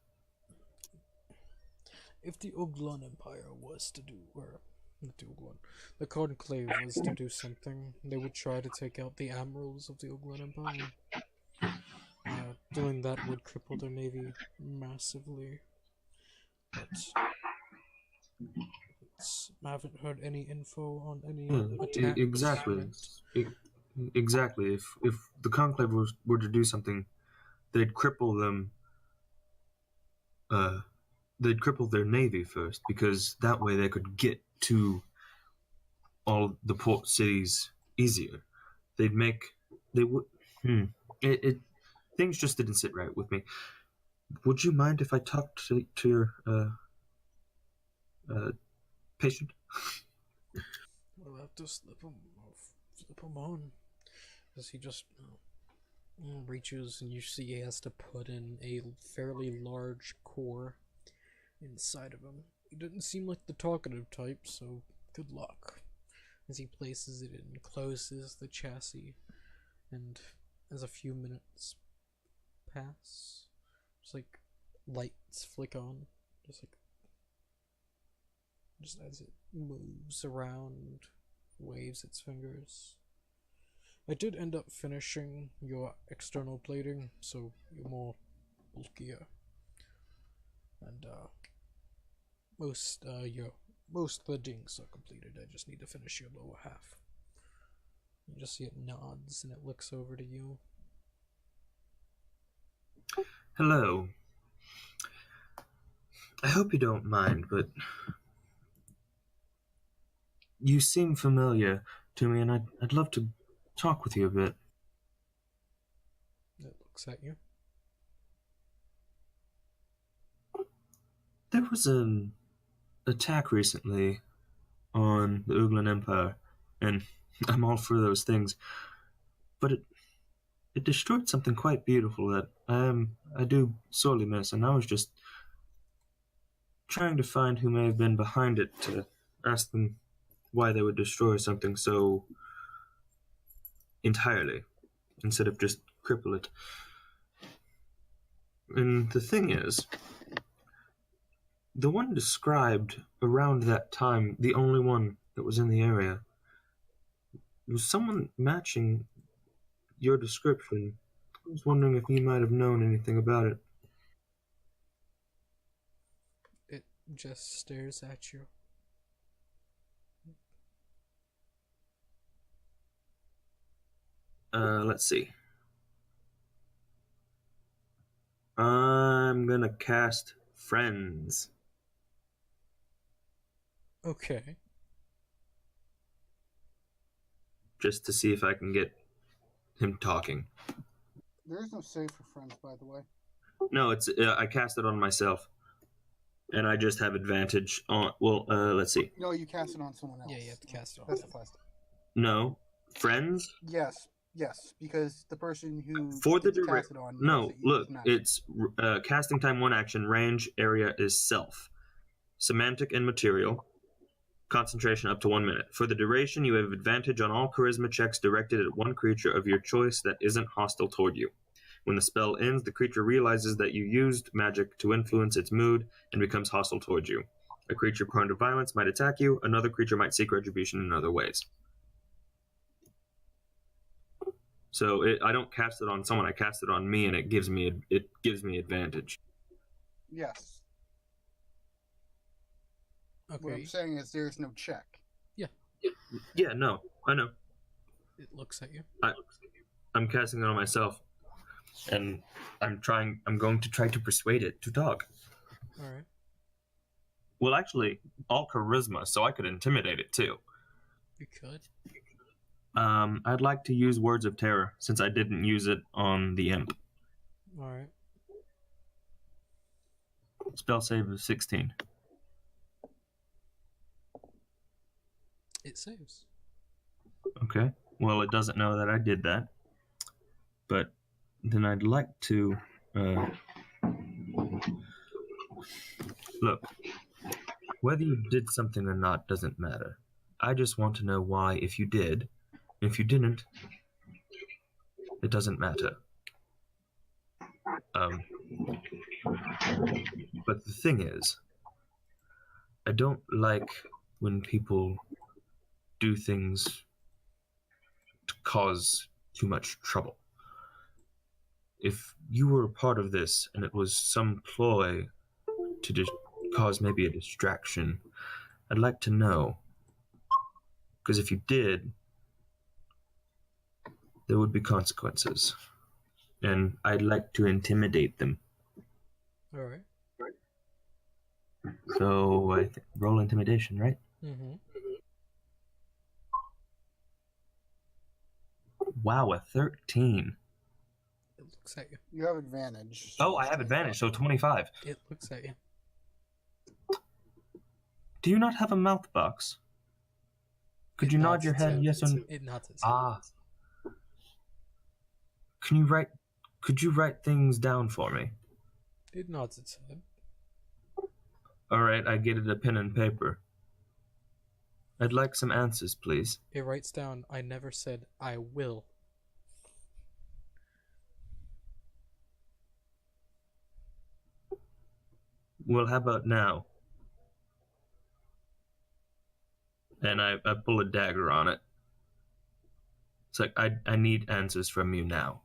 If the Uglon Empire was to do, or not the Uglon, the Conclave was to do something, they would try to take out the admirals of the Uglon Empire. Doing that would cripple their navy massively. But I haven't heard any info on any attacks. Exactly. If the Conclave were to do something, they'd cripple them. They'd cripple their navy first, because that way they could get to all the port cities easier. They would. Things just didn't sit right with me. Would you mind if I talked to your patient? We'll have to slip him on, as he just reaches, and you see he has to put in a fairly large core inside of him. He didn't seem like the talkative type, so good luck. As he places it in, closes the chassis, and as a few minutes pass, just like lights flick on, just as it moves around, waves its fingers. I did end up finishing your external plating, so you're more bulkier. And most of the dinks are completed. I just need to finish your lower half. You just see it nods and it looks over to you. Hello. I hope you don't mind, but you seem familiar to me, and I'd love to talk with you a bit. It looks at you. There was an attack recently on the Uglon Empire, and I'm all for those things, but it destroyed something quite beautiful that I do sorely miss, and I was just trying to find who may have been behind it to ask them why they would destroy something so entirely instead of just cripple it. And the thing is, the one described around that time, the only one that was in the area, was someone matching your description. I was wondering if you might have known anything about it. It just stares at you. Let's see. I'm gonna cast Friends. Okay. Just to see if I can get him talking. There is no save for friends, by the way. No, it's I cast it on myself, and I just have advantage on. Well, let's see. No, you cast it on someone else. Yeah, you have to cast it on. That's the plastic. No, Friends. Yes, because the person who For the gets cast it on. No, knows that look, not- it's casting time 1 action, range area is self, semantic and material, concentration up to 1 minute. For the duration, you have advantage on all charisma checks directed at one creature of your choice that isn't hostile toward you. When the spell ends, the creature realizes that you used magic to influence its mood and becomes hostile towards you. A creature prone to violence might attack you. Another creature might seek retribution in other ways. So I don't cast it on someone. I cast it on me, and it gives me advantage. Yes. Okay. What I'm saying is there's no check. Yeah, no, I know. It looks at you. I'm casting it on myself, and I'm going to try to persuade it to talk. All right. Well, actually, all charisma, so I could intimidate it too. You could. I'd like to use Words of Terror, since I didn't use it on the imp. All right. Spell save of 16. It saves. Okay. Well, it doesn't know that I did that. But then I'd like to look. Whether you did something or not doesn't matter. I just want to know why if you did. If you didn't, it doesn't matter. But the thing is, I don't like when people do things to cause too much trouble. If you were a part of this and it was some ploy to cause maybe a distraction, I'd like to know. Because if you did, there would be consequences. And I'd like to intimidate them. Alright. So I roll intimidation, right? Mm-hmm. Wow, a 13. It looks at you. You have advantage. Oh, I have advantage, so 25. It looks at you. Do you not have a mouth box? Could It you nod nods your its head head. yes or no? It nods its head. Ah. Could you write things down for me? It nods its head. Alright, I get it a pen and paper. I'd like some answers, please. It writes down, I never said I will. Well, how about now? And I pull a dagger on it. It's like, I need answers from you now.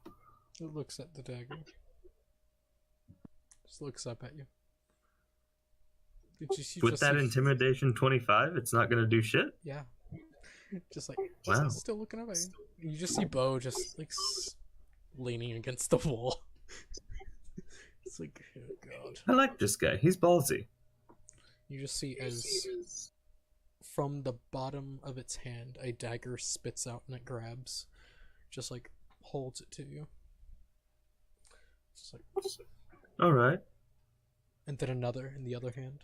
It looks at the dagger. Just looks up at you. With that intimidation 25, it's not gonna do shit? Yeah. Just like, Wow. still looking up at you. You just see Bo just like leaning against the wall. It's like, oh god. I like this guy. He's ballsy. You just see as from the bottom of its hand, a dagger spits out and it grabs. Just like holds it to you. Just like, Alright. and then another in the other hand.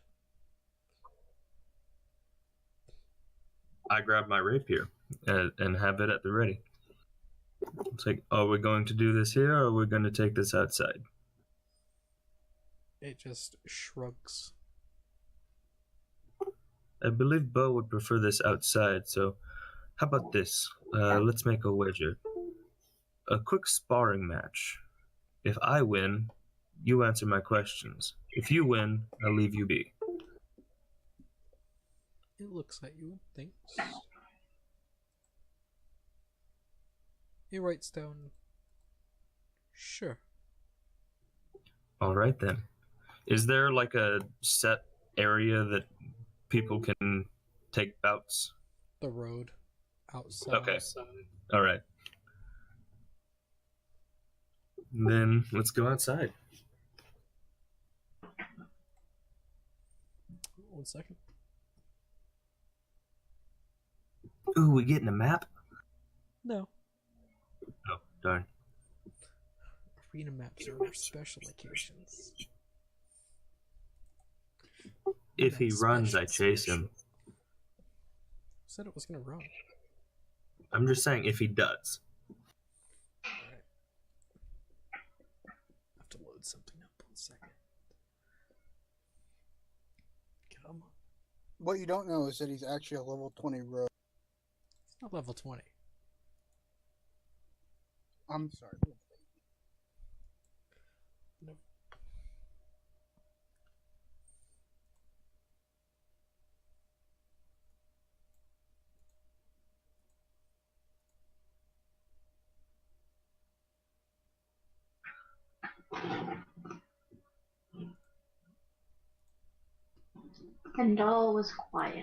I grab my rapier and have it at the ready. It's like, are we going to do this here or are we going to take this outside? It just shrugs. I believe Bo would prefer this outside, so how about this? Let's make a wager. A quick sparring match. If I win, you answer my questions. If you win, I'll leave you be. It looks at you and thinks. It writes down, sure. Alright then. Is there like a set area that people can take bouts? The road outside. Okay. Alright. Then let's go outside. 1 second. Ooh, we getting a map? No. Oh, darn. Arena maps are for special occasions. If he Not runs, I special, chase him. Said it was gonna run. I'm just saying if he does. Alright. I have to load something up 1 second. Come on. What you don't know is that he's actually a level 20 rogue. It's not level 20. I'm sorry. No. And all was quiet.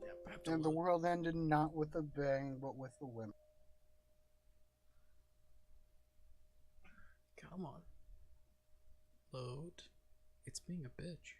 Yep, I have to And the load. world ended not with a bang, but with a whimper. Come on. Load. It's being a bitch.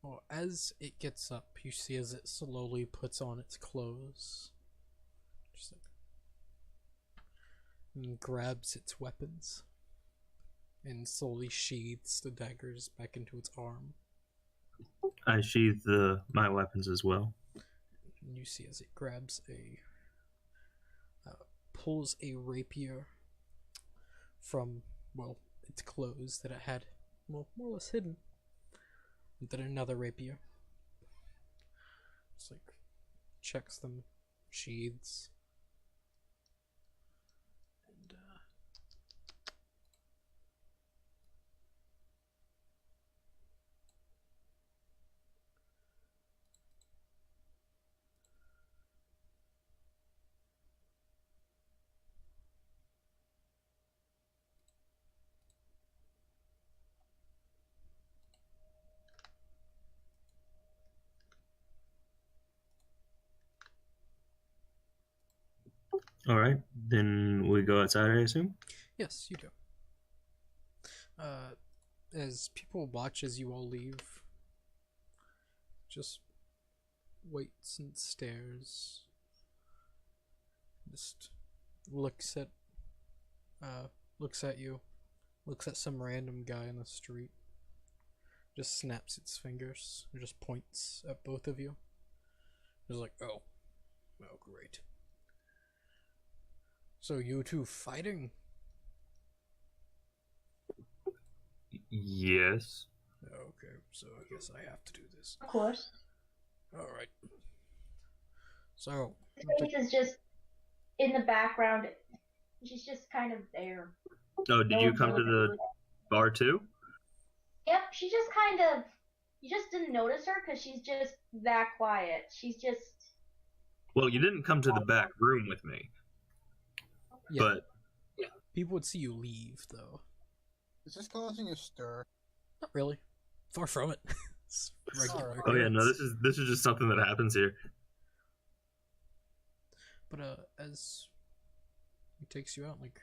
Well, as it gets up, you see as it slowly puts on its clothes. Just like, and grabs its weapons. And slowly sheathes the daggers back into its arm. I sheathe my weapons as well. And you see as it grabs pulls a rapier from, well, its clothes that it had, well, more or less hidden. And then another rapier. Just like, checks them, sheathes. And, All right, then we go outside, I assume. yes, you do. As people watch as you all leave, just waits and stares. Just looks at you, looks at some random guy in the street. Just snaps its fingers and just points at both of you. Just like, oh, great. So you two fighting? Yes. Okay, so I guess I have to do this. Of course. Alright. So, Faith is just in the background. She's just kind of there. Oh, did you come to the bar too? Yep, she just kind of. You just didn't notice her because she's just that quiet. She's just. Well, you didn't come to the back room with me, yeah, but people would see you leave, though. Is this causing a stir? Not really. Far from it. It's regular. oh yeah, no, this is just something that happens here. But as he takes you out, like,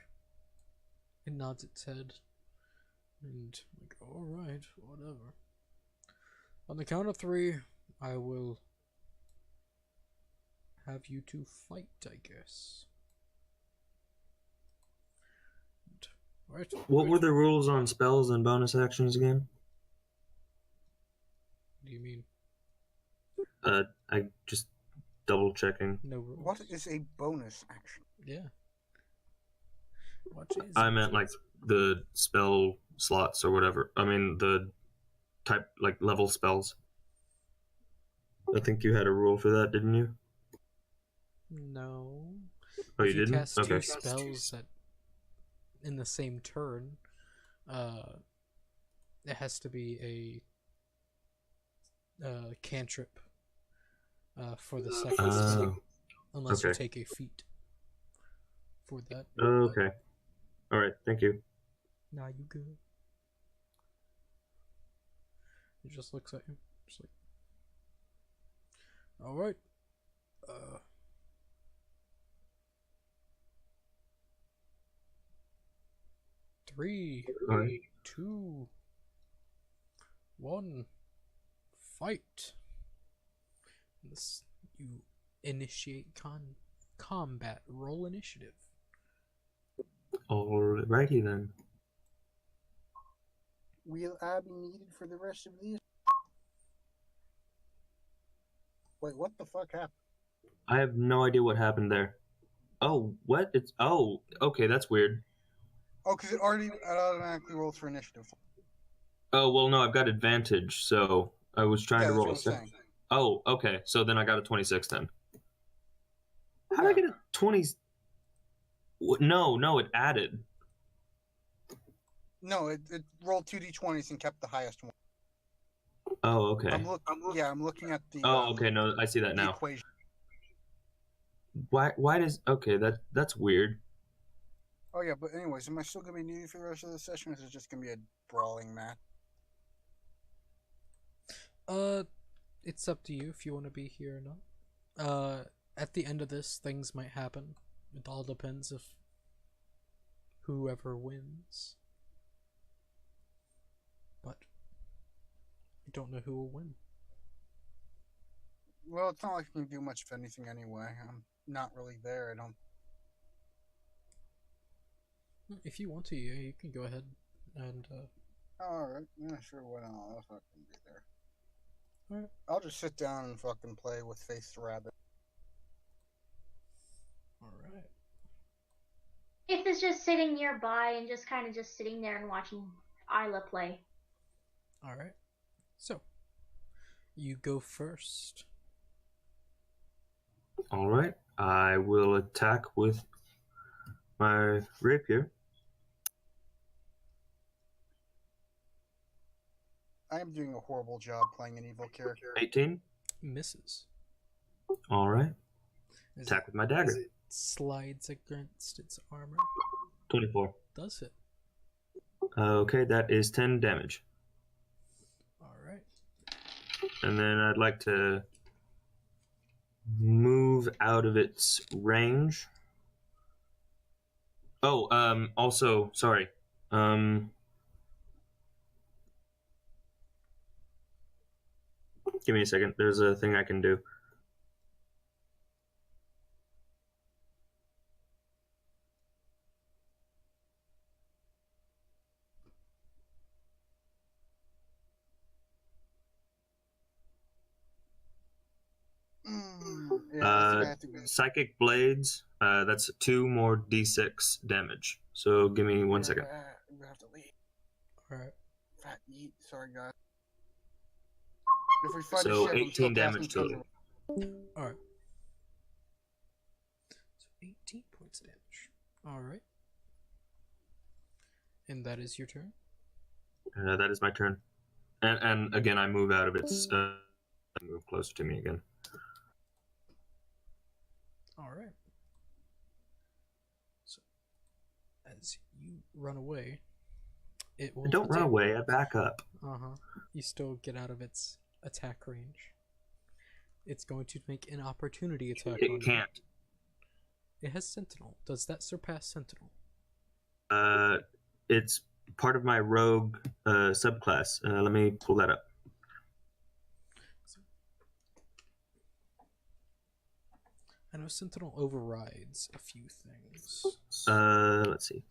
it nods its head, and like, all right, whatever. On the count of 3, I will have you two fight, I guess. Right. What were the rules on spells and bonus actions again? What do you mean? I just double checking. No rules. What is a bonus action? Yeah. What is I it? meant like the spell slots or whatever. I mean the type, like level spells. I think you had a rule for that, didn't you? No. Oh, you If didn't? cast Okay. 2 spells that in the same turn, it has to be a cantrip for the second spell, unless you okay. take a feat for that. Okay. All right. Thank you. Nah, you good. He just looks at you, just like, all right. 3, All right. 2, 1, fight. This, you initiate combat. Roll initiative. Alrighty then. Will I be needed for the rest of this? Wait, what the fuck happened? I have no idea what happened there. Oh, what? Okay, that's weird. Oh, because it automatically rolls for initiative. Oh, well, no, I've got advantage, so I was trying Yeah, to that's roll a what I'm second. saying. Oh, okay, so then I got a 26 then. How did I get a 20? No, it added. No, it rolled 2d20s and kept the highest one. Oh, okay. I'm looking at the. Oh, okay, no, I see that the now. equation. Why does... Okay, that's weird. Oh yeah, but anyways, am I still gonna be needed for the rest of the session, or is it just gonna be a brawling match? It's up to you if you want to be here or not. At the end of this, things might happen. It all depends if whoever wins. But I don't know who will win. Well, it's not like I can do much of anything anyway. I'm not really there. I don't. If you want to, yeah, you can go ahead and. Alright, yeah, sure, why not? I'll fucking be there. Alright. I'll just sit down and fucking play with Face the Rabbit. Alright. Faith is just sitting nearby and just kind of just sitting there and watching Isla play. Alright. So, you go first. Alright. I will attack with my rapier. I am doing a horrible job playing an evil character. 18. Misses. Alright. As Attack with my dagger. it slides against its armor. 24. Does hit. Okay, that is 10 damage. Alright. And then I'd like to move out of its range. Oh, also, sorry. Give me a second. There's a thing I can do. Yeah, I think I have to be. Psychic Blades, that's 2 more d6 damage. So give me 1 second. I'm gonna have to leave. Alright. Fat yeet. Sorry, guys. If we fight So a ship, I'm still 18 damage casting total. Alright. So 18 points of damage. Alright. And that is your turn? That is my turn. And again, I move out of its... move closer to me again. Alright. So, as you run away, it will... I don't run away, I back up. Uh-huh. You still get out of its attack range. It's going to make an opportunity attack on you. It can't. It has Sentinel. Does that surpass Sentinel? It's part of my rogue subclass. Let me pull that up. I know Sentinel overrides a few things. Let's see.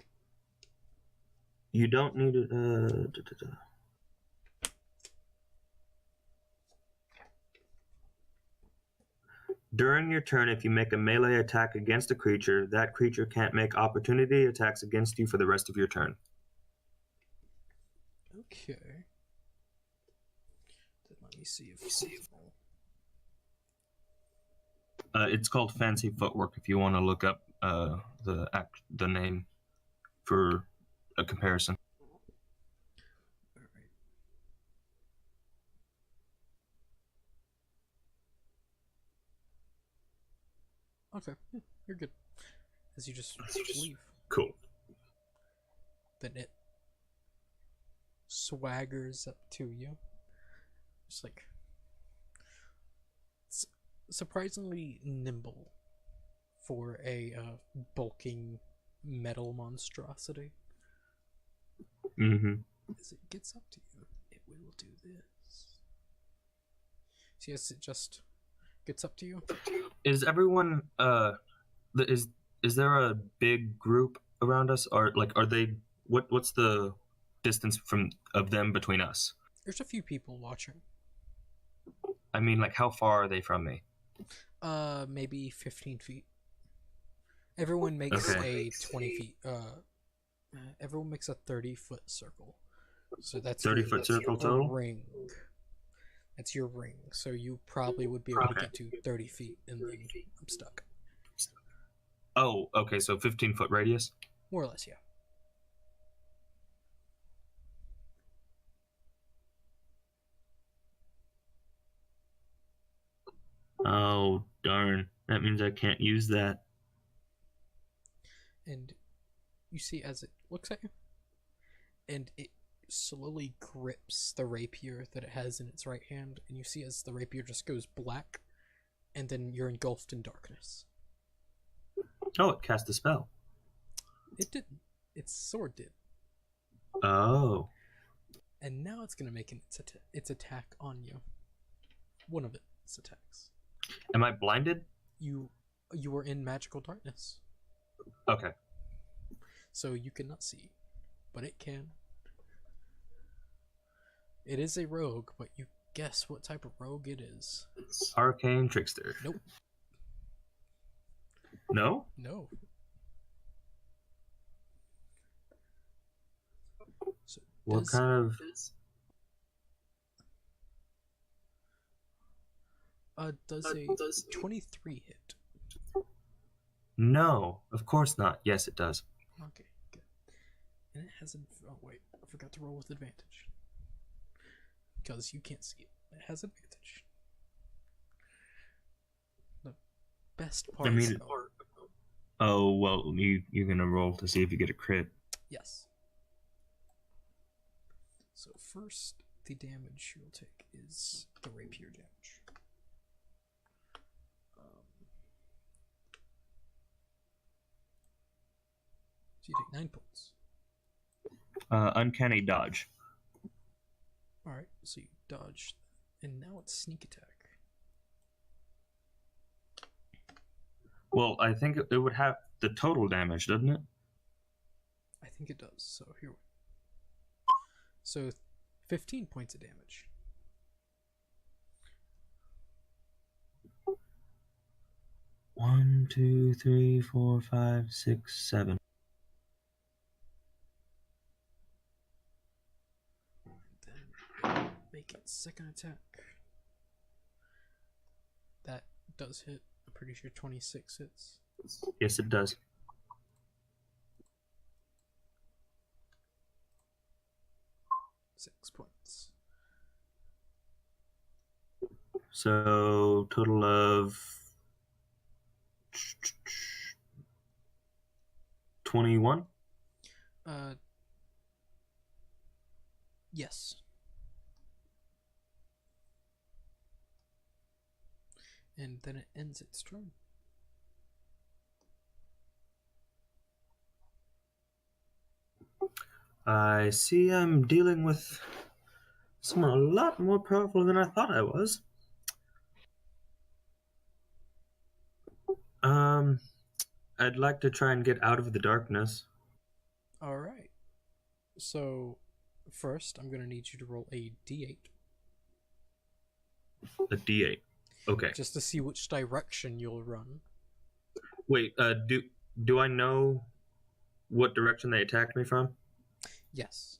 You don't need it. During your turn, if you make a melee attack against a creature, that creature can't make opportunity attacks against you for the rest of your turn. Okay. Then let me see if It's called Fancy Footwork. If you want to look up the name for a comparison. Okay, yeah, you're good. As you just leave, Cool. then it swaggers up to you. Just like surprisingly nimble for a bulking metal monstrosity. Mm-hmm. As it gets up to you, it will do this. So yes, it just gets up to you. Is everyone is there a big group around us, or like are they what's the distance of them between us? There's a few people watching. I mean, like how far are they from me? Maybe 15 feet. Everyone makes Okay. a 20 feet. Everyone makes a 30-foot circle. So that's 30-foot circle your total? ring. That's your ring. So you probably would be able to Okay. get to 30 feet, and then I'm stuck. Oh, okay, so 15-foot radius. More or less, yeah. Oh darn! That means I can't use that. And you see as it looks at you, and it slowly grips the rapier that it has in its right hand, and you see as the rapier just goes black, and then you're engulfed in darkness. Oh, it cast a spell. It didn't. Its sword did. Oh. And now it's going to make its attack on you. One of its attacks. Am I blinded? You are in magical darkness, Okay. so you cannot see, but it can. It is a rogue, but you guess what type of rogue it is. Arcane Trickster. Nope. No? No. So What does, kind of... does a 23 hit? No, of course not. Yes, it does. Okay, good. And it has oh wait, I forgot to roll with advantage. Because you can't see it. It has advantage. The best part is... Oh, well, you're gonna roll to see if you get a crit. Yes. So first, the damage you'll take is the rapier damage. So you take 9 points. Uncanny dodge. Alright, so you dodge, and now it's sneak attack. Well, I think it would have the total damage, doesn't it? I think it does, so here we So 15 points of damage. One, 2, 3, 4, 5, 6, 7. Then make it second attack. That does hit. I'm pretty sure 26 hits. Yes, it does. Six points. So, total of 21? Yes. And then it ends its turn. I see I'm dealing with someone a lot more powerful than I thought I was. I'd like to try and get out of the darkness. Alright. So, first, I'm going to need you to roll a d8. A D8. Okay. Just to see which direction you'll run. Wait, do I know what direction they attacked me from? Yes.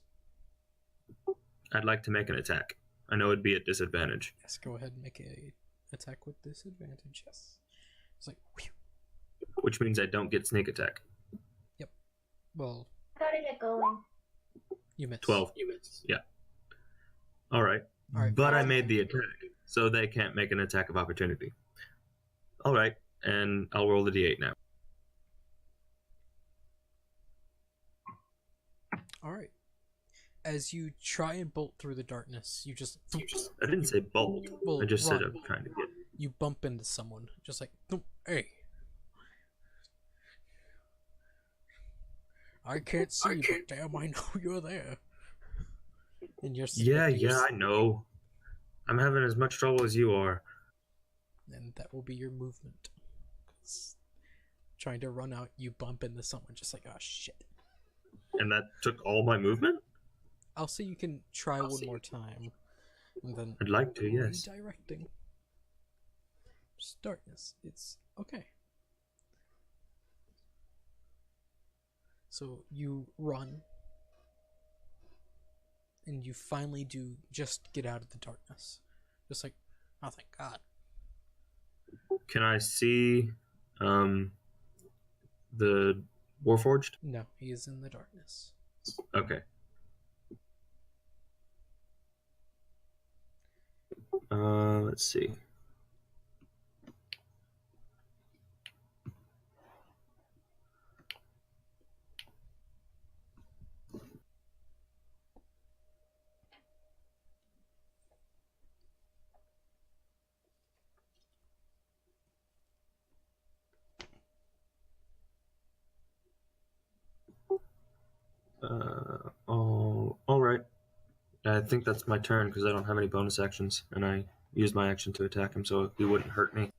I'd like to make an attack. I know it'd be at disadvantage. Yes, go ahead and make a attack with disadvantage, yes. It's like, whew. Which means I don't get sneak attack. Yep. Well, How to get going? you miss. 12. Yeah. Alright. But I made the attack, so they can't make an attack of opportunity. Alright, and I'll roll the D8 now. Alright. As you try and bolt through the darkness, you just... I didn't say bolt. Well, I just said run. I'm trying to get... You bump into someone. Just like, hey. I can't see, but damn, I know you're there. And you're Yeah, I know. I'm having as much trouble as you are. And that will be your movement. 'Cause trying to run out, you bump into someone, just like, oh shit. And that took all my movement? I'll say you can try one more time. And then I'd like to, yes. redirecting. Just darkness. It's okay. So you run. And you finally do just get out of the darkness. Just like, oh thank God. Can I see the Warforged? No, he is in the darkness. Okay. Let's see. All right. I think that's my turn because I don't have any bonus actions, and I used my action to attack him, so he wouldn't hurt me.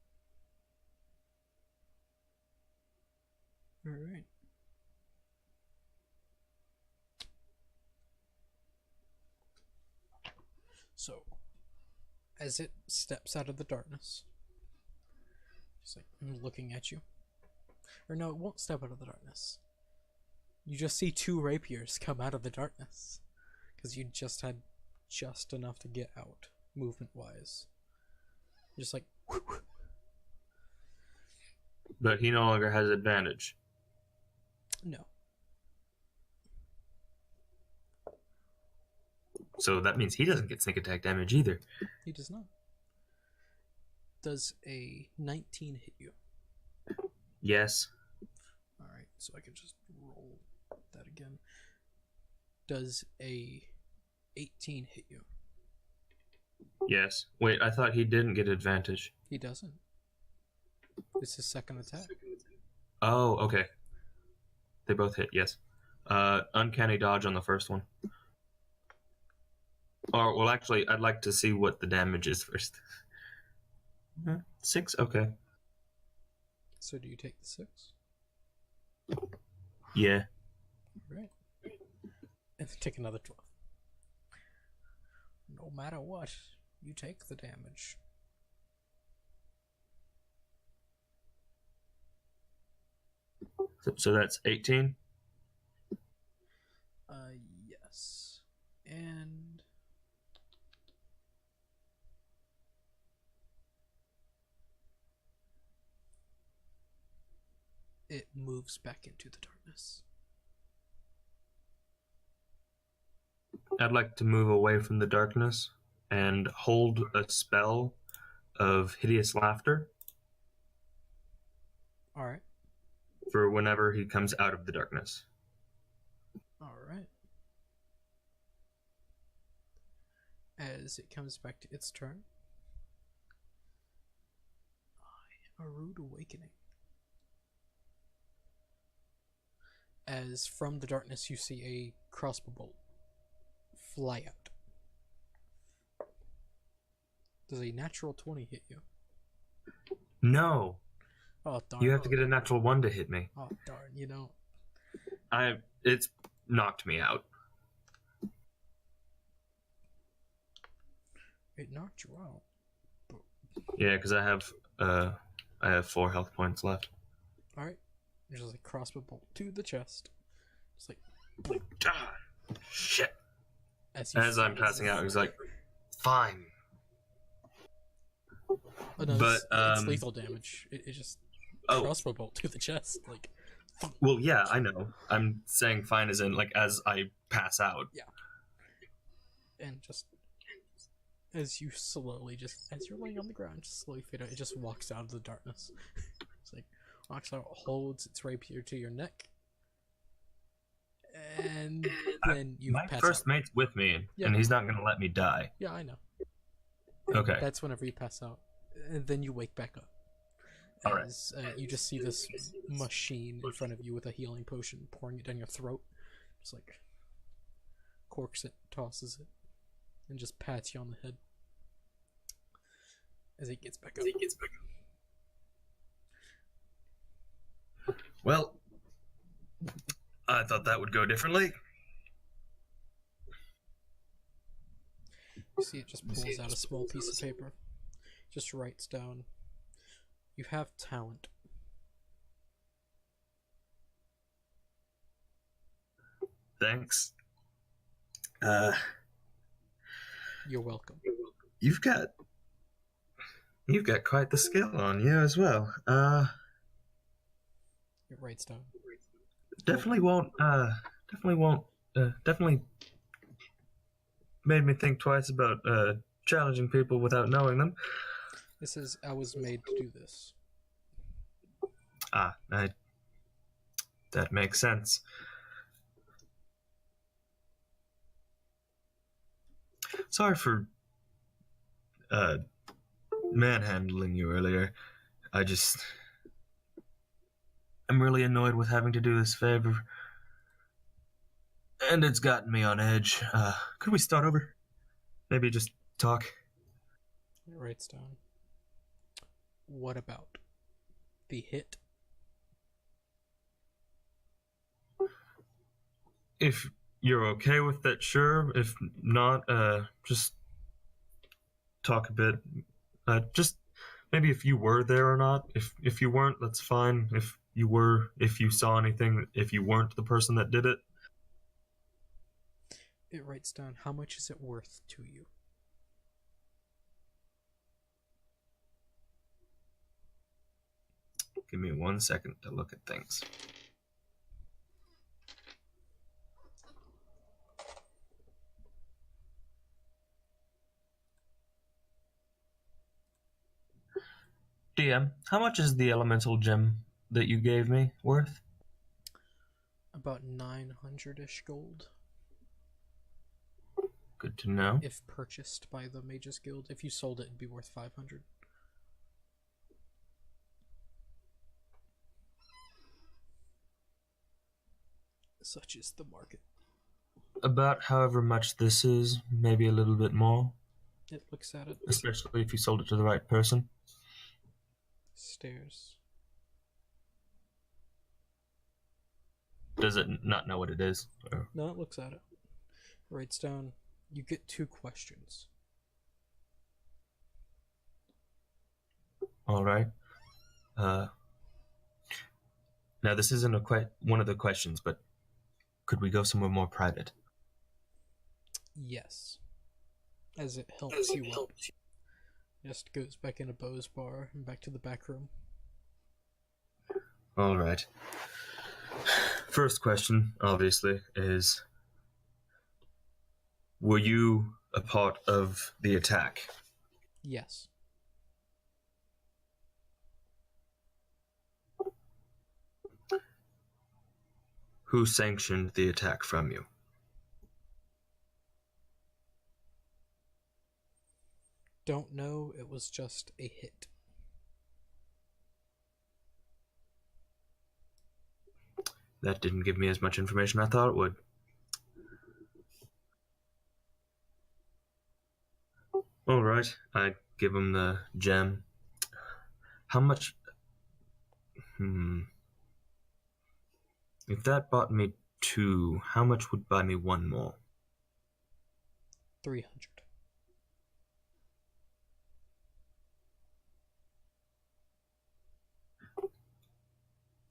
So, as it steps out of the darkness, just like looking at you. Or no, it won't step out of the darkness. You just see two rapiers come out of the darkness. Because you just had just enough to get out, movement-wise. Just like... But he no longer has advantage. No. So that means he doesn't get sneak attack damage either. He does not. Does a 19 hit you? Yes. Alright, so I can just roll that again. Does a 18 hit you? Yes. Wait, I thought he didn't get advantage. He doesn't. It's his second attack. Oh, okay. They both hit, yes. Uncanny dodge on the first one. Or, well, actually, I'd like to see what the damage is first. 6? Okay. So do you take the 6? Yeah. Right. And take another 12. No matter what, you take the damage. So that's 18? Yes. And... it moves back into the darkness. I'd like to move away from the darkness and hold a spell of hideous laughter Alright. for whenever he comes out of the darkness. Alright. As it comes back to its turn. A rude awakening. As from the darkness you see a crossbow bolt fly out. Does a natural 20 hit you? No! Oh darn. You have to get a natural 1 to hit me. Oh darn, you don't. It's knocked me out. It knocked you out. Yeah, because I have 4 health points left. Alright. There's just a crossbow bolt to the chest. Just like Ah, shit. as I'm passing out, he's like, fine. Oh, no, But, it's lethal damage. It just Oh. crossbow bolt to the chest. Like, Well, yeah, I know. I'm saying fine as in, like, as I pass out. and just as you slowly, just as you're laying on the ground, just slowly fade out. It just walks out of the darkness. It's like walks out, holds its rapier to your neck, and then you My pass first out. mate's with me, Yeah. and he's not going to let me die. Yeah, I know. Okay. That's whenever you pass out, and then you wake back up. All right. As you just see this machine in front of you with a healing potion pouring it down your throat, just like corks it, tosses it, and just pats you on the head as it gets back up. Well, I thought that would go differently. You see, it just pulls out a small piece of paper, just writes down, "You have talent." Thanks. You're welcome. You've got quite the skill on you as well. It writes down. Definitely made me think twice about challenging people without knowing them. It says, "I was made to do this." That makes sense. Sorry for manhandling you earlier. I'm really annoyed with having to do this favor. And it's gotten me on edge. Could we start over? Maybe just talk? It writes down, "What about the hit?" If you're okay with that, sure. If not, just talk a bit. Just maybe if you were there or not. If you weren't, that's fine. If you were, if you saw anything, if you weren't the person that did it. It writes down, how much is it worth to you? Give me 1 second to look at things. DM, how much is the elemental gem that you gave me worth? About 900-ish gold. Good to know. If purchased by the Mages Guild. If you sold it, it'd be worth 500. Such is the market. About however much this is, maybe a little bit more. It looks at it. Especially if you sold it to the right person. Stares. Does it not know what it is? Or... No, it looks at it. Writes down, you get 2 questions. Alright. Now this isn't one of the questions, but could we go somewhere more private? Yes. As it helps you up. Just goes back into Bo's bar and back to the back room. Alright. First question, obviously, is... Were you a part of the attack? Yes. Who sanctioned the attack from you? Don't know, it was just a hit. That didn't give me as much information I thought it would. Alright, I give him the gem. How much... If that bought me 2, how much would buy me 1 more? 300.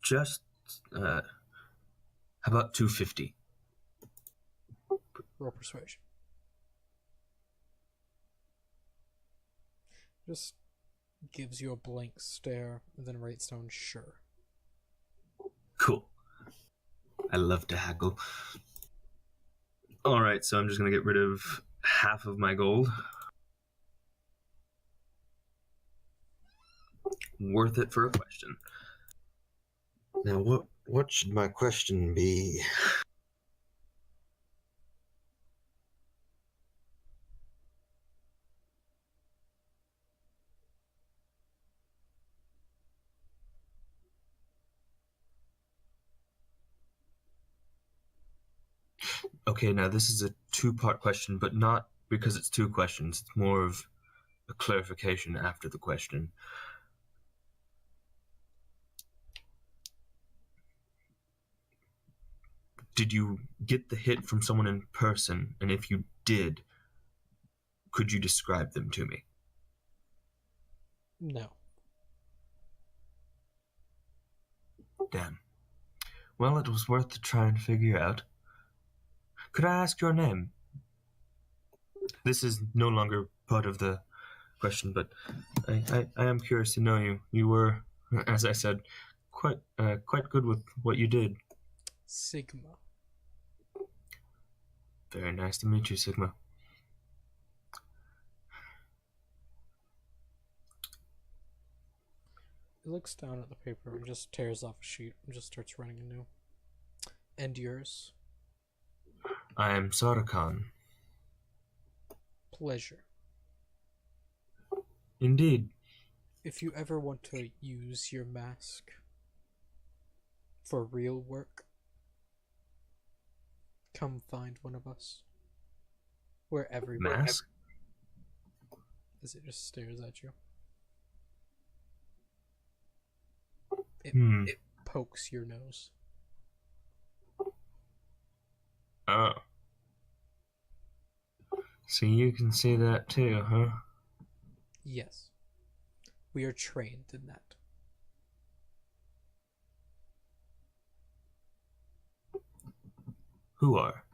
Just, how about 250? Roll persuasion. Just gives you a blank stare, and then writes down sure. Cool. I love to haggle. Alright, so I'm just gonna get rid of half of my gold. Worth it for a question. Now, what should my question be? Okay, now this is a 2-part question, but not because it's 2 questions. It's more of a clarification after the question. Did you get the hit from someone in person? And if you did, could you describe them to me? No. Damn. Well, it was worth to try and figure out. Could I ask your name? This is no longer part of the question, but I am curious to know you. You were, as I said, quite good with what you did. Sigma. Very nice to meet you, Sigma. He looks down at the paper and just tears off a sheet and just starts writing anew. And yours? I am Sardakan. Pleasure. Indeed. If you ever want to use your mask for real work, come find one of us. We're everywhere. Mask? As it just stares at you. It pokes your nose. Oh. So you can see that too, huh? Yes. We are trained in that. Who are?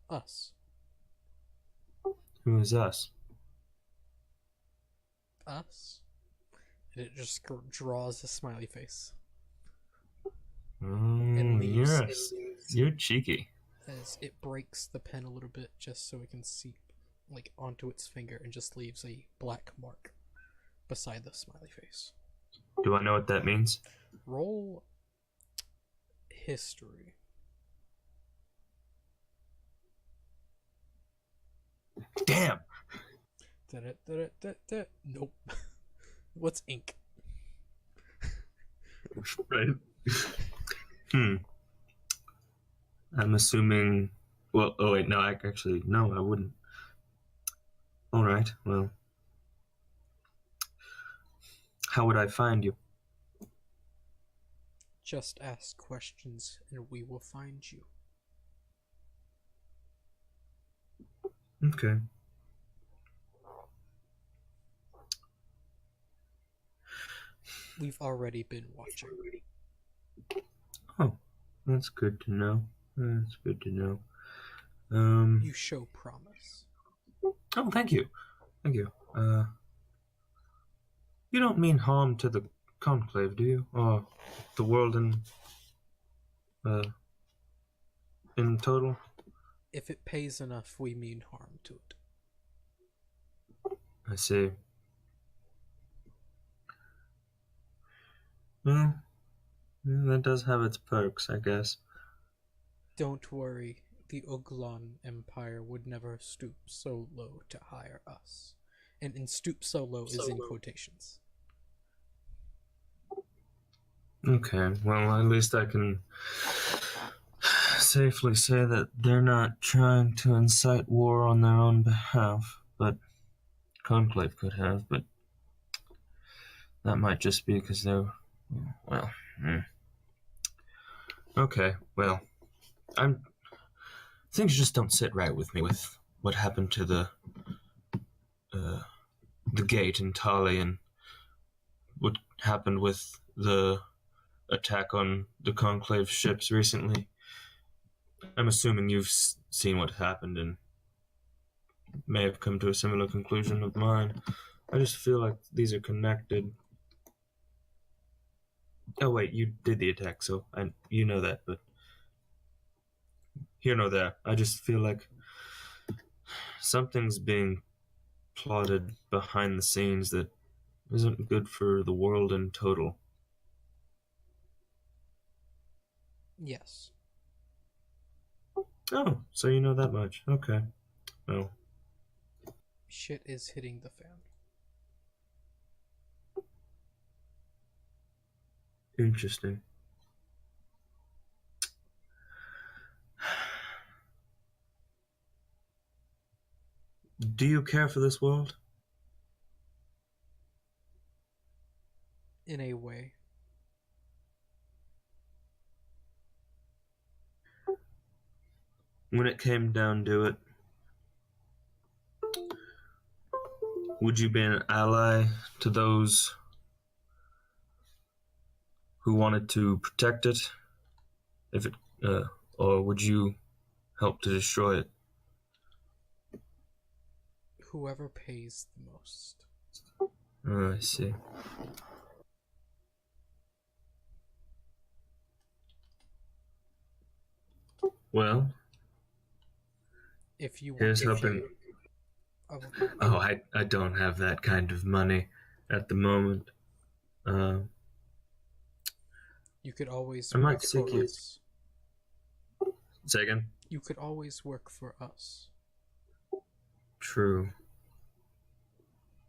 Us. Who is us? Us? And it just draws a smiley face. Mm, leaves. yes. You're cheeky. As it breaks the pen a little bit just so it can seep like onto its finger and just leaves a black mark beside the smiley face. Do I know what that means? Roll history. Damn! Nope. What's ink? Right. I'm assuming. Well, oh wait, no, I wouldn't. Alright, well. How would I find you? Just ask questions and we will find you. Okay. We've already been watching. Oh, that's good to know. That's good to know. You show promise. Oh, thank you. Thank you. You don't mean harm to the Conclave, do you? Or the world in total? If it pays enough, we mean harm to it. I see. Well, that does have its perks, I guess. Don't worry, the Uglon Empire would never stoop so low to hire us. And stoop so low is in quotations. Okay, well, at least I can safely say that they're not trying to incite war on their own behalf, but Conclave could have, but that might just be because they're, well, Okay, well, things just don't sit right with me with what happened to the gate in Tali and what happened with the attack on the Conclave ships recently. I'm assuming you've seen what happened and may have come to a similar conclusion of mine. I just feel like these are connected. Oh wait, you did the attack, so you know that, but here nor there. I just feel like something's being plotted behind the scenes that isn't good for the world in total. Yes. Oh, so you know that much. Okay. Well. Shit is hitting the fan. Interesting. Do you care for this world? In a way. When it came down to it, would you be an ally to those who wanted to protect it? Or would you help to destroy it? Whoever pays the most. Oh, I see. Well, If you here's hoping. Oh, I don't have that kind of money at the moment. You could always I might work seek for you. us. Say again? You could always work for us. True.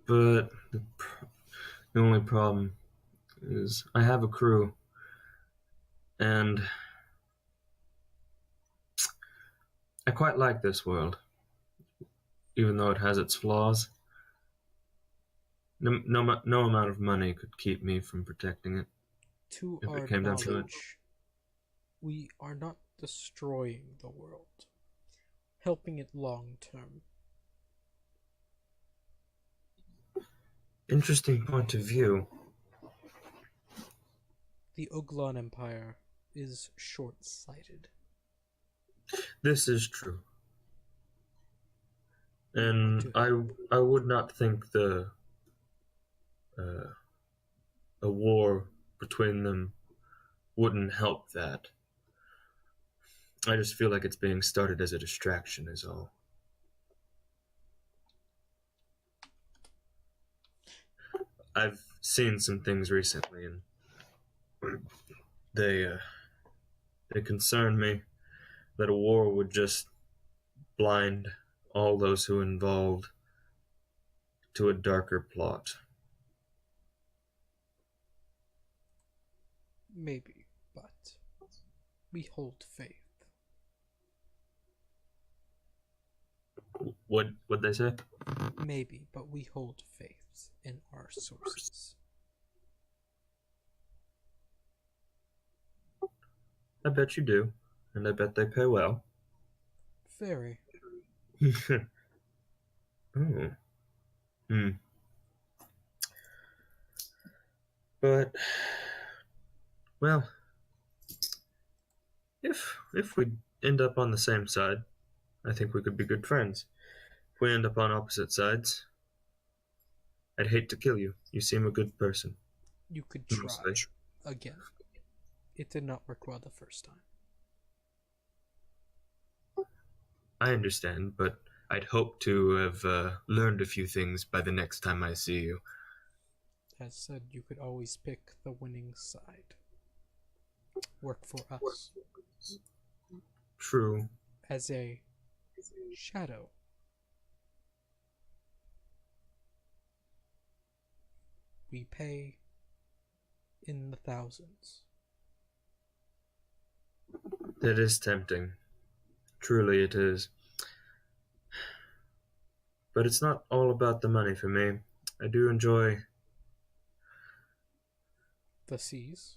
But the only problem is I have a crew. And I quite like this world. Even though it has its flaws. No amount of money could keep me from protecting it. To If our it came down to it. knowledge, we are not destroying the world. Helping it long term. Interesting point of view. The Uglon Empire is short-sighted. This is true. And I would not think a war between them wouldn't help that. I just feel like it's being started as a distraction is all. I've seen some things recently and they concern me that a war would just blind all those who involved to a darker plot. Maybe, but we hold faith. What'd they say? Maybe, but we hold faith in our sources. I bet you do, and I bet they pay well. Very. Oh. But, well, if we end up on the same side, I think we could be good friends. If we end up on opposite sides, I'd hate to kill you. You seem a good person. You could try Mostly. again. It did not work well the first time. I understand, but I'd hope to have learned a few things by the next time I see you. As said, you could always pick the winning side. Work for us. True. As a shadow. We pay in the thousands. That is tempting. Truly it is. But it's not all about the money for me. I do enjoy... The seas.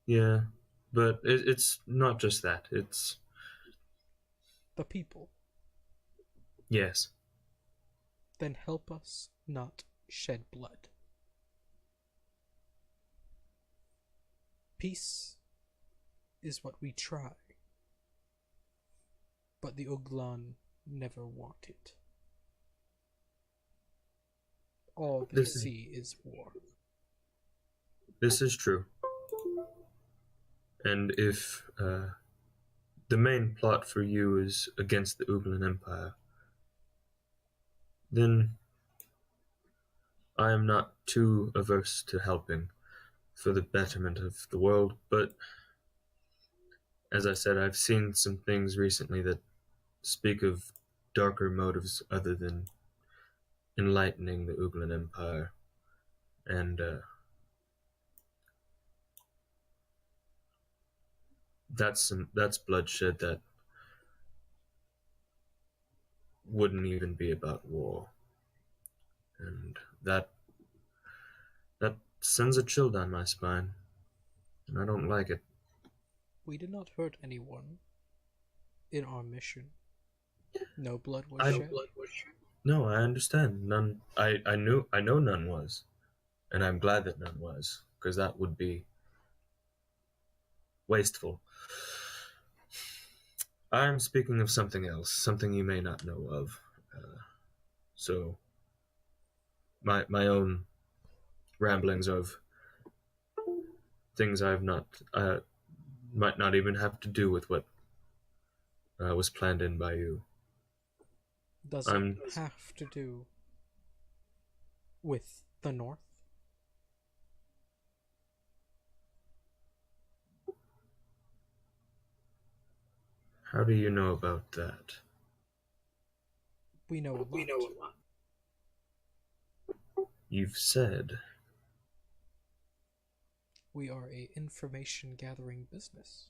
Yeah, but it's not just that. It's... The people. Yes. Then help us not shed blood. Peace is what we try. But the Uglon never want it. All they see is war. This is true. And if the main plot for you is against the Uglin Empire, then I am not too averse to helping for the betterment of the world, but as I said, I've seen some things recently that speak of darker motives other than enlightening the Uglin Empire, and that's bloodshed that wouldn't even be about war, and that sends a chill down my spine, and I don't like it. We did not hurt anyone in our mission. No blood was shed. No, I understand. None. I know none was, and I'm glad that none was, because that would be wasteful. I'm speaking of something else, something you may not know of. So, my own ramblings of things I've not might not even have to do with what was planned in by you. Does it have to do with the North? How do you know about that? We know a lot. You've said. We are a information gathering business.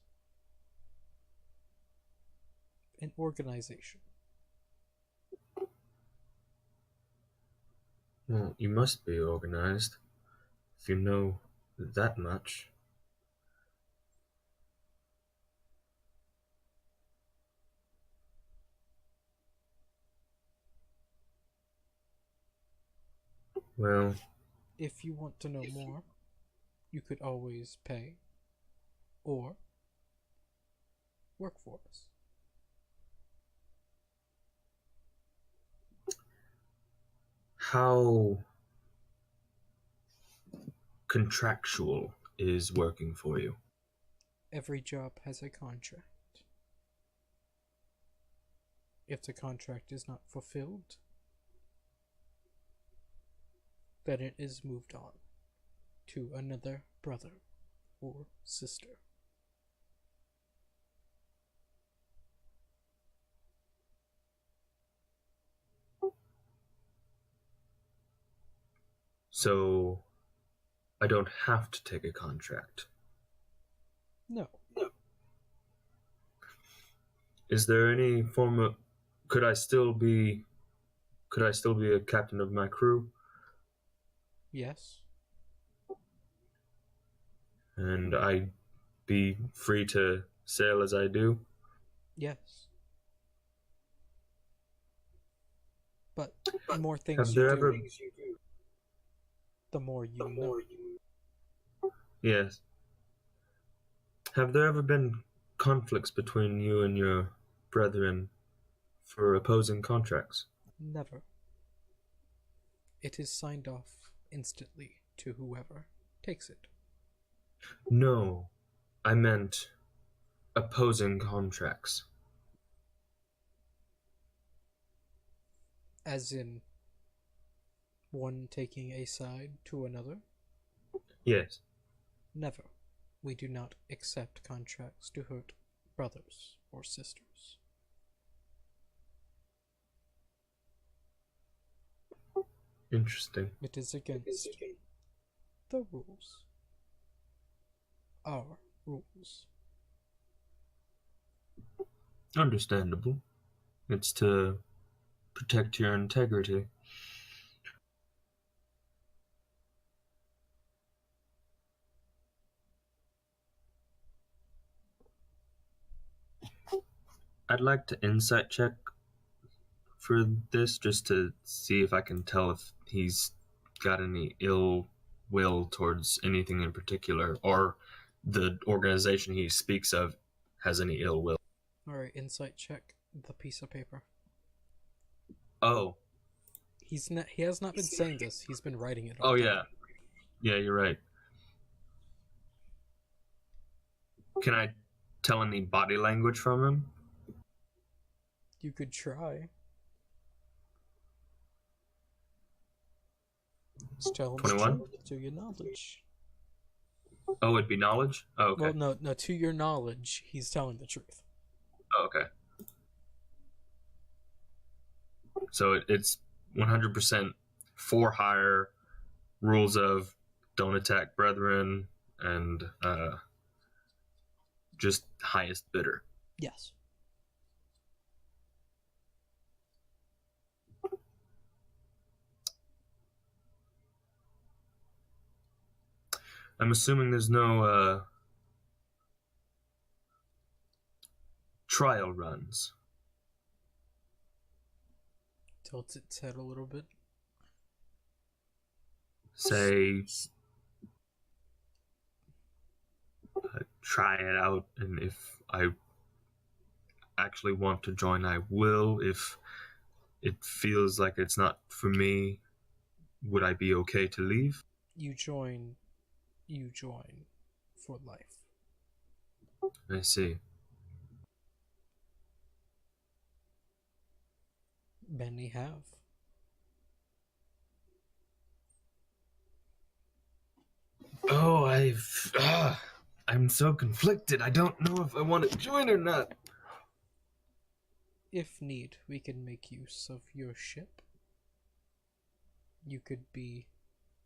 An organization. Well, you must be organized if you know that much. Well, If you want to know more, you could always pay or work for us. how contractual is working for you? Every job has a contract. If the contract is not fulfilled, then it is moved on to another brother or sister. So, I don't have to take a contract. No, Is there any form of could I still be a captain of my crew? yes, And I be free to sail as I do? yes. But the more Have things there you ever do, the more you know. Yes. Have there ever been conflicts between you and your brethren for opposing contracts? Never. It is signed off instantly to whoever takes it. No, I meant opposing contracts. As in one taking a side to another? Yes. Never. We do not accept contracts to hurt brothers or sisters. Interesting. It is against the rules. Our rules. Understandable. It's to protect your integrity. I'd like to insight check for this just to see if I can tell if he's got any ill will towards anything in particular, or the organization he speaks of has any ill will. Alright, insight check the piece of paper. Oh. He has not been saying this, he's been writing it. Oh, yeah. Yeah, you're right. Can I tell any body language from him? You could try. Just tell him 21? to your knowledge. Oh, it'd be knowledge? Oh, okay. Well, no, to your knowledge, he's telling the truth. Oh, okay. So it's 100% for hire, rules of don't attack brethren, and just highest bidder. Yes. I'm assuming there's no trial runs. Tilts its head a little bit. Say, try it out, and if I actually want to join, I will. If it feels like it's not for me, would I be okay to leave? You join for life. I see. Many have. Oh, I'm so conflicted. I don't know if I want to join or not. If need, we can make use of your ship. You could be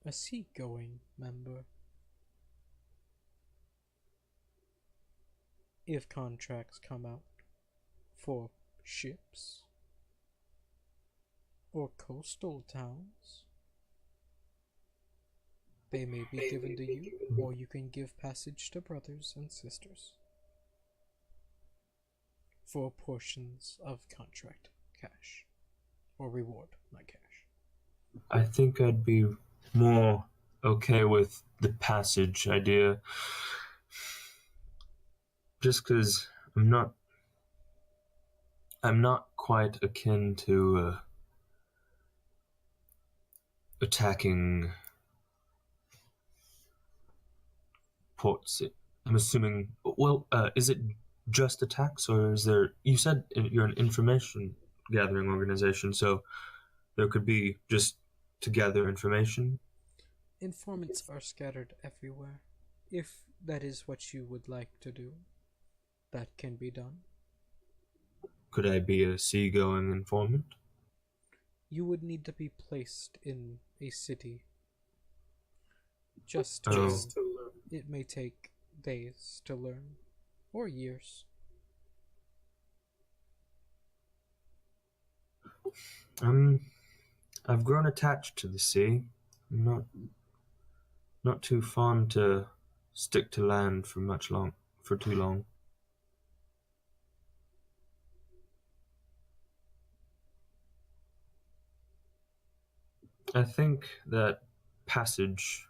a seagoing member. If contracts come out for ships or coastal towns, they may be given to you, or you can give passage to brothers and sisters for portions of contract cash or reward, not cash. I think I'd be more okay with the passage idea. Just because I'm not quite akin to attacking ports. I'm assuming. Well, is it just attacks, or is there? You said you're an information gathering organization, so there could be just to gather information. Informants are scattered everywhere. If that is what you would like to do, that can be done. Could I be a seagoing informant? You would need to be placed in a city just to Oh. learn. It may take days to learn, or years. I've grown attached to the sea. I'm not too fond to stick to land for too long. I think that passage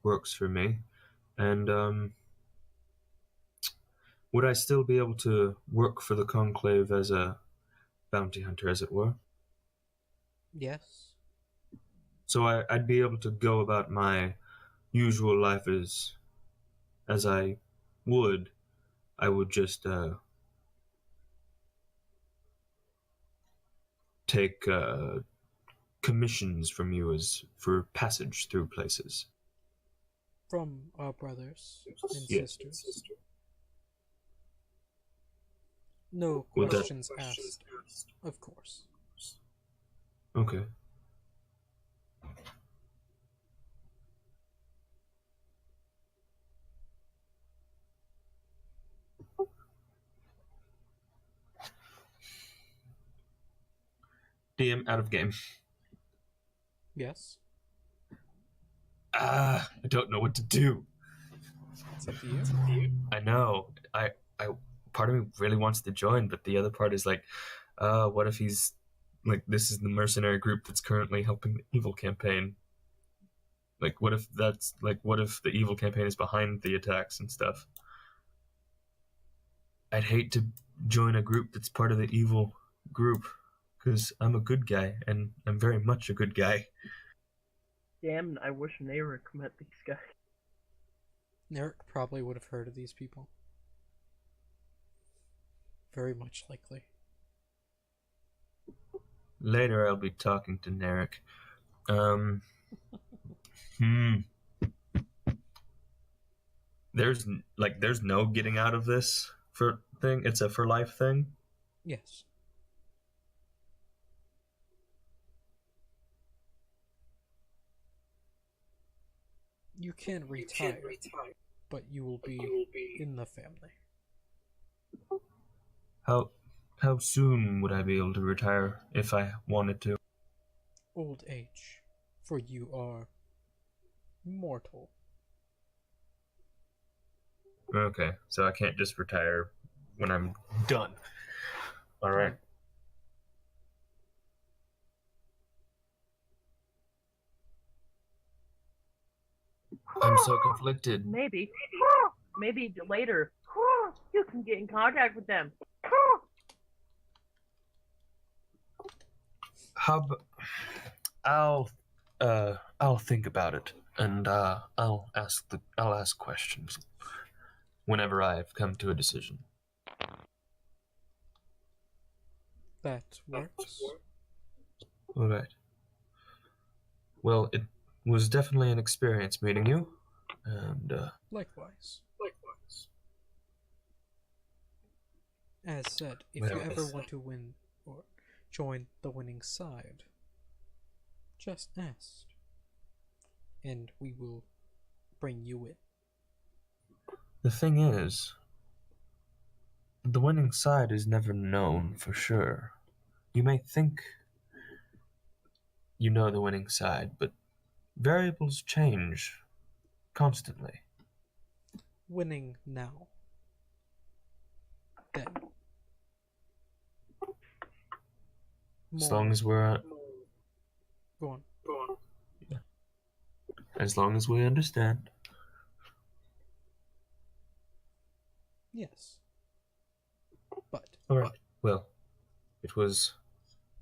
works for me, and would I still be able to work for the Conclave as a bounty hunter, as it were? Yes. So I'd be able to go about my usual life as I would. I would just take commissions from you as for passage through places. From our brothers and Yes. sisters. No Would that- questions asked, of course. Okay. DM out of game. Yes. I don't know what to do. It's up to you. I know. I part of me really wants to join, but the other part is like, what if he's like, this is the mercenary group that's currently helping the evil campaign? Like, what if the evil campaign is behind the attacks and stuff? I'd hate to join a group that's part of the evil group, because I'm a good guy, and I'm very much a good guy. Damn, I wish Nayrik met these guys. Narek probably would have heard of these people. Very much likely. Later, I'll be talking to Narek. There's no getting out of this for thing. It's a for life thing. Yes. You can retire, but you will be in the family. How soon would I be able to retire if I wanted to? Old age, for you are mortal. Okay, so I can't just retire when I'm done. All right. I'm so conflicted. Maybe later, you can get in contact with them. I'll think about it, and I'll ask questions whenever I've come to a decision. That works. All right. Well, it was definitely an experience meeting you, and Likewise. As said, if you ever want to win or join the winning side, just ask, and we will bring you in. the thing is, the winning side is never known for sure. You may think you know the winning side, but variables change constantly. Winning now. Then. As long as we're Go on. As long as we understand. Yes. But All right. Well, it was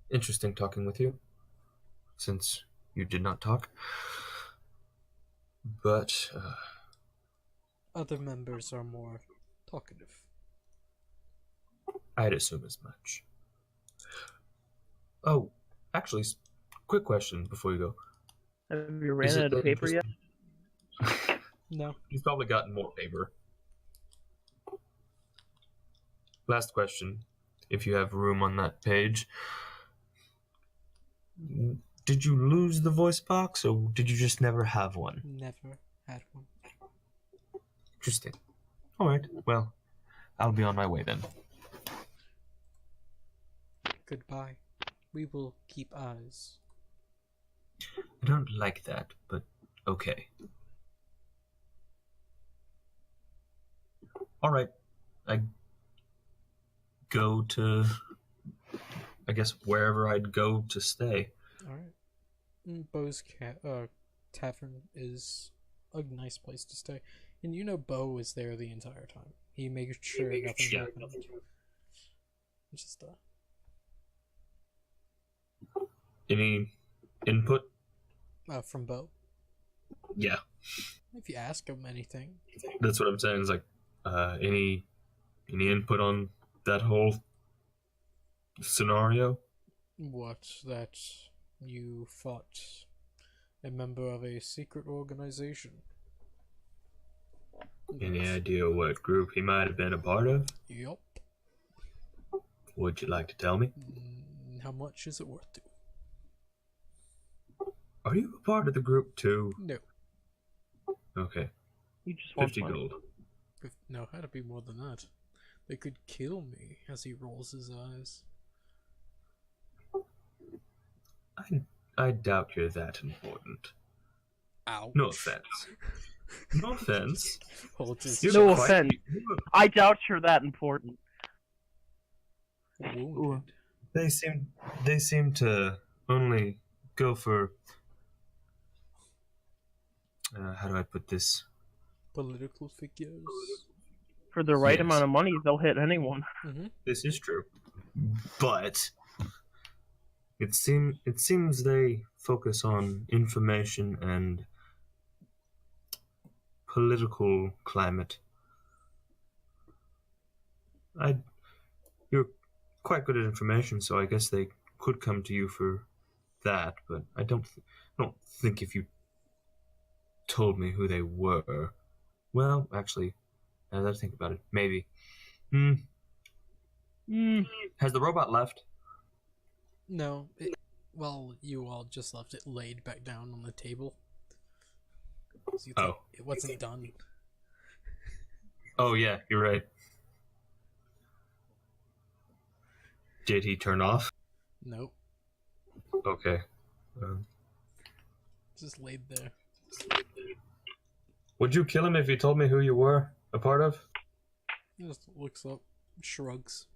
interesting talking with you, since you did not talk. But other members are more talkative. I'd assume as much. Oh, actually, quick question before you go. Have you ran out of paper yet? No. You've probably gotten more paper. Last question, if you have room on that page. Did you lose the voice box, or did you just never have one? Never had one. Interesting. All right. Well, I'll be on my way then. Goodbye. We will keep eyes. I don't like that, but okay. All right. I go to, I guess, wherever I'd go to stay. All right. Bo's tavern is a nice place to stay, and you know Bo was there the entire time. He made sure nothing happened. Just Any input? From Bo. Yeah, If you ask him anything. that's what I'm saying. Is like, any input on that whole scenario? What, that you fought a member of a secret organization? Any idea what group he might have been a part of? Yup. Would you like to tell me? How much is it worth to? Are you a part of the group too? No. Okay. You just want 50 money. gold. No, had to be more than that. They could kill me, as he rolls his eyes. I doubt you're that important. Ouch. No offense. No offense. Holds his You're No quite- offense. I doubt you're that important. wounded. They seem to only go for how do I put this? Political figures. For the right Yes. amount of money, they'll hit anyone. This is true, but it seems they focus on information and political climate. You're quite good at information, so I guess they could come to you for that. But I don't think if you told me who they were. Well, actually, now that I think about it, maybe. Has the robot left? No. Well, you all just left it laid back down on the table. So you think it wasn't done. Oh yeah, you're right. Did he turn off? Nope. Okay. Just laid there. Would you kill him if he told me who you were a part of? He just looks up, shrugs.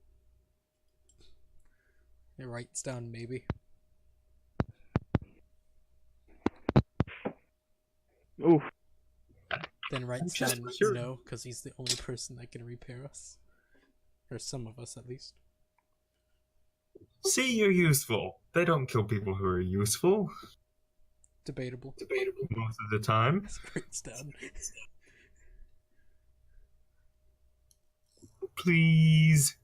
He writes down maybe. Oof. Then writes just down curious. no, because he's the only person that can repair us. Or some of us, at least. See, you're useful. They don't kill people who are useful Debatable. most of the time. Writes down. Please.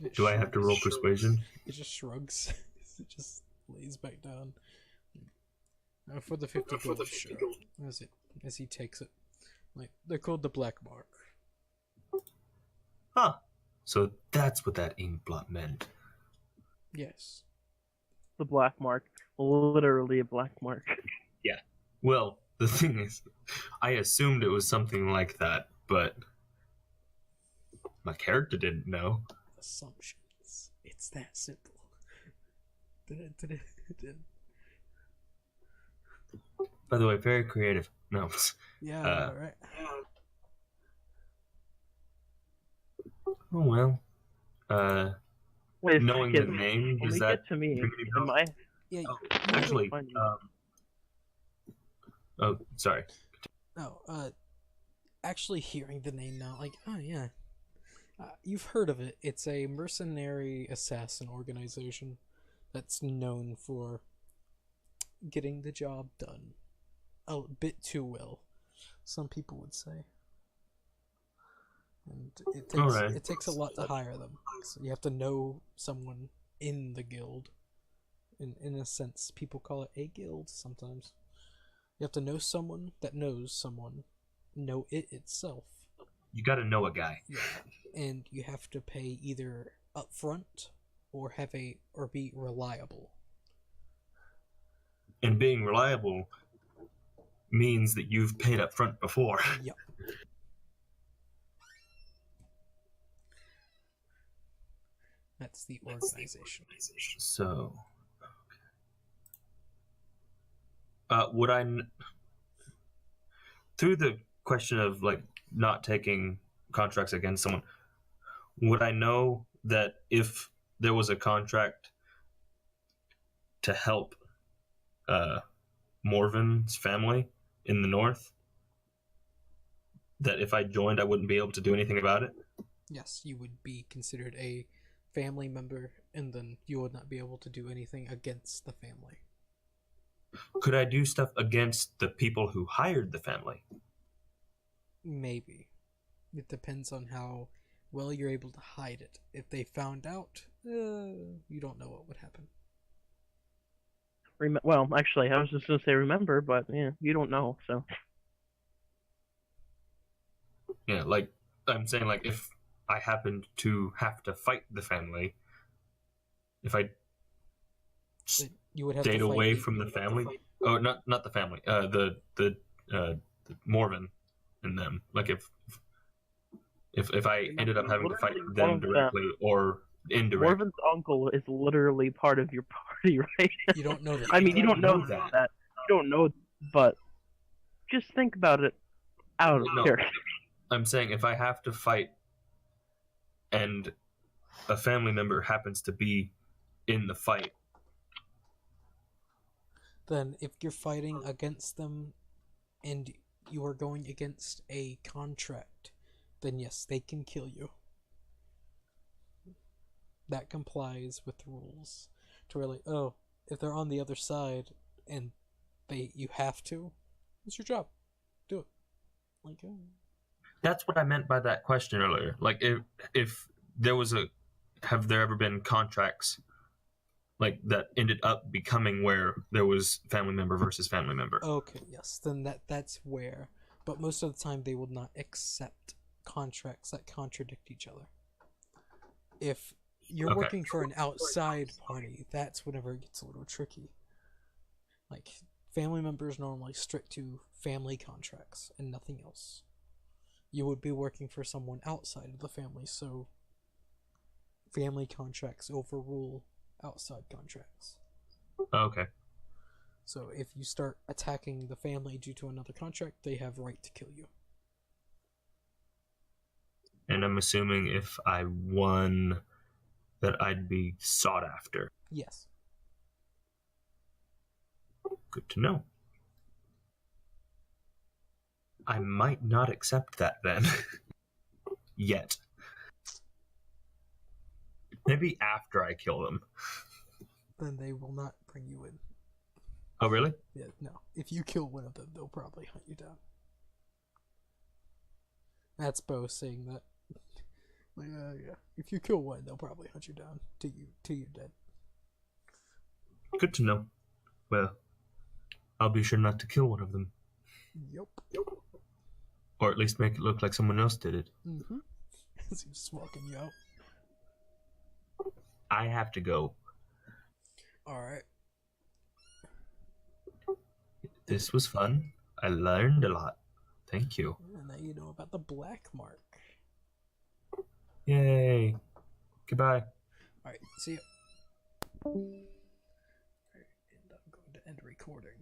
It Do I have to roll shrugs. persuasion? It just shrugs. It just lays back down. For the 50 gold, sure. As he takes it. Like, they're called the Black Mark. Huh. So that's what that ink blot meant. Yes. The black mark. Literally a black mark. Well, the thing is, I assumed it was something like that, but my character didn't know. Assumptions. It's that simple. By the way, very creative. No. Yeah, right. Oh well. Wait a Knowing the second. name, When does we that get to me, ring any am bells? Yeah. Oh, you actually, Fine. oh, sorry. actually hearing the name now, like, oh yeah, you've heard of it. It's a mercenary assassin organization that's known for getting the job done a bit too well, some people would say. And Alright. it takes a lot to hire them. So you have to know someone in the guild. In a sense, people call it a guild sometimes. You have to know someone that knows someone, know it itself. You gotta know a guy. Yeah. And you have to pay either upfront or be reliable. And being reliable means that you've paid up front before. Yep. That's the organization. So, through the question of like not taking contracts against someone, would I know that if there was a contract to help Morven's family in the north, that if I joined, I wouldn't be able to do anything about it? Yes, you would be considered a family member, and then you would not be able to do anything against the family. Could I do stuff against the people who hired the family? Maybe. It depends on how well you're able to hide it. If they found out, you don't know what would happen. Well, actually, I was just gonna say remember, but yeah, you don't know, so. Yeah, like I'm saying, like if I happened to have to fight the family, if I But you would have stayed to fight away from the family. Oh, not the family. The Morven and them. Like if I ended up having to fight them directly or indirectly. Morven's uncle is literally part of your party, right? You don't know that. I mean, you don't know that. You don't know, but just think about it out of character. I'm saying if I have to fight and a family member happens to be in the fight, then if you're fighting against them and you are going against a contract, then yes, they can kill you. That complies with rules. To really, if they're on the other side and you have to, it's your job. Do it. Like, that's what I meant by that question earlier. Like if there was have there ever been contracts like that ended up becoming where there was family member versus family member? Okay, yes, then that's where. But most of the time they will not accept contracts that contradict each other. If you're working for an outside party, that's whenever it gets a little tricky. Like, family members normally stick to family contracts and nothing else. You would be working for someone outside of the family, so family contracts overrule outside contracts. Okay. So if you start attacking the family due to another contract, they have right to kill you. And I'm assuming if I won, that I'd be sought after. Yes. Good to know. I might not accept that then. Yet. Maybe after I kill them. Then they will not bring you in. Oh, really? Yeah, no. If you kill one of them, they'll probably hunt you down. That's Bo saying that. Like, yeah. If you kill one, they'll probably hunt you down till you're dead. Good to know. Well, I'll be sure not to kill one of them. Yep. Or at least make it look like someone else did it. Mm-hmm. As he's just walking you out. I have to go. Alright. This was fun. I learned a lot. Thank you. And now you know about the black mark. Yay. Goodbye. Alright, see ya. Alright, and I'm going to end recording.